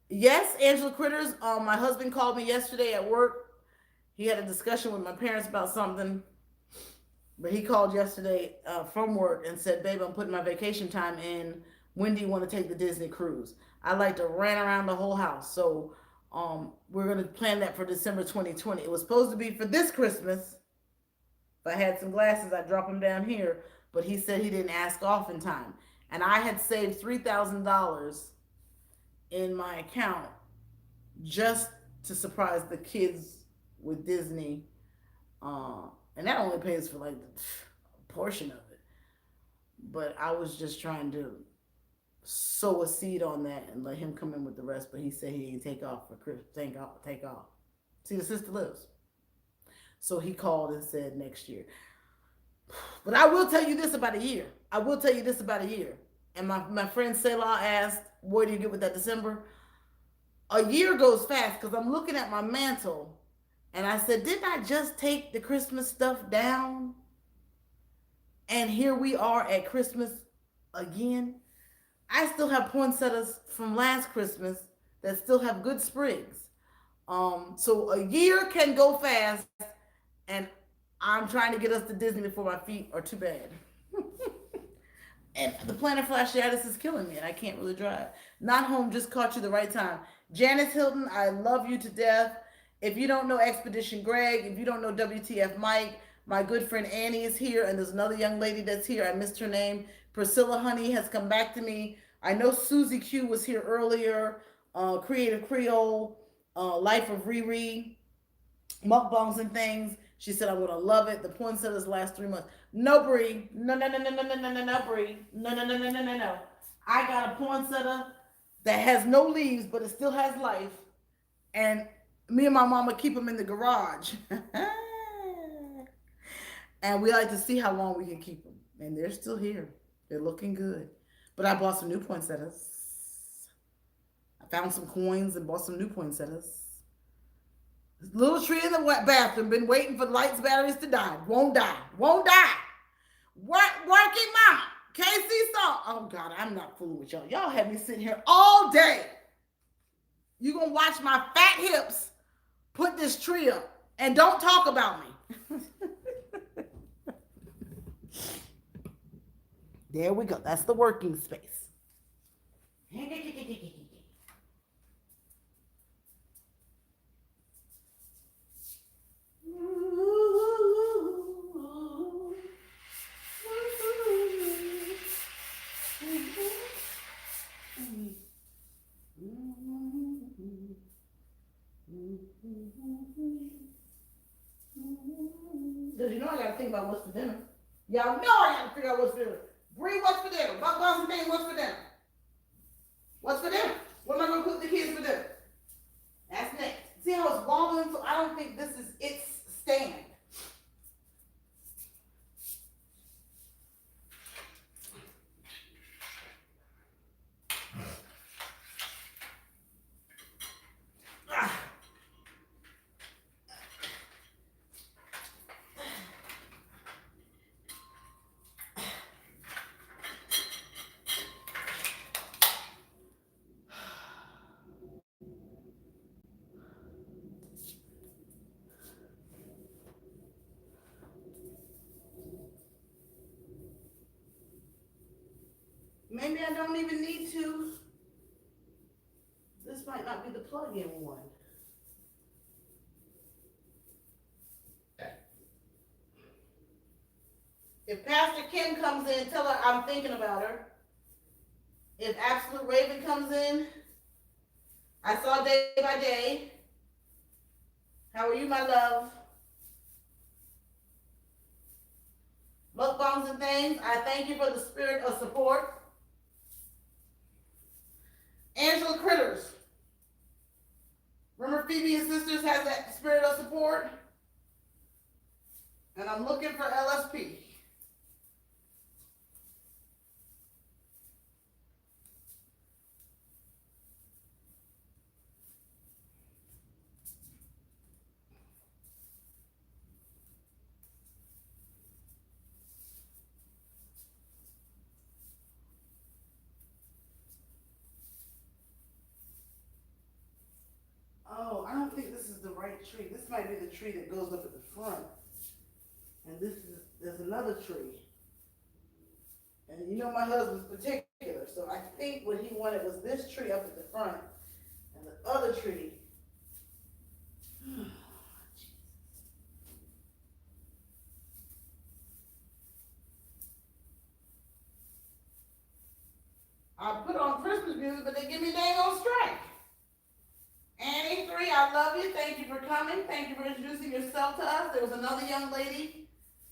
yes, Angela Critters, my husband called me yesterday at work. He had a discussion with my parents about something, but he called yesterday from work and said, babe, I'm putting my vacation time in. When do you want to take the Disney cruise? I like to run around the whole house. So we're going to plan that for December 2020. It was supposed to be for this Christmas. If I had some glasses, I'd drop them down here. But he said he didn't ask off in time. And I had saved $3,000 in my account just to surprise the kids with Disney. And that only pays for like a portion of it. But I was just trying to sow a seed on that and let him come in with the rest. But he said he didn't take off for Christmas. Take off. See, the sister lives. So he called and said next year. But I will tell you this about a year. And my friend Selah asked, where do you get with that December? A year goes fast because I'm looking at my mantle and I said, didn't I just take the Christmas stuff down? And here we are at Christmas again. I still have poinsettias from last Christmas that still have good sprigs. So a year can go fast, and I'm trying to get us to Disney before my feet are too bad. And the plantar fasciitis is killing me, and I can't really drive. Not home just caught you the right time. Janice Hilton, I love you to death. If you don't know Expedition Greg, if you don't know WTF Mike, my good friend Annie is here, and there's another young lady that's here. I missed her name. Priscilla Honey has come back to me. I know Susie Q was here earlier. Creative Creole, Life of Riri, mukbangs and things. She said, I'm gonna love it. The poinsettias last 3 months. No, Bree. No, no, no, no, no, no, no, no, no, Bree. No, no, no, no, no, no, no. I got a poinsettia that has no leaves, but it still has life. And me and my mama keep them in the garage. And we like to see how long we can keep them. And they're still here. They're looking good. But I bought some new poinsettias. I found some coins and bought some new poinsettias. Little tree in the bathroom been waiting for lights, batteries to die. Won't die. Won't die. Working mom. Casey saw. Oh God, I'm not fooling with y'all. Y'all have me sitting here all day. You gonna watch my fat hips put this tree up and don't talk about me. There we go. That's the working space. Because you know I gotta think about what's for dinner. Y'all know I gotta figure out what's for dinner. Bree, what's for dinner? Buck and things, what's for dinner? What's for dinner? What am I gonna cook the kids for dinner? That's next. See how it's wobbling? So I don't think this is its stand. Maybe I don't even need to. This might not be the plug-in one. If Pastor Kim comes in, tell her I'm thinking about her. If Absolute Raven comes in, I saw Day by Day. How are you, my love? Mukbangs and things, I thank you for the spirit of support. Angela Critters. Remember Phoebe and Sisters has that spirit of support? And I'm looking for LSP. Oh, I don't think this is the right tree. This might be the tree that goes up at the front. And there's another tree. And you know my husband's particular, so I think what he wanted was this tree up at the front and the other tree. I put on Christmas music, but they give me dang on strike. Annie 3, I love you. Thank you for coming. Thank you for introducing yourself to us. There was another young lady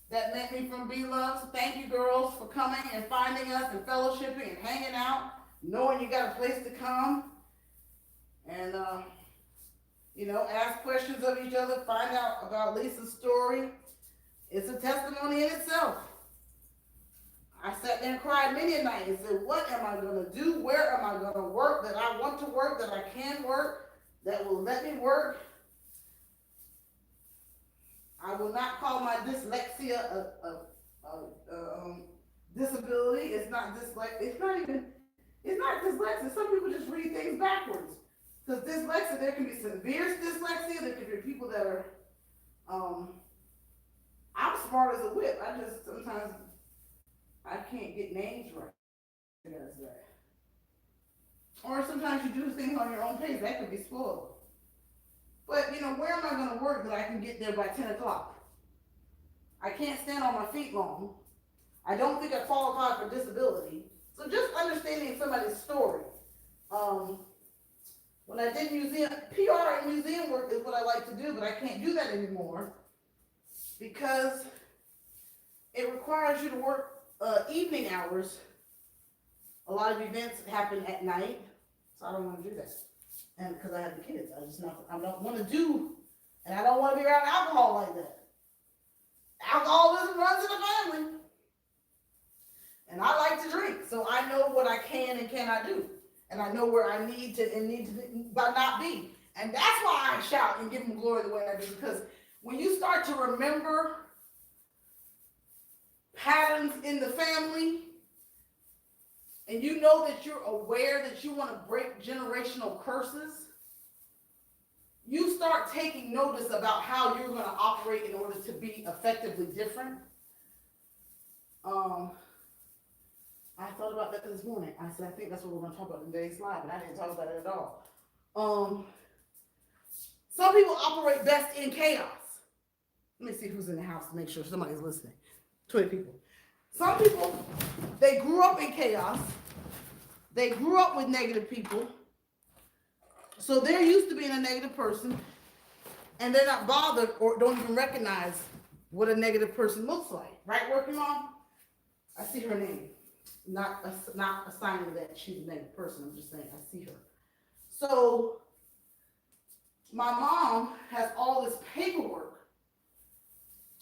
that met me from B-Love. So thank you, girls, for coming and finding us and fellowshipping and hanging out, knowing you got a place to come. And, ask questions of each other, find out about Lisa's story. It's a testimony in itself. I sat there and cried many a night and said, what am I going to do? Where am I going to work that I want to work, that I can work? That will let me work. I will not call my dyslexia a disability. It's not dyslexia. It's not even It's not dyslexia. Some people just read things backwards. Because dyslexia, there can be severe dyslexia. There can be people that are, I'm smart as a whip. I just, sometimes, I can't get names right. There's that. Or sometimes you do things on your own pace. That could be spoiled. But, where am I going to work that I can get there by 10 o'clock? I can't stand on my feet long. I don't think I qualify for disability. So just understanding somebody's story. When I did museum, PR and museum work is what I like to do, but I can't do that anymore because it requires you to work evening hours. A lot of events happen at night, so I don't want to do that. And because I have the kids, I don't want to do, and I don't want to be around alcohol like that. Alcoholism runs in the family. And I like to drink, so I know what I can and cannot do. And I know where I need to but not be. And that's why I shout and give him glory the way I do. Because when you start to remember patterns in the family, and you know that you're aware that you want to break generational curses, you start taking notice about how you're going to operate in order to be effectively different. I thought about that this morning. I said, I think that's what we're going to talk about in today's live, and I didn't talk about it at all. Some people operate best in chaos. Let me see who's in the house to make sure somebody's listening. 20 people. Some people, they grew up in chaos. They grew up with negative people. So they're used to being a negative person, and they're not bothered or don't even recognize what a negative person looks like. Right, working mom? I see her name. Not assigning that she's a negative person. I'm just saying I see her. So my mom has all this paperwork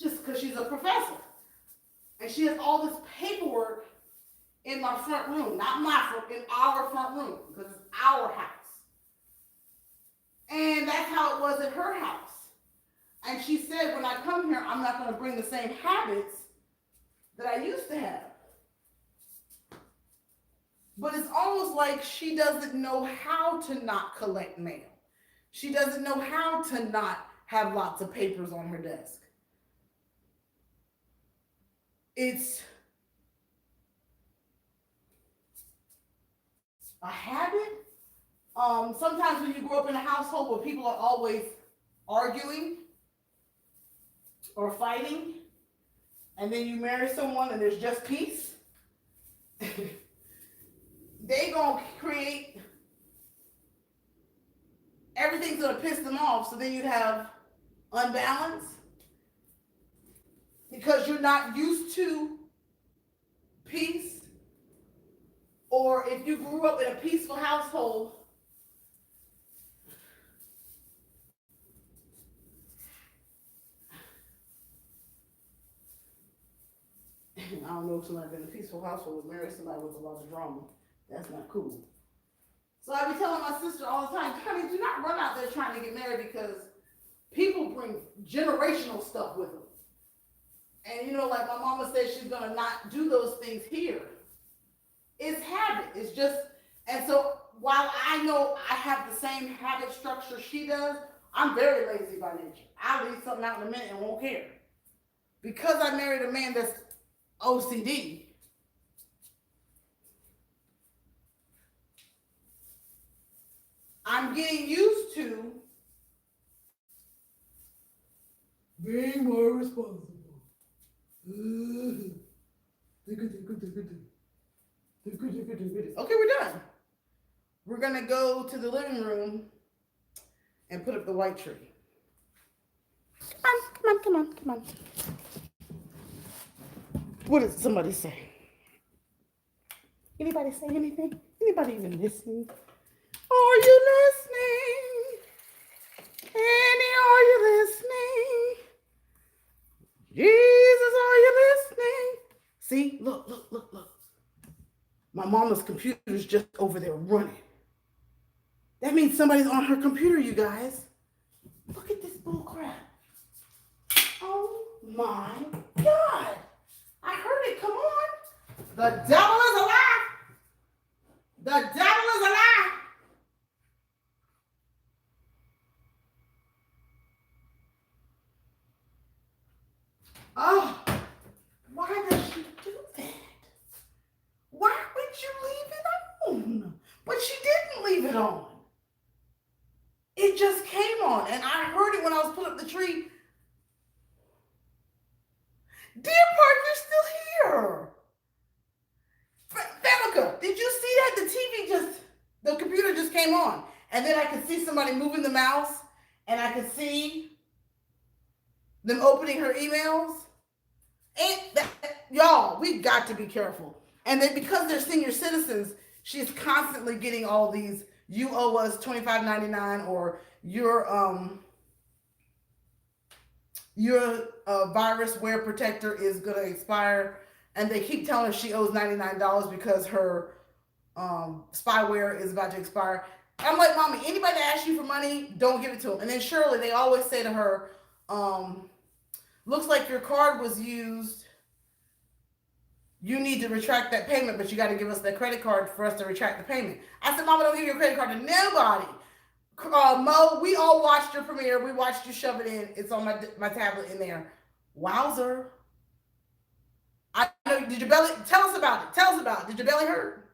just because she's a professor. And she has all this paperwork in my front room. Not my front, in our front room, because it's our house. And that's how it was at her house. And she said, when I come here, I'm not going to bring the same habits that I used to have. But it's almost like she doesn't know how to not collect mail. She doesn't know how to not have lots of papers on her desk. It's a habit. Sometimes when you grow up in a household where people are always arguing or fighting, and then you marry someone and there's just peace, they gonna create, everything's gonna piss them off, so then you have unbalance because you're not used to peace. Or if you grew up in a peaceful household, I don't know if somebody in a peaceful household would marry somebody with a lot of drama. That's not cool. So I be telling my sister all the time, honey, do not run out there trying to get married because people bring generational stuff with them. And like my mama said, she's gonna not do those things here. It's habit. It's just, and so while I know I have the same habit structure she does, I'm very lazy by nature. I'll leave something out in a minute and won't care. Because I married a man that's OCD, I'm getting used to being more responsible. Okay, we're done. We're gonna go to the living room and put up the white tree. Come on. What did somebody say? Anybody say anything? Anybody even listening? Are you listening? Annie, are you listening? Jesus, are you listening? See, look. My mama's computer's just over there running. That means somebody's on her computer, you guys. Look at this bull crap. Oh my God. I heard it, come on. The devil is alive. The Oh, why does she do that? Why would you leave it on? But she didn't leave it on. It just came on, and I heard it when I was putting up the tree. Dear Park, you're still here. Fabrica, did you see that? The computer just came on. And then I could see somebody moving the mouse, and I could see them opening her emails. Y'all, we got to be careful. And then because they're senior citizens, she's constantly getting all these, you owe us $25.99, or your virus wear protector is gonna expire, and they keep telling her she owes $99 because her spyware is about to expire. I'm like, Mommy, anybody that asks you for money, don't give it to them. And then Shirley, they always say to her, looks like your card was used. You need to retract that payment, but you got to give us that credit card for us to retract the payment. I said, Mama, don't give your credit card to nobody. Mo, we all watched your premiere. We watched you shove it in. It's on my tablet in there. Wowzer. I know. Did your belly? Tell us about it. Tell us about it. Did your belly hurt?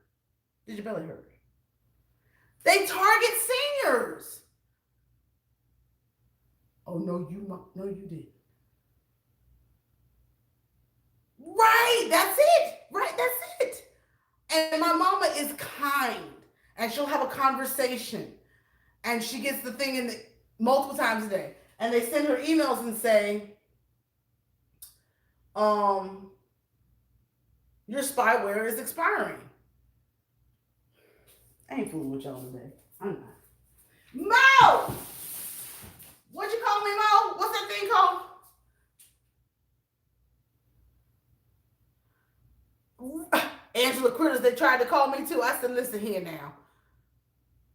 Did your belly hurt? They target seniors. Oh no, you did. Right, that's it. Right, that's it. And my mama is kind, and she'll have a conversation, and she gets the thing in multiple times a day, and they send her emails and say, your spyware is expiring. I ain't fooling with y'all today. I'm not. Mo! What'd you call me, Mo? What's that thing called? Angela Critters, they tried to call me too. I said, listen here now.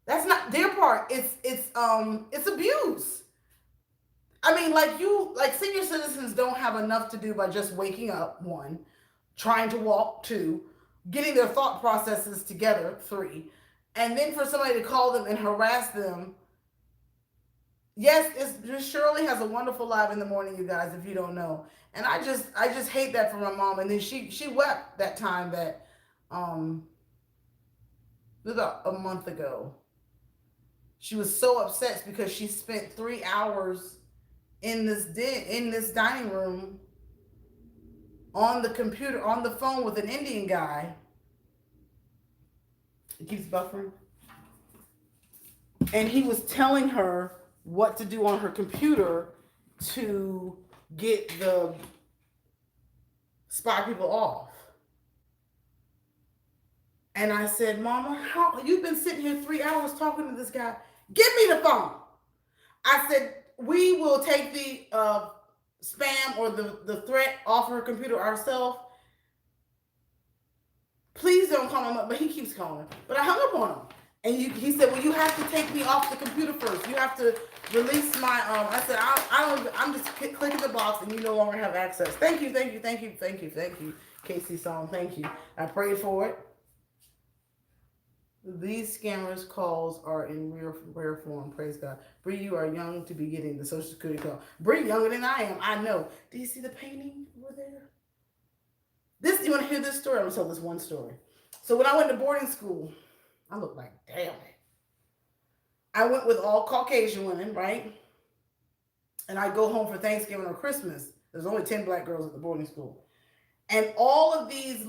That's not their part. It's abuse. I mean, like senior citizens don't have enough to do by just waking up, 1, trying to walk, 2, getting their thought processes together, 3, and then for somebody to call them and harass them. Yes, Shirley has a wonderful live in the morning, you guys, if you don't know. And I just hate that for my mom. And then she wept that time that it was about a month ago. She was so upset because she spent 3 hours in this dining room on the computer, on the phone with an Indian guy. It keeps buffering. And he was telling her what to do on her computer to get the spy people off. And I said, Mama, how you've been sitting here 3 hours talking to this guy? Give me the phone. I said, we will take the spam or the threat off her computer ourselves. Please don't call him up. But he keeps calling. But I hung up on him. And he said, well, you have to take me off the computer first. You have to release my, I said, I'm just clicking the box and you no longer have access. Thank you, Casey Song, thank you. I prayed for it. These scammers' calls are in rare form, praise God. Bree, you are young to be getting the Social Security call. Bree, younger than I am, I know. Do you see the painting over there? You want to hear this story? I'm going to tell this one story. So when I went to boarding school, I looked like, damn it. I went with all Caucasian women, right? And I'd go home for Thanksgiving or Christmas. There's only 10 black girls at the boarding school. And all of these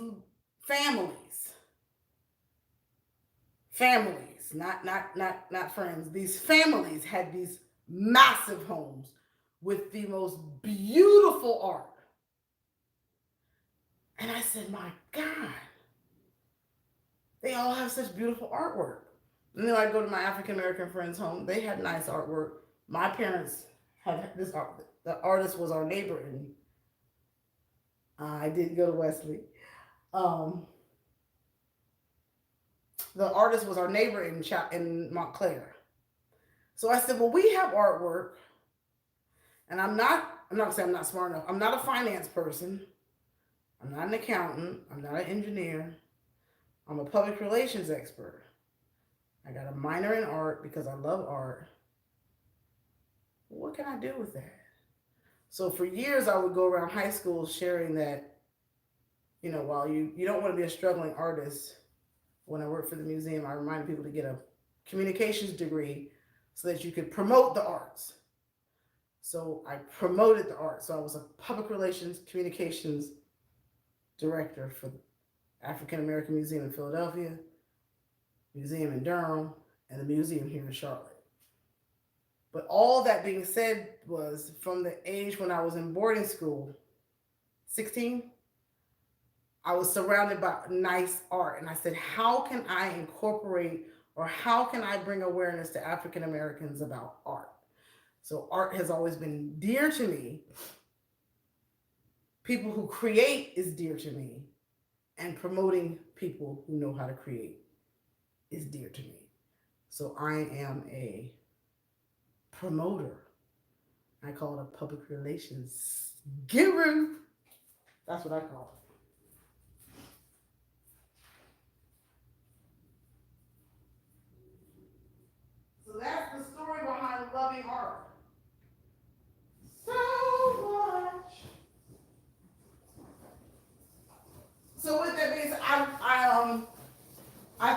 families, not friends, these families had these massive homes with the most beautiful art. And I said, my God, they all have such beautiful artwork. And then I go to my African-American friend's home. They had nice artwork. My parents had this art. The artist was our neighbor, and I didn't go to Wesley. The artist was our neighbor in Montclair. So I said, well, we have artwork, and I'm not saying I'm not smart enough. I'm not a finance person. I'm not an accountant. I'm not an engineer. I'm a public relations expert. I got a minor in art because I love art. What can I do with that? So for years, I would go around high school sharing that, while you don't want to be a struggling artist, when I worked for the museum, I reminded people to get a communications degree so that you could promote the arts. So I promoted the arts. So I was a public relations communications director for the African American Museum in Philadelphia, Museum in Durham, and the museum here in Charlotte. But all that being said was from the age when I was in boarding school, 16, I was surrounded by nice art. And I said, how can I incorporate or how can I bring awareness to African Americans about art? So art has always been dear to me. People who create is dear to me. And promoting people who know how to create is dear to me. So I am a promoter. I call it a public relations guru. That's what I call it. So that's the story behind loving art. So much. So with that being said, I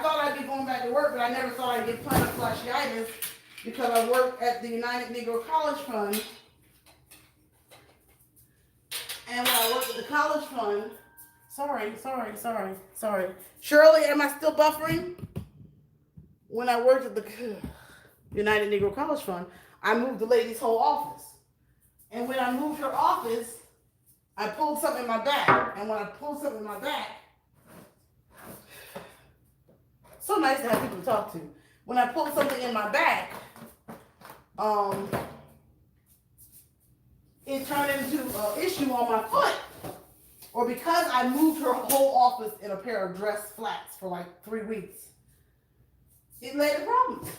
thought I'd be going back to work, but I never thought I'd get plantar fasciitis because I work at the United Negro College Fund. And when I worked at the college fund, sorry. Shirley, am I still buffering? When I worked at the United Negro College Fund, I moved the lady's whole office. And when I moved her office, I pulled something in my back. And when I pulled something in my back, so nice to have people to talk to. When I pulled something in my back, it turned into an issue on my foot. Or because I moved her whole office in a pair of dress flats for like 3 weeks, it led to problems.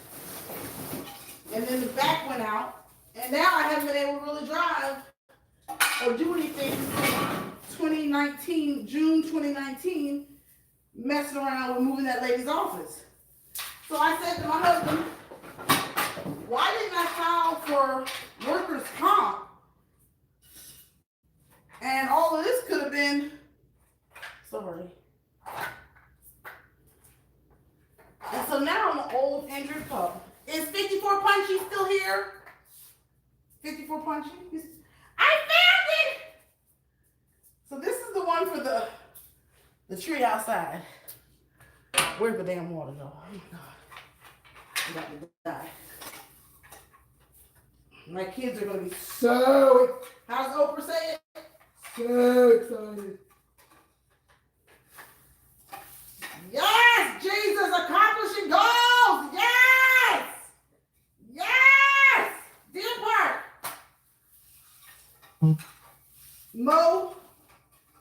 And then the back went out, and now I haven't been able to really drive or do anything since 2019, June 2019, messing around with moving that lady's office. So I said to my husband, why didn't I file for workers' comp? And all of this could have been, sorry. And so now I'm an old injured pup. Is 54 Punchy still here? 54 Punchy? I found it! So this is the one for the tree outside. Where's the damn water though? Oh my God. I'm about to die. My kids are going to be so, how's Oprah say it? So excited. Yes, Jesus, accomplishing goals. Yes. Yes. Deer Park. Mo,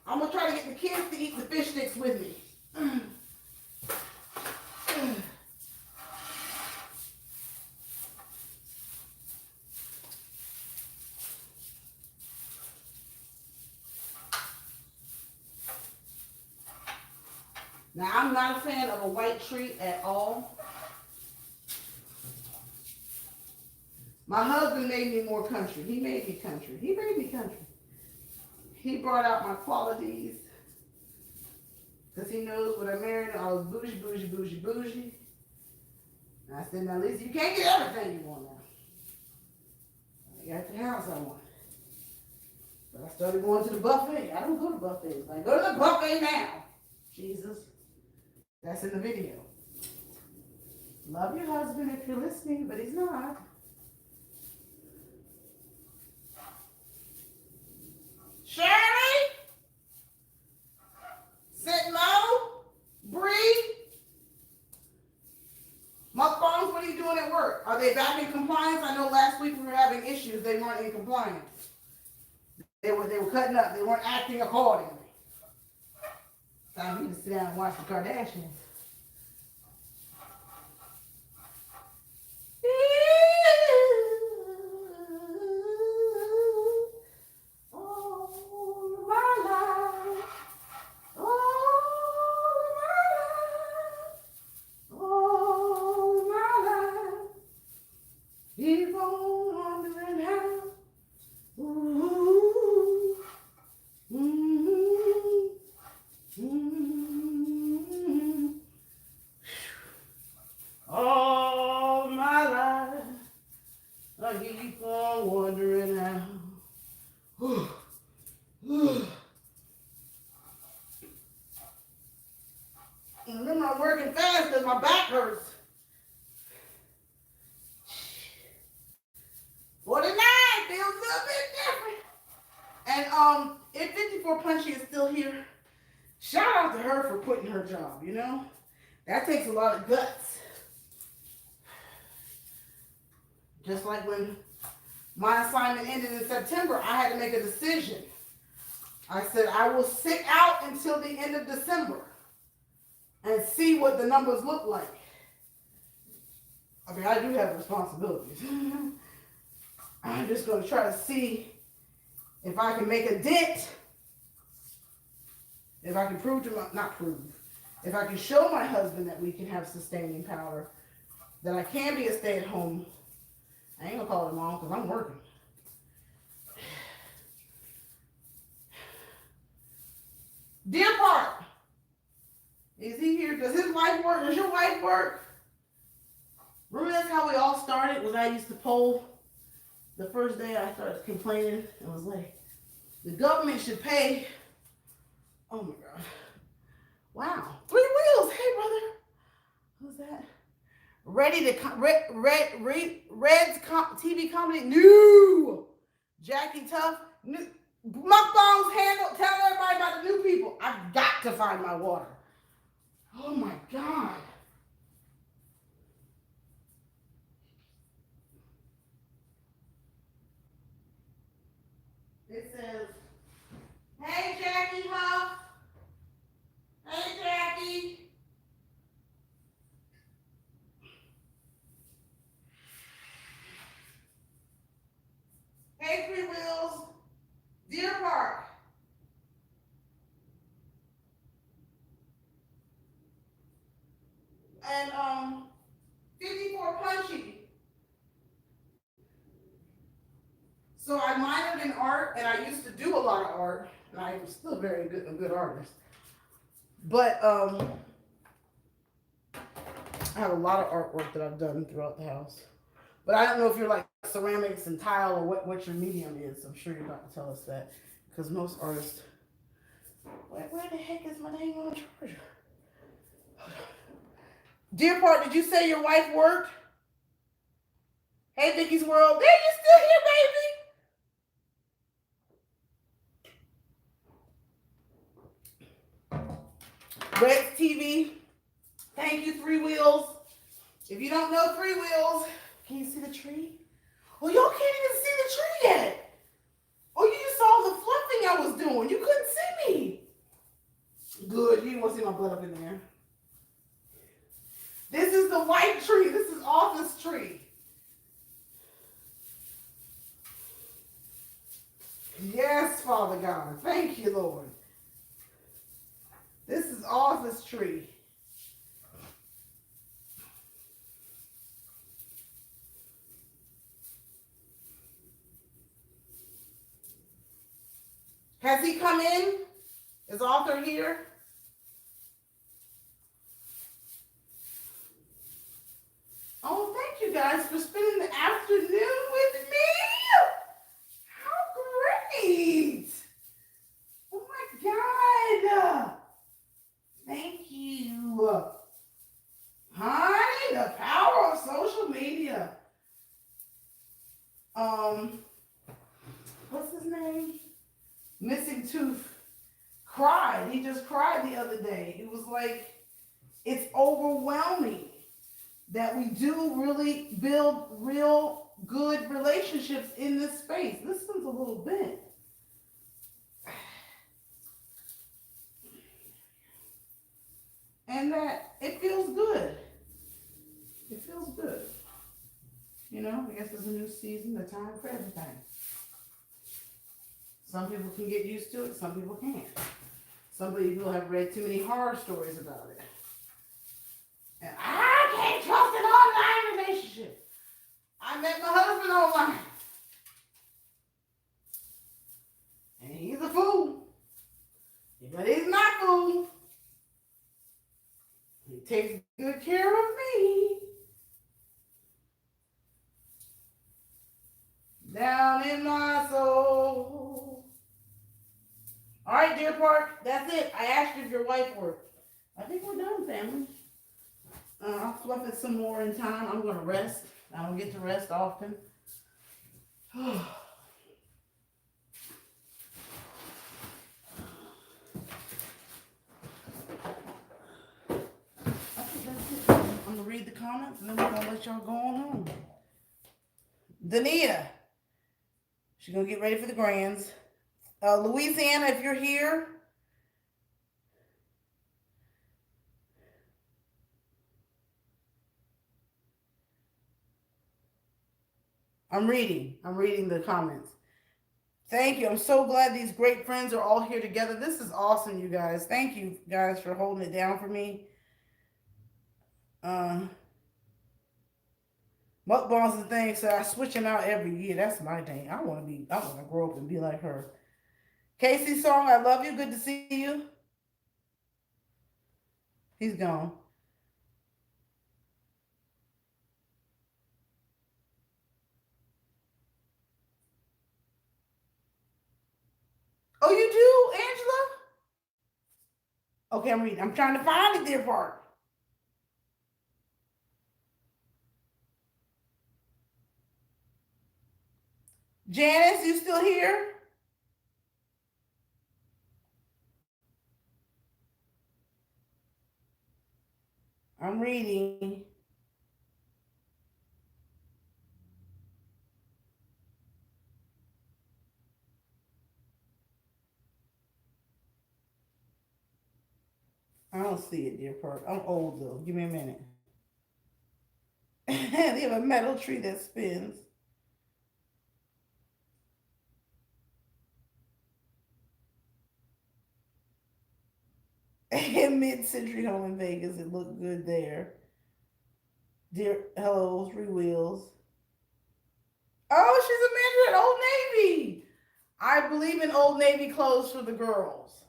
I'm going to try to get the kids to eat the fish sticks with me. Now, I'm not a fan of a white treat at all. My husband made me more country. He made me country. He brought out my qualities because he knows when I married him, I was bougie. And I said, now Lisa, you can't get everything you want now. I got the house I want. But I started going to the buffet. I don't go to buffets. I go to the buffet now. Jesus. That's in the video. Love your husband if you're listening, but he's not. Shirley? Sit low? Bree? My phones, what are you doing at work? Are they back in compliance? I know last week we were having issues. They weren't in compliance. They were cutting up. They weren't acting accordingly. Time for you to sit down and watch the Kardashians. Keep on wondering how. Ooh. And remember, I'm working fast because my back hurts. 49 feels a little bit different. And if 54 Punchy is still here, shout out to her for quitting her job, you know? That takes a lot of guts. Just like when my assignment ended in September, I had to make a decision. I said, I will sit out until the end of December and see what the numbers look like. I mean, I do have responsibilities. I'm just going to try to see if I can make a dent, if I can prove to my, not prove, if I can show my husband that we can have sustaining power, that I can be a stay-at-home. I ain't going to call it mom because I'm working. Dear Park, is he here? Does his wife work? Does your wife work? Remember that's how we all started, was I used to poll the first day I started complaining and was like, the government should pay. Oh my God. Wow. 3 Wheels. Hey, brother. Who's that? Ready to Red's TV comedy. New. Jackie Tough. New. Mukbang's handle. Tell everybody about the new people. I've got to find my water. Oh my God. It says, hey, Jackie Huff. Hey, Jackie. Hey, 3 Wheels. Deer Park. And 54 Punchy. So I minored in art, and I used to do a lot of art, and I'm still a good artist. But I have a lot of artwork that I've done throughout the house. But I don't know if you're like ceramics and tile or what your medium is. I'm sure you're about to tell us that, because most artists. Where the heck is my dang on charger? Dear Part, did you say your wife worked? Hey, Vicky's World. There, you still here, baby? Red's TV. Thank you, 3 Wheels. If you don't know 3 Wheels, can you see the tree? Oh, y'all can't even see the tree yet. Oh, you just saw the fluffing I was doing. You couldn't see me. Good. You didn't want to see my butt up in there. This is the white tree. This is office tree. Yes, Father God. Thank you, Lord. This is office tree. Has he come in? Is Arthur here? Oh, thank you guys for spending the afternoon with me. How great. Oh my God. Thank you. Honey, the power of social media. What's his name? Missing Tooth cried. He just cried the other day. It was like, it's overwhelming that we do really build real good relationships in this space. Listen's a little bit. And that it feels good. It feels good. You know, I guess it's a new season, the time for everything. Some people can get used to it, some people can't. Some people have read too many horror stories about it. And I can't trust an online relationship. I met my husband online. And he's a fool. But he's not a fool. He takes good care of me. Down in my soul. All right, dear part, that's it. I asked you if your wife worked. I think we're done, family. I'll fluff it some more in time. I'm going to rest. I don't get to rest often. I think that's it. I'm going to read the comments and then we're going to let y'all go on home. Dania, she's going to get ready for the grands. Louisiana, if you're here. I'm reading the comments. Thank you. I'm so glad these great friends are all here together. This is awesome, you guys. Thank you guys for holding it down for me. Mukbangs and things, so I switch them out every year. That's my thing. I want to grow up and be like her. Casey Song, I love you. Good to see you. He's gone. Oh, you do, Angela? Okay, I'm reading. I'm trying to find it, dear part. Janice, you still here? I'm reading. I don't see it, dear part. I'm old though. Give me a minute. They have a metal tree that spins. Mid-century home in Vegas. It looked good there. Dear, hello, Three Wheels. Oh, she's a manager at Old Navy. I believe in Old Navy clothes for the girls.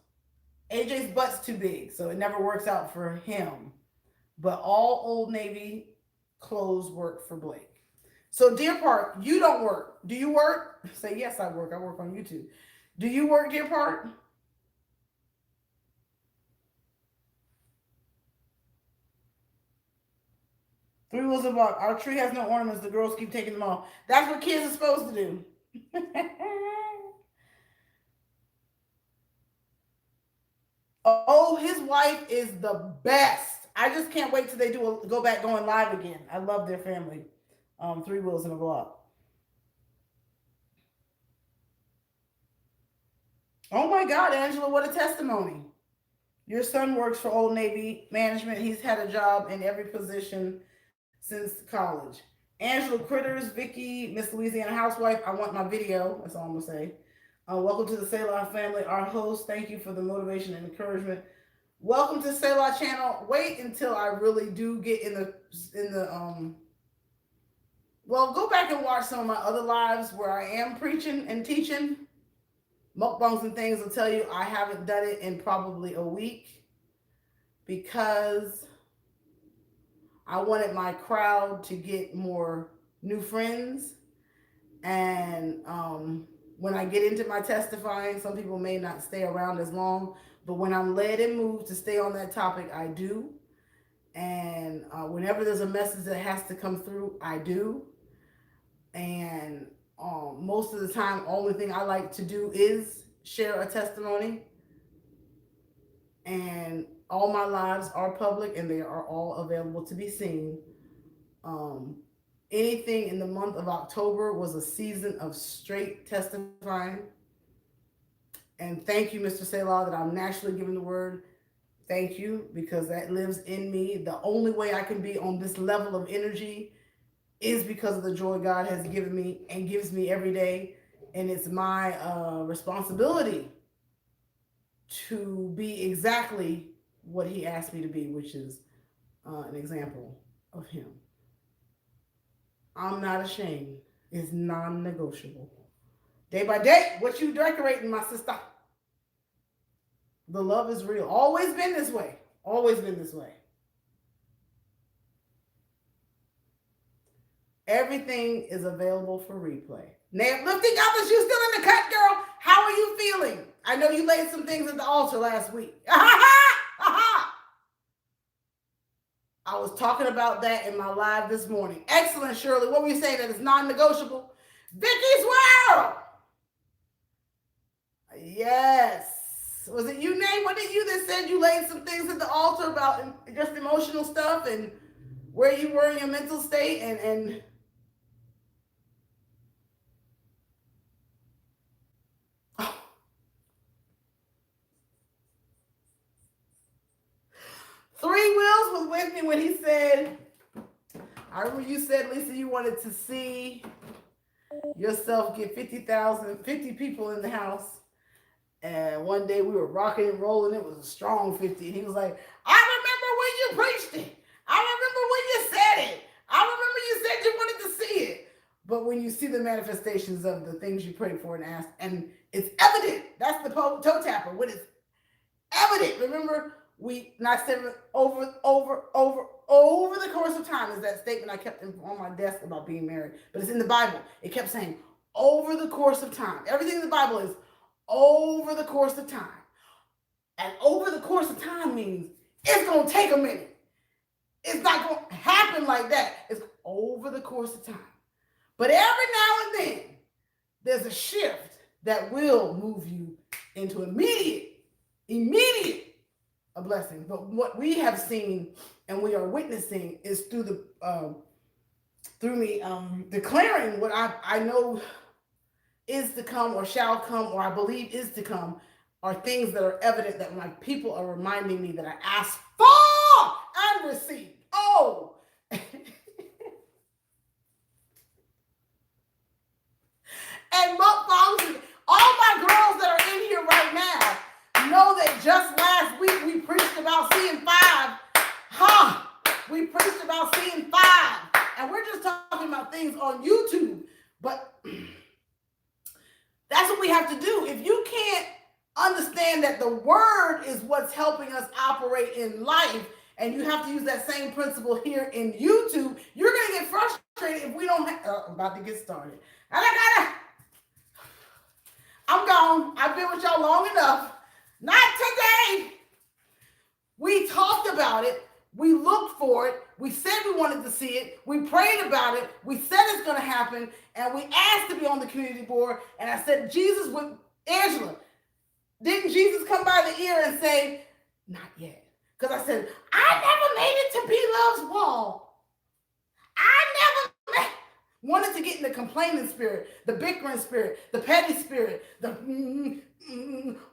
AJ's butt's too big, so it never works out for him. But all Old Navy clothes work for Blake. So, dear Park, you don't work. Do you work? Say, yes, I work. I work on YouTube. Do you work, dear Park? Three Wheels of Luck. Our tree has no ornaments. The girls keep taking them off. That's what kids are supposed to do. Oh, his wife is the best. I just can't wait till they go back going live again. I love their family. Three Wheels in a Block. Oh my God, Angela, what a testimony. Your son works for Old Navy management. He's had a job in every position since college. Angela Critters, Vicky, Miss Louisiana Housewife. I want my video. That's all I'm going to say. Welcome to the Selah family. Our host, thank you for the motivation and encouragement. Welcome to Selah channel. Wait until I really do get in the well, go back and watch some of my other lives where I am preaching and teaching. Mukbangs and things will tell you I haven't done it in probably a week because I wanted my crowd to get more new friends. And when I get into my testifying, some people may not stay around as long, but when I'm led and moved to stay on that topic, I do. And whenever there's a message that has to come through, I do. And most of the time, only thing I like to do is share a testimony. And all my lives are public and they are all available to be seen. Anything in the month of October was a season of straight testifying. And thank you, Mr. Selah, that I'm naturally giving the word. Thank you, because that lives in me. The only way I can be on this level of energy is because of the joy God has given me and gives me every day. And it's my responsibility to be exactly what he asked me to be, which is an example of him. I'm not ashamed. It's non-negotiable. Day by day, what you decorating, my sister? The love is real. Always been this way. Always been this way. Everything is available for replay. Now, lifting others, you still in the cut, girl. How are you feeling? I know you you laid some things at the altar last week. I was talking about that in my live this morning. Excellent, Shirley. What were you saying that is non-negotiable? Vicky's World. Yes. Was it you, Nate? Was it you that said you laid some things at the altar about just emotional stuff and where you were in your mental state and 3 Wheels was with me when he said, I remember you said, Lisa, you wanted to see yourself get 50 people in the house. And one day we were rocking and rolling. It was a strong 50. And he was like, I remember when you preached it. I remember when you said it. I remember you said you wanted to see it. But when you see the manifestations of the things you prayed for and asked, and it's evident, that's the toe tapper. When it's evident, remember, I said over the course of time is that statement I kept on my desk about being married. But it's in the Bible. It kept saying, over the course of time. Everything in the Bible is over the course of time. And over the course of time means it's going to take a minute. It's not going to happen like that. It's over the course of time. But every now and then, there's a shift that will move you into immediate a blessing. But what we have seen and we are witnessing is through me declaring what I know is to come or shall come or I believe is to come are things that are evident that my people are reminding me that I asked for and received. Oh! And all my girls that are in here right now know that just last week we preached about seeing 5. We preached about seeing 5. And we're just talking about things on YouTube. But that's what we have to do. If you can't understand that the word is what's helping us operate in life, and you have to use that same principle here in YouTube, you're going to get frustrated if we don't I'm about to get started. I'm gone. I've been with y'all long enough. Not today. We talked about it. We looked for it. We said we wanted to see it. We prayed about it. We said it's going to happen. And we asked to be on the community board. And I said, Jesus with Angela. Didn't Jesus come by the ear and say, not yet? Because I said, I never made it to Be Love's wall. I never wanted to get in the complaining spirit, the bickering spirit, the petty spirit, the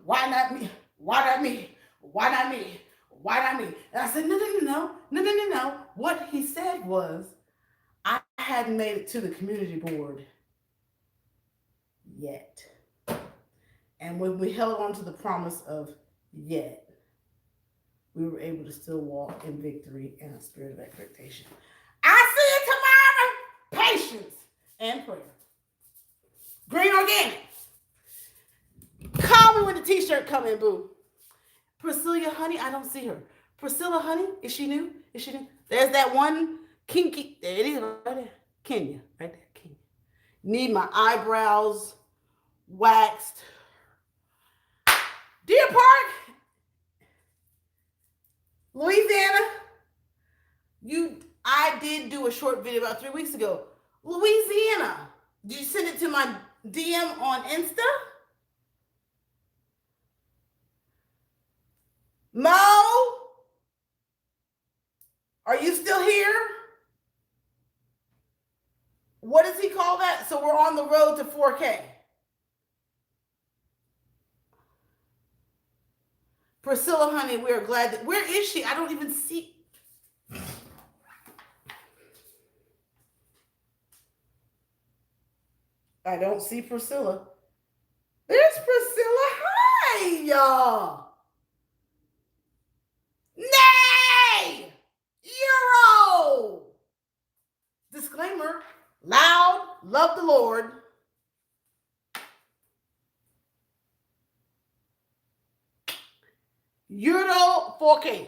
why not me? Why not me? Why not me? Why not me? And I said, no. What he said was, I hadn't made it to the community board yet. And when we held on to the promise of yet, we were able to still walk in victory and a spirit of expectation. I see you tomorrow. Patience and prayer. Green Organic. Call me when the t-shirt come in, boo. Priscilla Honey, I don't see her. Priscilla Honey, is she new? There's that one kinky. There it is right there. Kenya, right there. Kenya. Need my eyebrows waxed. Deer Park, Louisiana. I did do a short video about 3 weeks ago. Louisiana. Did you send it to my DM on Insta? Mo? Are you still here? What does he call that? So we're on the road to 4K. Priscilla Honey, we are glad that. Where is she? I don't even see. I don't see Priscilla. There's Priscilla. Hi, y'all. Nay! Euro! Disclaimer. Loud, love the Lord. Euro 4K.